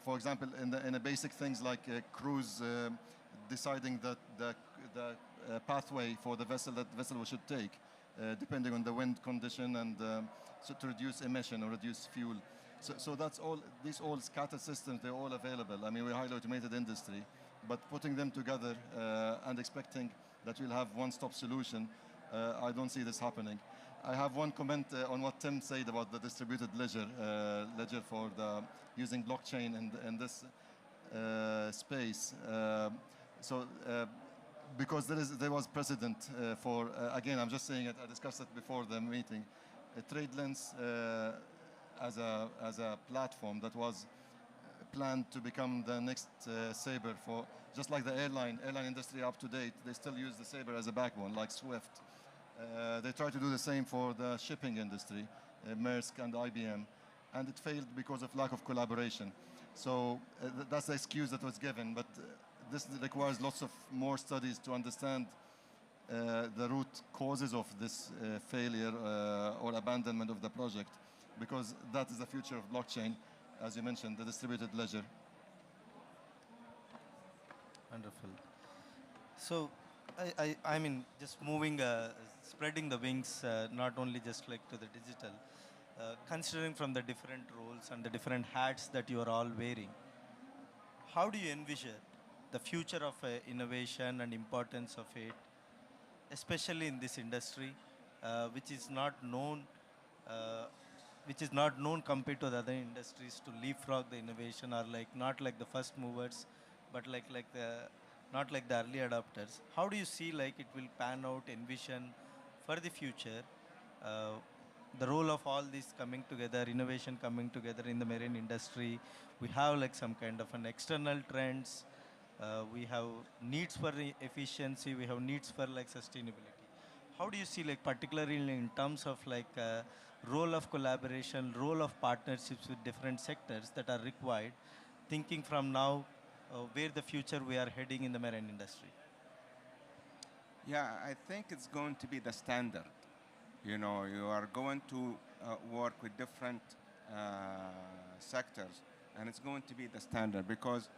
for example, in a basic things like cruise, deciding the pathway for the vessel that the vessel should take, depending on the wind condition, and so to reduce emission or reduce fuel. So that's all. These all scattered systems, they're all available. I mean, we're a highly automated industry, but putting them together and expecting that we'll have one-stop solution, I don't see this happening. I have one comment on what Tim said about the distributed ledger for using blockchain in this space. Because there was precedent for, again, I'm just saying it, I discussed it before the meeting, TradeLens as a platform that was planned to become the next Sabre for, just like the airline industry up to date, they still use the Sabre as a backbone, like Swift. They try to do the same for the shipping industry, Maersk and IBM, and it failed because of lack of collaboration. So that's the excuse that was given, but this requires lots of more studies to understand the root causes of this failure or abandonment of the project, because that is the future of blockchain, as you mentioned, the distributed ledger. Wonderful. So, I mean, just moving, spreading the wings, not only just like to the digital, considering from the different roles and the different hats that you are all wearing, how do you envision the future of innovation and importance of it, especially in this industry, which is not known compared to the other industries to leapfrog the innovation, or like not like the first movers, but not like the early adopters. How do you see like it will pan out, envision for the future, the role of all this coming together, innovation coming together in the marine industry? We have like some kind of an external trends. We have needs for efficiency. We have needs for like sustainability. How do you see like particularly in terms of like role of collaboration, role of partnerships with different sectors that are required, thinking from now where the future we are heading in the marine industry? Yeah, I think it's going to be the standard. You know, you are going to work with different sectors, and it's going to be the standard because,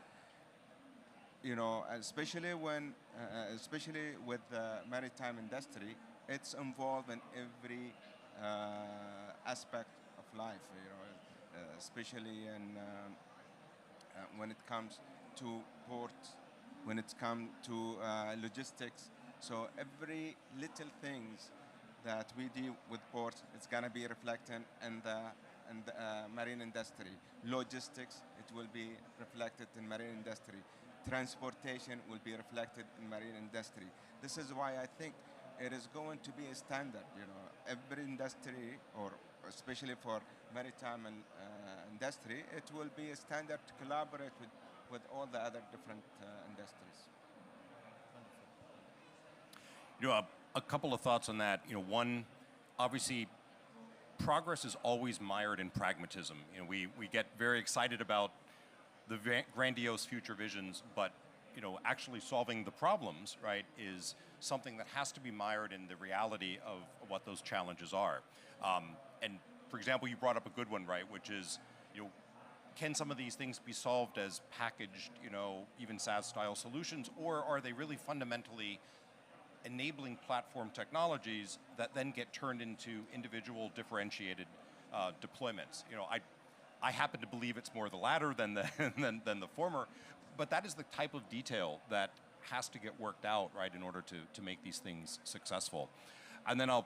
you know, especially with the maritime industry, it's involved in every aspect of life. You know, especially in when it comes to ports, when it comes to logistics. So every little things that we do with ports, it's gonna be reflected in the marine industry. Logistics, it will be reflected in marine industry. Transportation will be reflected in marine industry. This is why I think it is going to be a standard. You know, every industry, or especially for maritime and industry, it will be a standard to collaborate with all the other different industries. You know, a couple of thoughts on that. You know, one, obviously, progress is always mired in pragmatism. You know, we get very excited about the grandiose future visions, but you know, actually solving the problems, right, is something that has to be mired in the reality of what those challenges are. And for example, you brought up a good one, right, which is, you know, can some of these things be solved as packaged, you know, even SaaS-style solutions, or are they really fundamentally enabling platform technologies that then get turned into individual differentiated deployments? You know, I happen to believe it's more the latter than the than the former, but that is the type of detail that has to get worked out, right, in order to make these things successful. And then the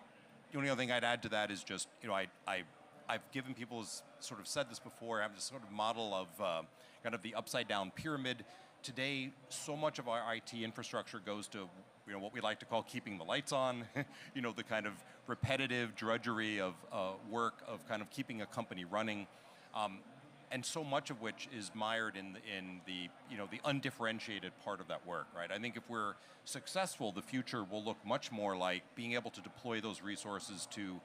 only other thing I'd add to that is just, you know, I've given people, sort of said this before, I have this sort of model of kind of the upside down pyramid. Today, so much of our IT infrastructure goes to, you know, what we like to call keeping the lights on, you know, the kind of repetitive drudgery of work of kind of keeping a company running. And so much of which is mired in the you know, the undifferentiated part of that work, right? I think if we're successful, the future will look much more like being able to deploy those resources to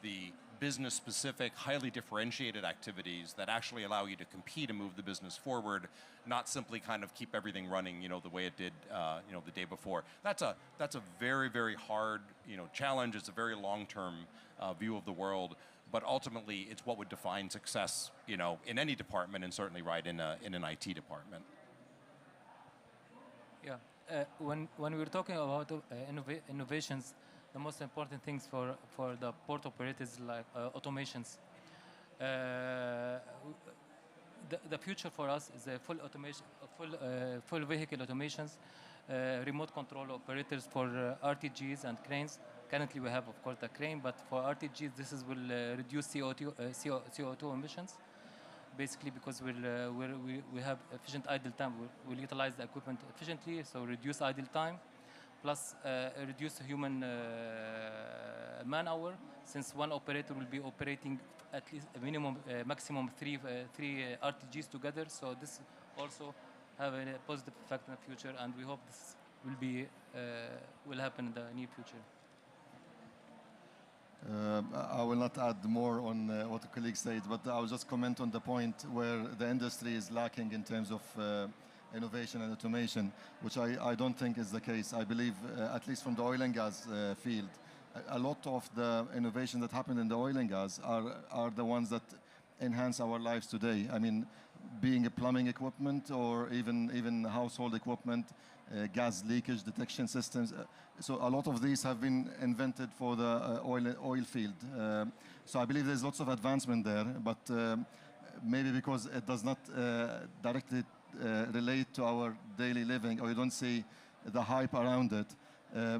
the business-specific, highly differentiated activities that actually allow you to compete and move the business forward, not simply kind of keep everything running, you know, the way it did, you know, the day before. That's a very, very hard, you know, challenge. It's a very long-term view of the world. But ultimately, it's what would define success, you know, in any department, and certainly right in an IT department. Yeah, when we're talking about innovations, the most important things for the port operators like automations. The future for us is a full automation, full vehicle automations, remote control operators for RTGs and cranes. Currently, we have, of course, the crane, but for RTGs, this will reduce CO2 emissions, basically because we have efficient idle time. We'll utilize the equipment efficiently, so reduce idle time, plus reduce human man hour, since one operator will be operating at least a minimum, maximum three RTGs together. So this also have a positive effect in the future, and we hope this will happen in the near future. I will not add more on what the colleague said, but I will just comment on the point where the industry is lacking in terms of innovation and automation, which I don't think is the case. I believe, at least from the oil and gas field, a lot of the innovation that happened in the oil and gas are the ones that enhance our lives today. I mean, being a plumbing equipment or even household equipment, gas leakage detection systems. So a lot of these have been invented for the oil field. So I believe there's lots of advancement there, but maybe because it does not directly relate to our daily living, or you don't see the hype around it,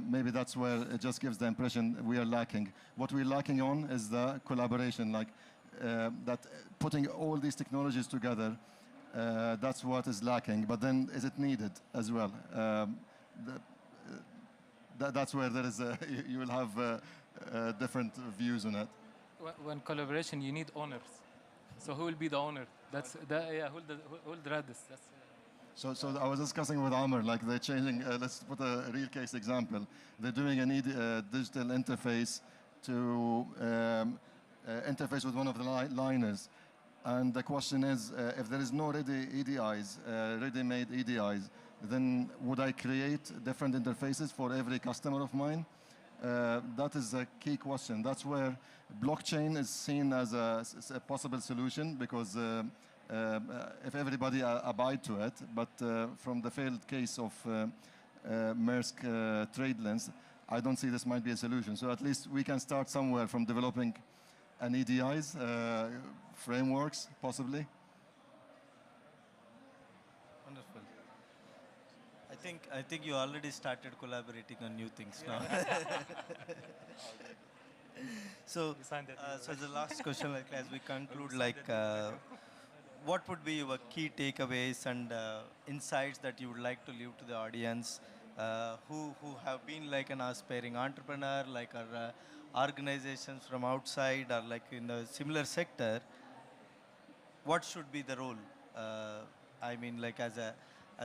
maybe that's where it just gives the impression we are lacking. What we're lacking on is the collaboration, like that putting all these technologies together, that's what is lacking. But then is it needed as well? That's where there is you will have different views on it. When collaboration, you need owners. So who will be the owner? Who'll drive this? So I was discussing with Amr, like they're changing, let's put a real case example. They're doing a digital interface to interface with one of the liners. And the question is, if there is no ready EDIs, ready-made EDIs, then would I create different interfaces for every customer of mine? That is a key question. That's where blockchain is seen as a possible solution, because if everybody abide to it, but from the failed case of Maersk trade lens, I don't see this might be a solution. So at least we can start somewhere from developing an EDIs, frameworks, possibly. Wonderful. I think you already started collaborating on new things now. So the last question, like, as we conclude, like, what would be your key takeaways and insights that you would like to leave to the audience who have been like an aspiring entrepreneur, like our organizations from outside or like in a similar sector? What should be the role? I mean, like as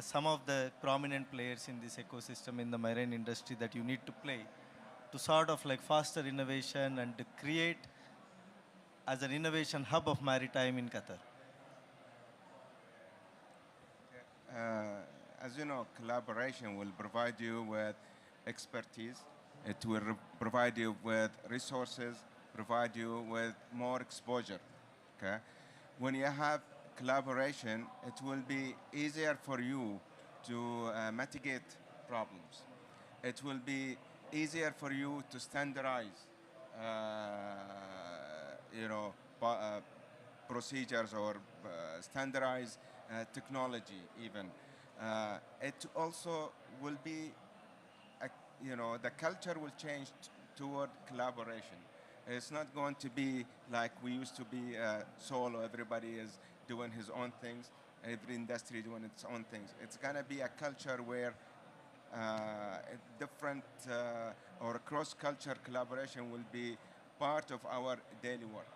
some of the prominent players in this ecosystem in the marine industry that you need to play to sort of like foster innovation and to create as an innovation hub of maritime in Qatar? As you know, collaboration will provide you with expertise. It will provide you with resources, provide you with more exposure. Okay? When you have collaboration, it will be easier for you to mitigate problems. It will be easier for you to standardize, procedures or standardize technology even. It also will be, the culture will change toward collaboration. It's not going to be like we used to be solo, everybody is doing his own things, every industry doing its own things. It's going to be a culture where different or cross-culture collaboration will be part of our daily work.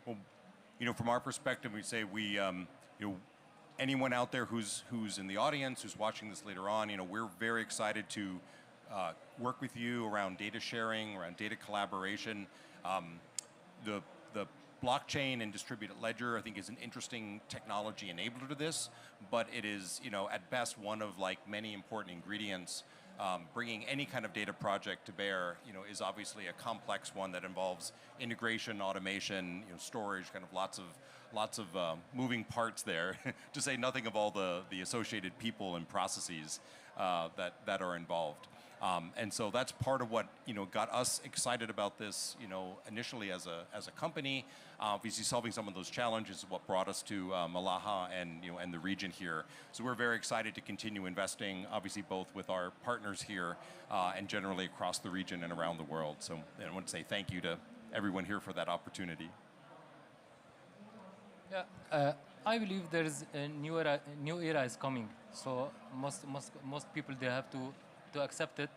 Well, from our perspective, we say anyone out there who's in the audience, who's watching this later on, we're very excited to work with you around data sharing, around data collaboration. The blockchain and distributed ledger, I think, is an interesting technology enabler to this, but it is, at best, one of like many important ingredients. Bringing any kind of data project to bear, is obviously a complex one that involves integration, automation, storage, kind of lots of moving parts there, to say nothing of all the associated people and processes that are involved. And so that's part of what got us excited about this. Initially as a company, obviously solving some of those challenges is what brought us to Malaha and the region here. So we're very excited to continue investing, obviously both with our partners here and generally across the region and around the world. So I want to say thank you to everyone here for that opportunity. Yeah, I believe there is a new era is coming. So most people, they have to accept it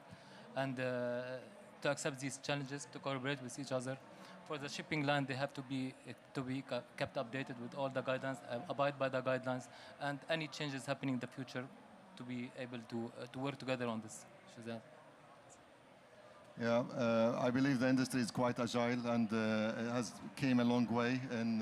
and to accept these challenges, to collaborate with each other. For the shipping line, they have to be kept updated with all the guidelines, abide by the guidelines, and any changes happening in the future to be able to work together on this. Shazad. Yeah, I believe the industry is quite agile and it has came a long way in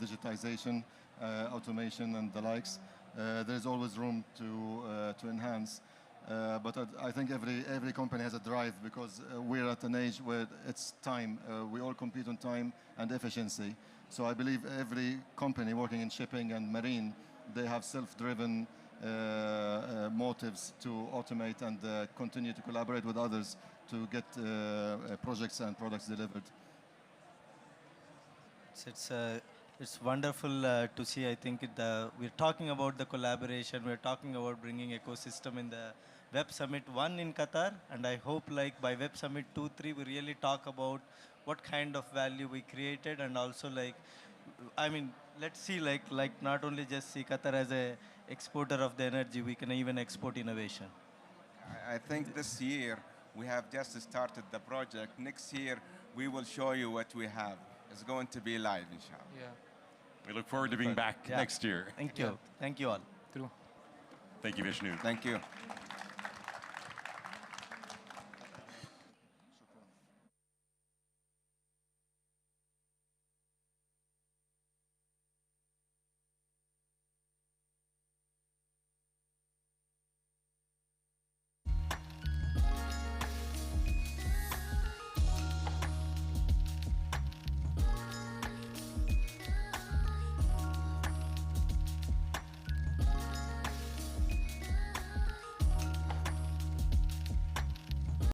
digitization, automation, and the likes. There's always room to enhance. But I think every company has a drive, because we're at an age where it's time. We all compete on time and efficiency. So I believe every company working in shipping and marine, they have self-driven motives to automate and continue to collaborate with others to get projects and products delivered. It's wonderful to see. I think we're talking about the collaboration. We're talking about bringing ecosystem in the Web Summit 1 in Qatar, and I hope like by Web Summit 2, 3, we really talk about what kind of value we created, and also like, I mean, let's see like not only just see Qatar as a exporter of the energy, we can even export innovation. I think this year we have just started the project. Next year we will show you what we have. It's going to be live, inshallah. Yeah. We look forward to being back next year. Thank you. Thank you all. True. Thank you, Vishnu. Thank you.